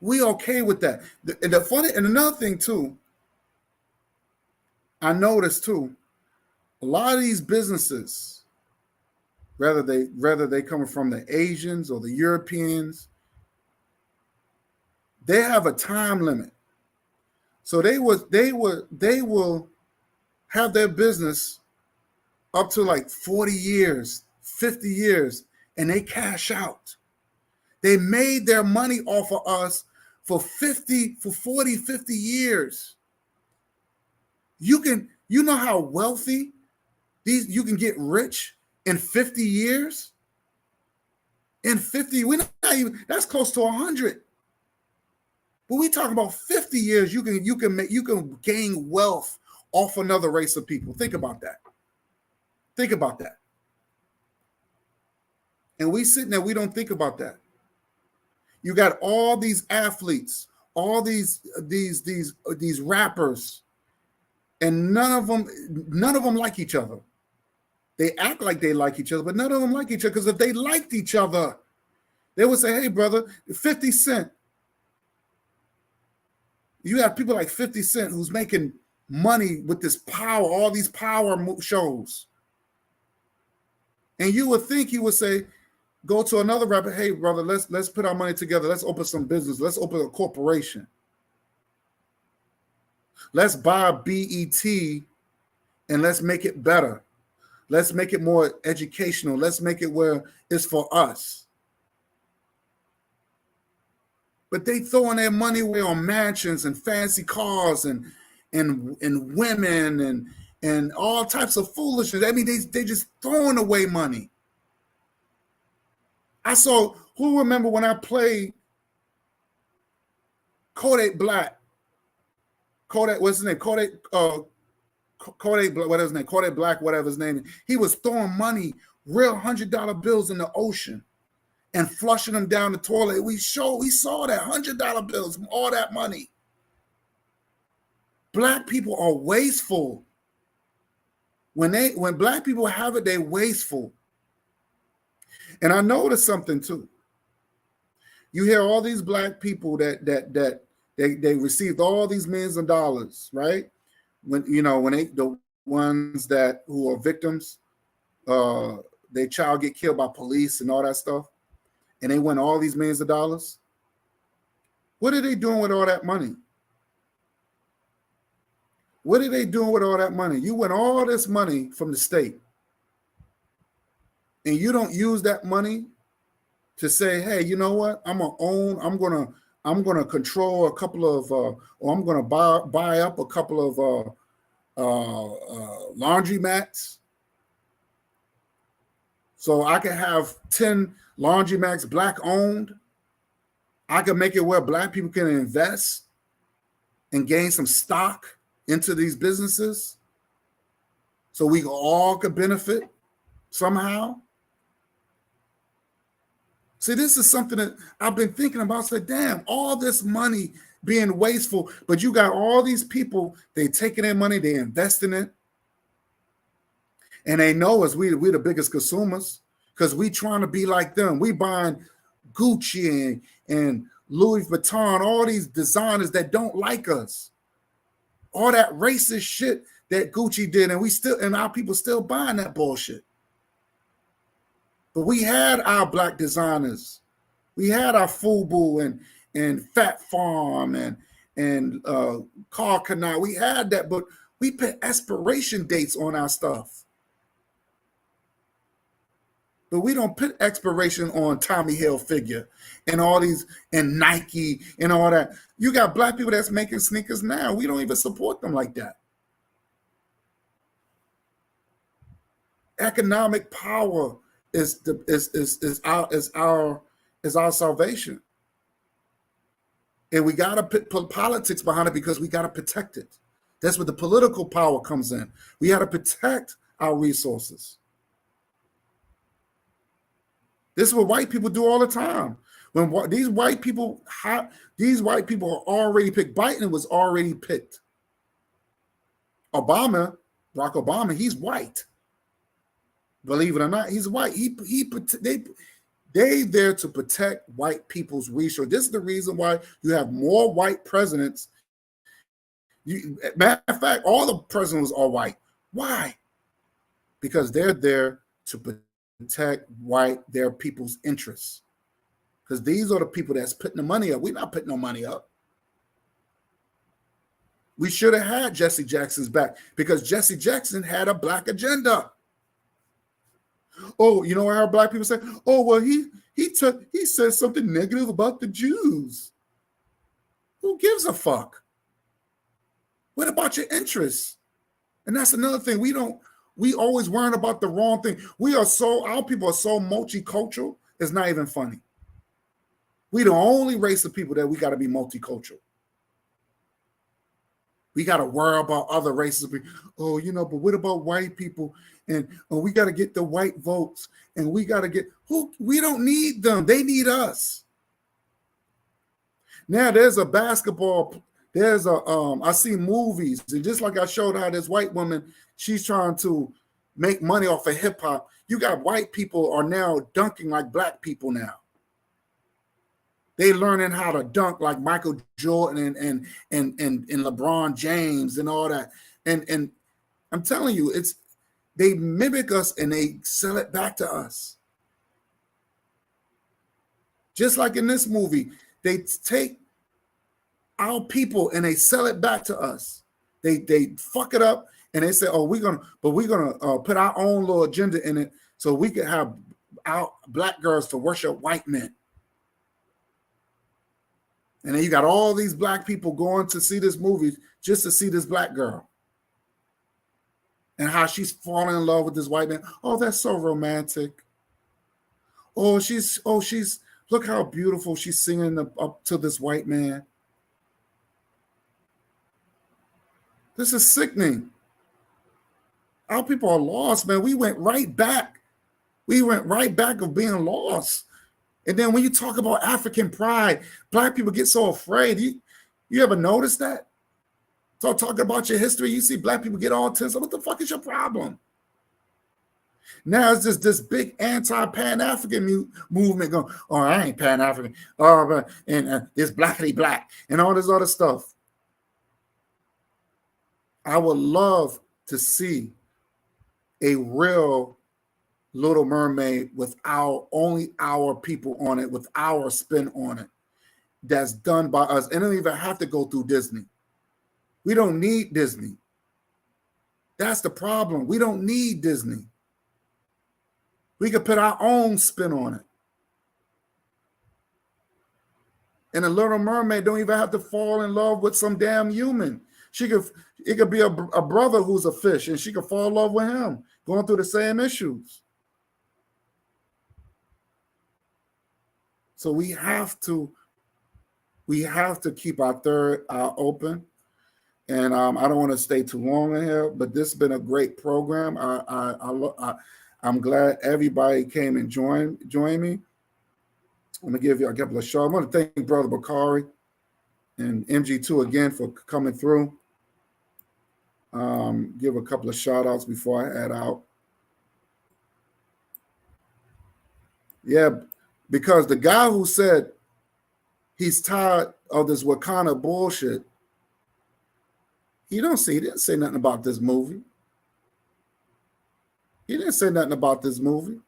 We okay with that. The funny, and another thing too, I noticed too, a lot of these businesses, whether they coming from the Asians or the Europeans, they have a time limit. So they will have their business up to like 40 years, 50 years, and they cash out. They made their money off of us for 40, 50 years. You know how wealthy you can get rich in 50 years? In 50, we're not even, that's close to 100. But we talking about 50 years, you can gain wealth off another race of people. Think about that. Think about that. And we sitting there, we don't think about that. You got all these athletes, all these rappers, and none of them like each other. They act like they like each other, but none of them like each other, because if they liked each other, they would say, hey, brother, 50 Cent. You have people like 50 Cent who's making money with this power, all these power shows. And you would think he would say, go to another rapper, hey, brother, let's put our money together. Let's open some business. Let's open a corporation. Let's buy BET and let's make it better. Let's make it more educational. Let's make it where it's for us. But they throwing their money away on mansions and fancy cars and women and all types of foolishness. I mean, they just throwing away money. Who remember when I played Kodak Black Kodak, what's his name? Kodak, Kodak, whatever his name, Kodak Black, whatever his name. He was throwing money, real $100 bills in the ocean and flushing them down the toilet. We saw that $100 bills, all that money. Black people are wasteful. When black people have it, they're wasteful. And I noticed something too. You hear all these black people that they received all these millions of dollars, right? When the ones who are victims, their child get killed by police and all that stuff, and they win all these millions of dollars. What are they doing with all that money? What are they doing with all that money? You win all this money from the state, and you don't use that money to say, hey, you know what? I'm gonna control a couple of, or I'm gonna buy up a couple of laundromats, so I can have 10 laundromats black owned. I can make it where black people can invest and gain some stock into these businesses, so we all could benefit somehow. See, this is something that I've been thinking about. I said, damn, all this money being wasteful, but you got all these people, they taking their money, they invest in it. And they know us, we the biggest consumers because we trying to be like them. We buying Gucci and Louis Vuitton, all these designers that don't like us. All that racist shit that Gucci did, and our people still buying that bullshit. But we had our black designers. We had our FUBU and Fat Farm and Carl Canal. We had that, but we put expiration dates on our stuff. But we don't put expiration on Tommy Hilfiger and all these, and Nike and all that. You got black people that's making sneakers now. We don't even support them like that. Economic power is our salvation, and we got to put politics behind it because we got to protect it. That's where the political power comes in. We got to protect our resources. This is what white people do all the time. When these white people are already picked. Biden was already picked. Barack Obama, he's white. Believe it or not, he's white. They there to protect white people's resources. This is the reason why you have more white presidents. Matter of fact, all the presidents are white. Why? Because they're there to protect their people's interests. Because these are the people that's putting the money up. We're not putting no money up. We should have had Jesse Jackson's back because Jesse Jackson had a black agenda. Oh, you know what our black people say? Oh, well, he said something negative about the Jews. Who gives a fuck? What about your interests? And that's another thing. We always worrying about the wrong thing. Our people are so multicultural, it's not even funny. We the only race of people that we got to be multicultural. We got to worry about other races. Oh, but what about white people? And we got to get the white votes. And we got to get we don't need them. They need us. Now there's a basketball. I see movies. And just like I showed how this white woman, she's trying to make money off of hip hop. You got white people are now dunking like black people now. They learning how to dunk like Michael Jordan and LeBron James and all that. And I'm telling you, they mimic us and they sell it back to us. Just like in this movie, they take our people and they sell it back to us. They fuck it up and they say, oh, we're gonna put our own little agenda in it so we can have our black girls to worship white men. And then you got all these black people going to see this movie just to see this black girl. And how she's falling in love with this white man. Oh, that's so romantic. Oh, she's look how beautiful she's singing up to this white man. This is sickening. Our people are lost, man. We went right back. We went right back of being lost. And then when you talk about African pride, Black people get so afraid. You ever notice that? So talking about your history, you see Black people get all tense. What the fuck is your problem? Now it's just this big anti-Pan-African movement going, oh, I ain't Pan-African. Oh, and it's blackity black and all this other stuff. I would love to see a real Little Mermaid with only our people on it, with our spin on it, that's done by us. And it don't even have to go through Disney. We don't need Disney. That's the problem. We don't need Disney. We could put our own spin on it. And a Little Mermaid don't even have to fall in love with some damn human. It could be a brother who's a fish, and she could fall in love with him, going through the same issues. So we have to keep our third eye open. And I don't want to stay too long in here, but this has been a great program. I'm glad everybody came and joined me. I'm gonna give you a couple of shout. I want to thank Brother Bakari and MG2 again for coming through. Give a couple of shout outs before I head out. Yeah, because the guy who said he's tired of this Wakanda bullshit, he didn't say nothing about this movie. He didn't say nothing about this movie.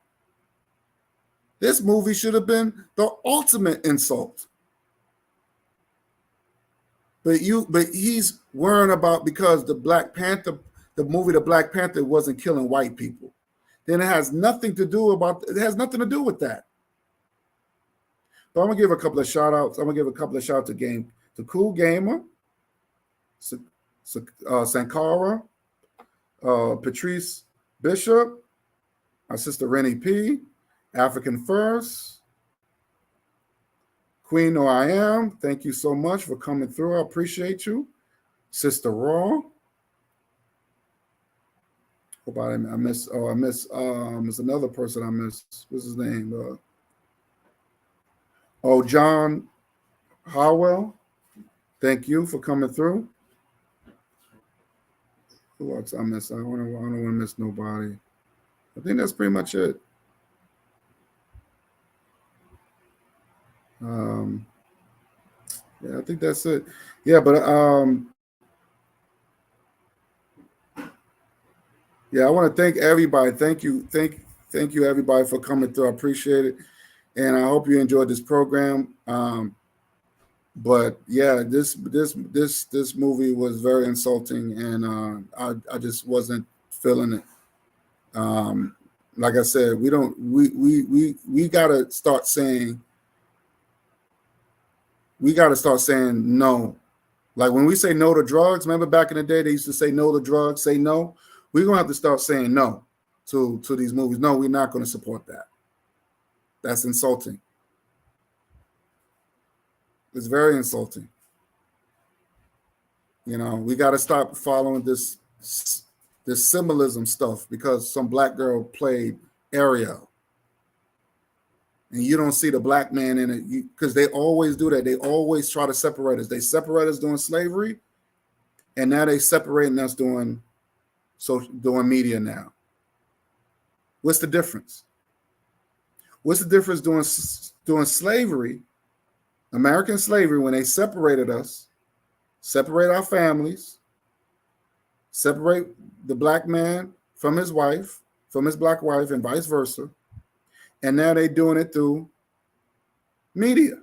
This movie should have been the ultimate insult. But he's worrying about because the Black Panther, the movie The Black Panther wasn't killing white people. Then it has nothing to do with that. But I'm gonna give a couple of shout outs. I'm gonna give a couple of shout outs to Cool Gamer, Sankara, Patrice Bishop, our sister Rennie P, African First, Queen No I Am. Thank you so much for coming through. I appreciate you. Sister Raw. Hope I miss another person I missed. What's his name? John Howell. Thank you for coming through. Who else I miss? I don't want to miss nobody. I think that's pretty much it. Yeah, I think that's it. Yeah, but yeah, I want to thank everybody. Thank you everybody for coming through. I appreciate it, and I hope you enjoyed this program. But yeah, this movie was very insulting, and I just wasn't feeling it. Like I said, we gotta start saying no. Like when we say no to drugs, remember back in the day they used to say no to drugs, say no. We're gonna have to start saying no to these movies. No, we're not gonna support that. That's insulting. It's very insulting. You know, we got to stop following this symbolism stuff because some black girl played Ariel. And you don't see the black man in it because they always do that. They always try to separate us. They separate us during slavery, and now they separating us doing media now. What's the difference? What's the difference during slavery, American slavery, when they separated us, separate our families, separate the black man from his wife, from his black wife, and vice versa. And now they're doing it through media.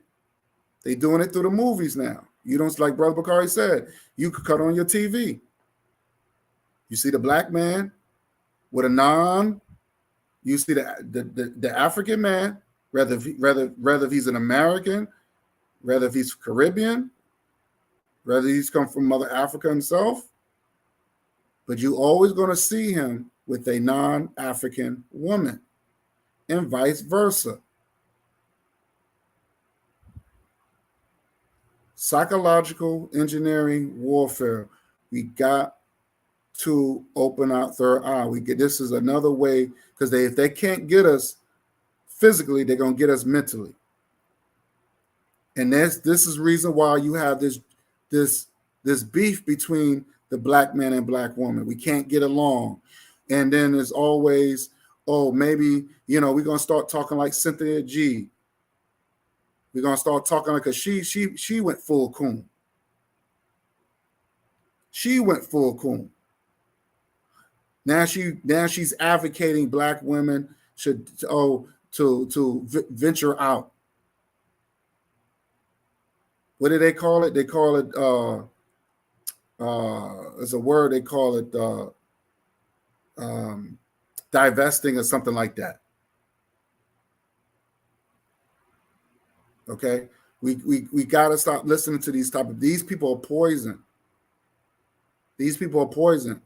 They're doing it through the movies now. You don't, like Brother Bakari said, you could cut on your TV. You see the black man with a non. You see the African man, whether if he's an American, whether if he's Caribbean, whether he's come from Mother Africa himself, but you're always going to see him with a non-African woman, and vice versa. Psychological engineering warfare. We got to open our third eye. This is another way, because if they can't get us physically, they're gonna get us mentally. And this is reason why you have this beef between the black man and black woman. We can't get along. And then there's always, oh, maybe, we're gonna start talking like Cynthia G. We're gonna start talking like, cause she went full coon. She went full coon. Now she's advocating black women should to venture out. What do they call it? They call it it's a word, they call it divesting or something like that. Okay, we gotta stop listening to these these people are poison. These people are poison.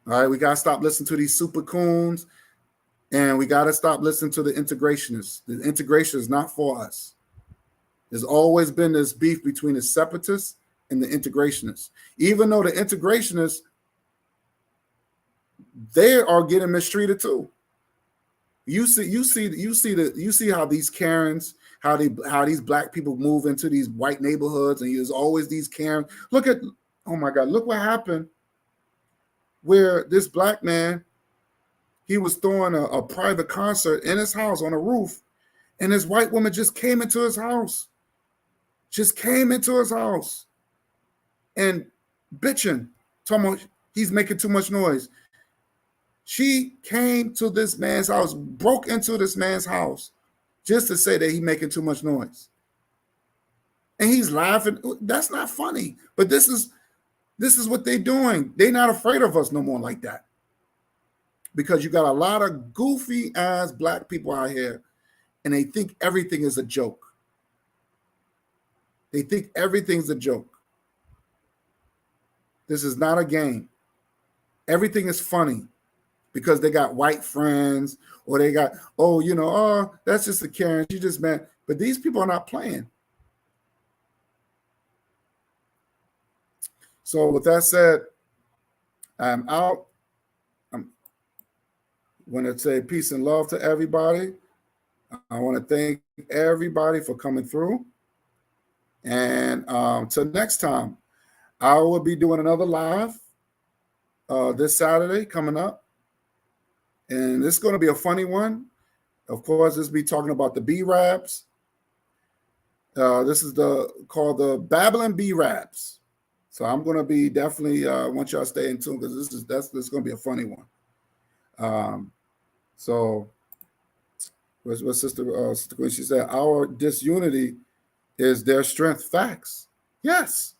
All right, we gotta stop listening to these super coons, and we gotta stop listening to the integrationists. The integration is not for us. There's always been this beef between the separatists and the integrationists. Even though the integrationists, they are getting mistreated too. You see how these Karens, how these black people move into these white neighborhoods, and there's always these Karens. Oh my God, look what happened. Where this black man, he was throwing a private concert in his house on a roof, and this white woman just came into his house. And bitching, talking about he's making too much noise. She came to this man's house, broke into this man's house just to say that he's making too much noise. And he's laughing. That's not funny. But this is what they're doing. They're not afraid of us no more like that. Because you got a lot of goofy ass black people out here, and they think everything is a joke. They think everything's a joke. This is not a game. Everything is funny because they got white friends, or they got, that's just a Karen. She just met. But these people are not playing. So with that said, I'm out. I'm going to say peace and love to everybody. I want to thank everybody for coming through. And till next time, I will be doing another live this Saturday coming up. And this is going to be a funny one. Of course, this will be talking about the B-Raps. This is called the Babbling B-Raps. So I'm going to be definitely want y'all to stay in tune, because this is going to be a funny one. So what Sister Queen, she said, our disunity is their strength. Facts. Yes.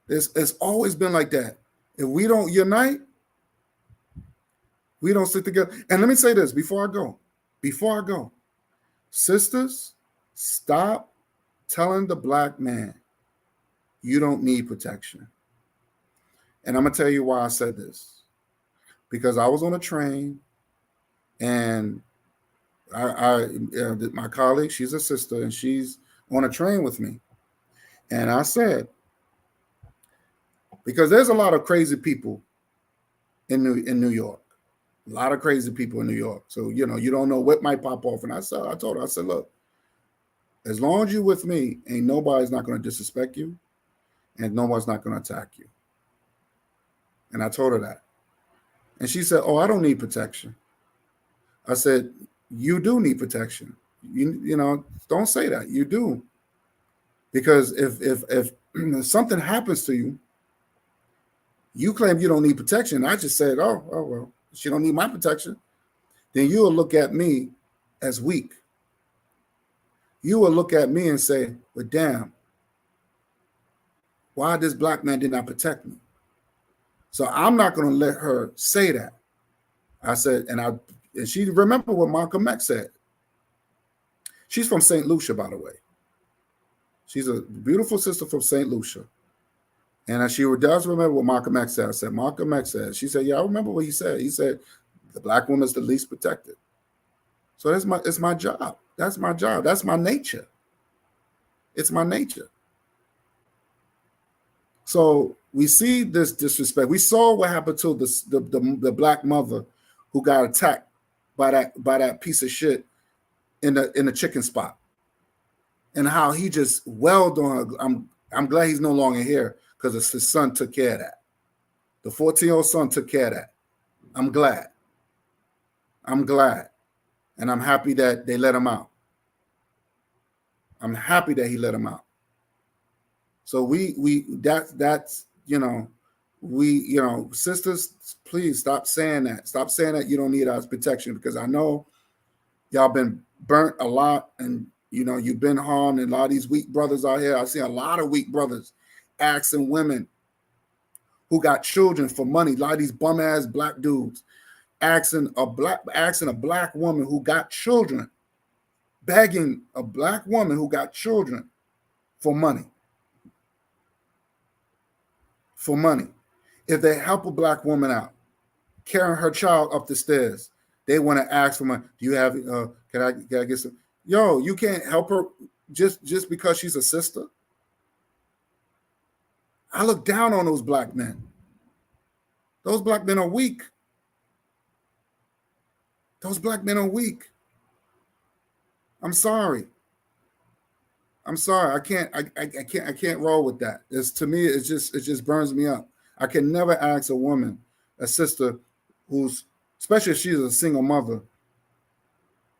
It's always been like that. If we don't unite, we don't stick together. And let me say this before I go. Sisters, stop telling the black man you don't need protection. And I'm going to tell you why I said this. Because I was on a train, and my colleague, she's a sister, and she's on a train with me. And I said, because there's a lot of crazy people in New York. A lot of crazy people in New York. So, you don't know what might pop off. And I told her, look, as long as you're with me, nobody's not going to disrespect you, and nobody's not going to attack you. And I told her that. And she said, oh, I don't need protection. I said, you do need protection. You don't say that. You do. Because if something happens to you, you claim you don't need protection. I just said, oh, well, she don't need my protection. Then you will look at me as weak. You will look at me and say, well, damn, why this black man did not protect me? So I'm not going to let her say that. I said, and she remembered what Malcolm X said. She's from St. Lucia, by the way. She's a beautiful sister from St. Lucia. And she does remember what Malcolm X said. I said, Malcolm X said. She said, yeah, I remember what he said. He said, the black woman is the least protected. So it's my job. That's my job. That's my nature. It's my nature. So we see this disrespect. We saw what happened to the black mother who got attacked by that piece of shit in the chicken spot, and how he just welled on her. I'm glad he's no longer here because his son took care of that. The 14-year-old son took care of that. I'm glad. And I'm happy that they let him out. I'm happy that he let him out. So that's sisters, please stop saying that. Stop saying that you don't need our protection, because I know y'all been burnt a lot, and you've been harmed, and a lot of these weak brothers out here. I see a lot of weak brothers asking women who got children for money. A lot of these bum ass black dudes asking a black woman who got children, begging a black woman who got children for money. For money. If they help a black woman out, carrying her child up the stairs, they want to ask for money. Do you have? Can I get some? Yo, you can't help her just because she's a sister. I look down on those black men. Those black men are weak. Those black men are weak. I'm sorry. I can't roll with that. To me, it just burns me up. I can never ask a woman, a sister, who's, especially if she's a single mother,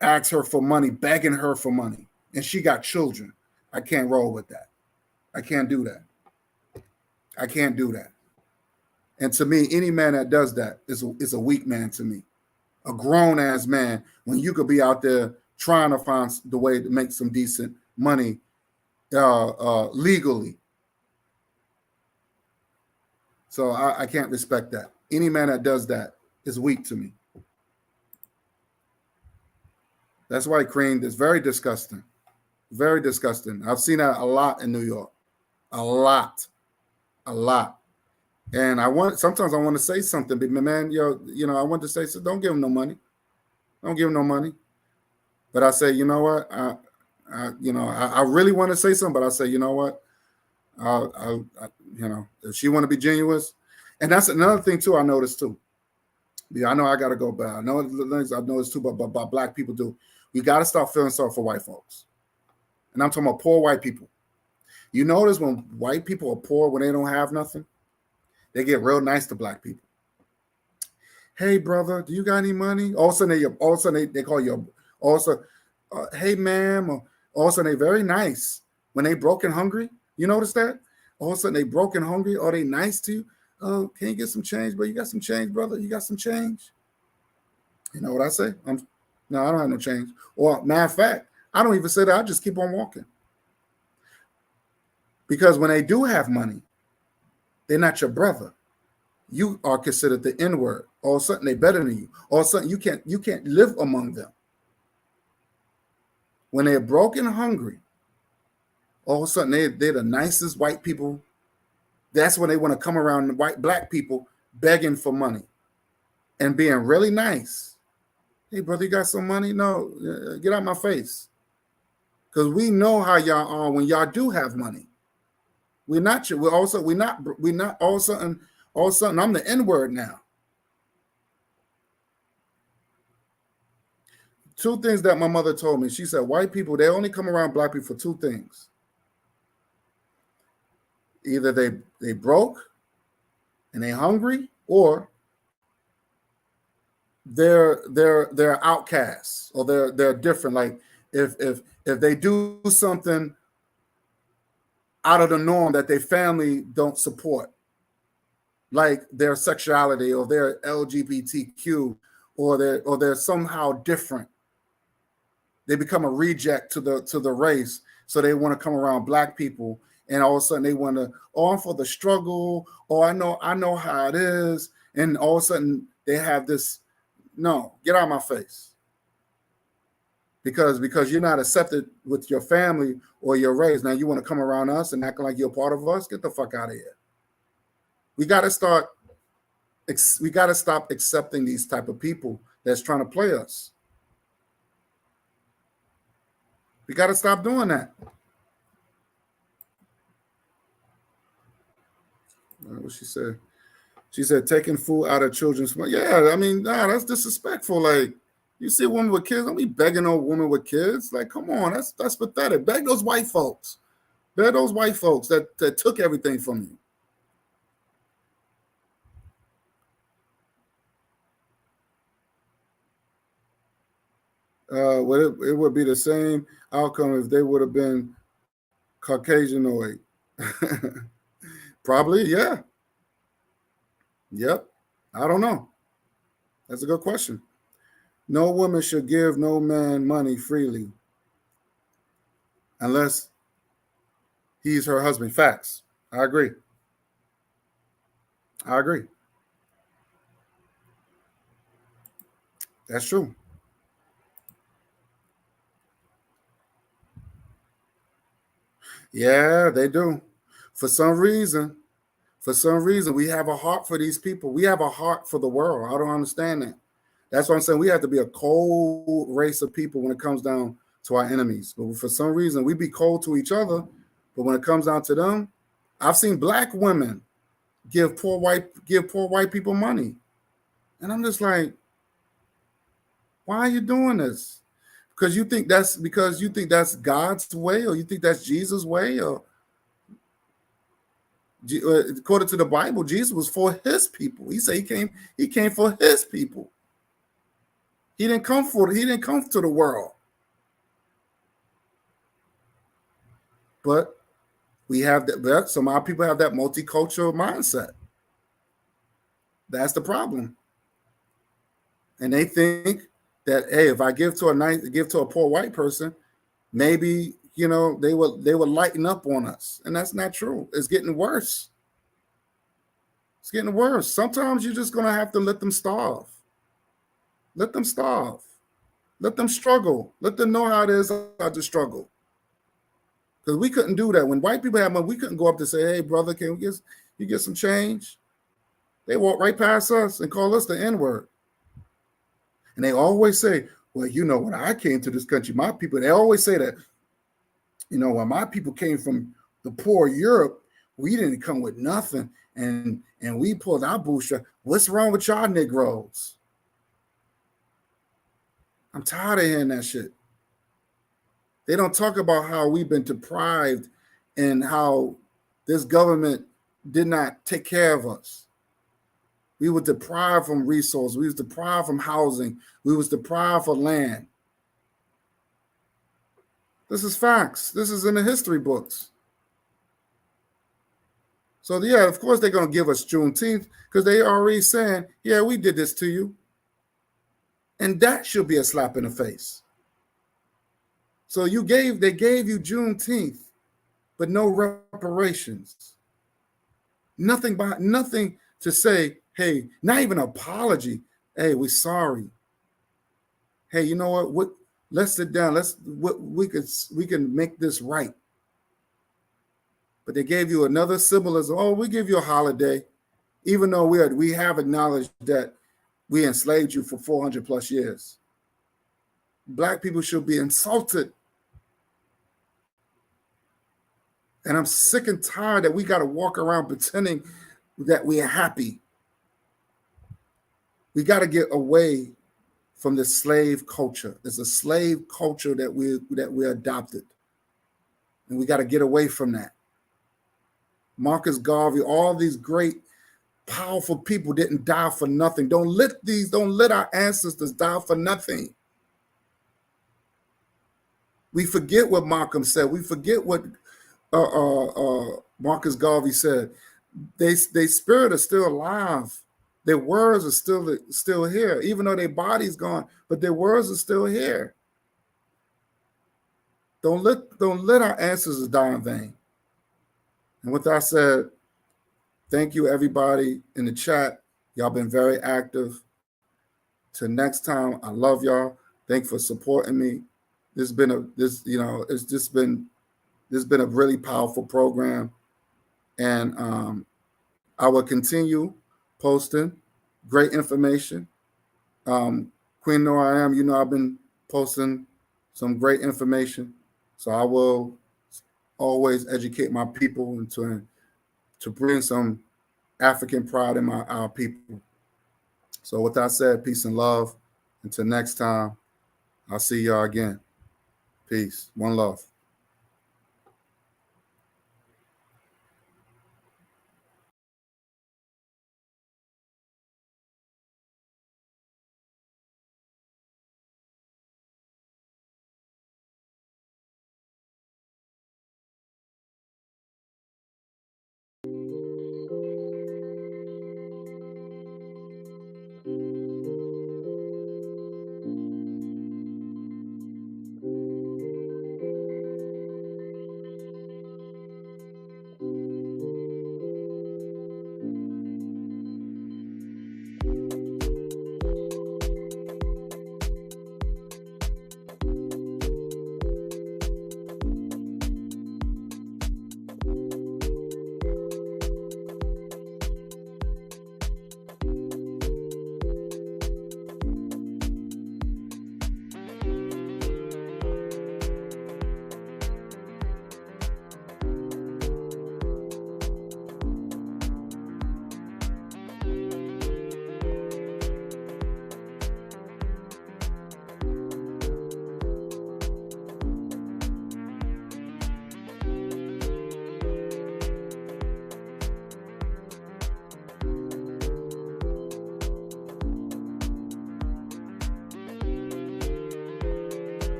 ask her for money, begging her for money, and she got children. I can't roll with that. I can't do that. I can't do that. And to me, any man that does that is a weak man to me. A grown ass man, when you could be out there trying to find the way to make some decent money legally. So I can't respect that. Any man that does that is weak to me. That's why creamed is very disgusting. Very disgusting. I've seen that a lot in New York. A lot. And sometimes I want to say something, but man, I want to say, so don't give him no money. Don't give him no money. But I say, you know what? I really want to say something, but I say, you know what? If she want to be genuine, and that's another thing too. I noticed too. Yeah, I know I gotta go, but I know the things I've noticed too. But black people do. We gotta stop feeling sorry for white folks, and I'm talking about poor white people. You notice when white people are poor, when they don't have nothing, they get real nice to black people. Hey, brother, do you got any money? All of a sudden they call you. Also, hey, ma'am. All of a sudden they very nice when they broke and hungry. You notice that? All of a sudden they broke and hungry. Are they nice to you? Oh, can you get some change, bro? You got some change, brother? You got some change? You know what I say? No, I don't have no change. Or matter of fact, I don't even say that. I just keep on walking. Because when they do have money, they're not your brother. You are considered the N-word. All of a sudden they're better than you. All of a sudden you can't live among them. When they're broke and hungry, all of a sudden they're the nicest white people. That's when they want to come around black people begging for money and being really nice. Hey, brother, you got some money? No, get out my face. Because we know how y'all are when y'all do have money. We're not all of a sudden I'm the N-word now. Two things that my mother told me. She said, white people, they only come around black people for two things. Either they broke and they hungry, or they're outcasts, or they're different. Like if they do something out of the norm that their family don't support, like their sexuality or their LGBTQ, or they're somehow different. They become a reject to the race, so they want to come around black people, and all of a sudden they want to, I'm for the struggle, or I know how it is, and all of a sudden they have this, no, get out of my face. Because you're not accepted with your family or your race. Now you want to come around us and act like you're part of us? Get the fuck out of here. We got to stop accepting these type of people that's trying to play us. We got to stop doing that. What she said? She said taking food out of children's. Yeah, I mean, nah, that's disrespectful. Like, you see a woman with kids, don't be begging a woman with kids. Like, come on, that's pathetic. Beg those white folks. Beg those white folks that took everything from you. Well, it would be the same outcome if they would have been Caucasianoid. Probably, yeah. Yep. I don't know. That's a good question. No woman should give no man money freely unless he's her husband. Facts. I agree. I agree. That's true. Yeah, they do. For some reason, we have a heart for these people. We have a heart for the world. I don't understand that. That's what I'm saying. We have to be a cold race of people when it comes down to our enemies. But for some reason, we be cold to each other. But when it comes down to them, I've seen black women give poor white people money. And I'm just like, why are you doing this? Because you think that's God's way, or you think that's Jesus' way, or according to the Bible, Jesus was for his people. He said he came for his people. He didn't come to the world. But we have that. Some of our people have that multicultural mindset. That's the problem. And they think that, hey, if I give to a poor white person, maybe they will lighten up on us. And that's not true. It's getting worse. It's getting worse. Sometimes you're just gonna have to let them starve. Let them starve. Let them struggle. Let them know how it is to struggle. Because we couldn't do that. When white people had money, we couldn't go up to say, hey, brother, can you get some change? They walk right past us and call us the N-word. And they always say, well, when I came to this country, my people, they always say that, when my people came from the poor Europe, we didn't come with nothing. And we pulled our bootstrap. What's wrong with y'all Negroes? I'm tired of hearing that shit. They don't talk about how we've been deprived and how this government did not take care of us. We were deprived from resources. We was deprived from housing. We was deprived of land. This is facts. This is in the history books. So, yeah, of course they're going to give us Juneteenth because they already saying, yeah, we did this to you. And that should be a slap in the face. So they gave you Juneteenth, but no reparations. Nothing to say, hey, not even an apology. Hey, we're sorry. Hey, you know what? Let's sit down. We can make this right. But they gave you another symbolism. Oh, we give you a holiday, even though we have acknowledged that we enslaved you for 400 plus years. Black people should be insulted. And I'm sick and tired that we got to walk around pretending that we're happy. We got to get away from the slave culture. There's a slave culture that we adopted. And we got to get away from that. Marcus Garvey, all these great, powerful people didn't die for nothing. Don't let our ancestors die for nothing. We forget what Malcolm said. We forget what Marcus Garvey said. Their spirit is still alive. Their words are still here, even though their body's gone, but their words are still here. Don't let our ancestors die in vain. And with that said, thank you everybody in the chat. Y'all been very active. Till next time, I love y'all. Thanks for supporting me. It's been a really powerful program, and I will continue posting great information. Queen Know I Am, I've been posting some great information, so I will always educate my people and to bring some African pride in our people. So with that said, peace and love. Until next time, I'll see y'all again. Peace. One love.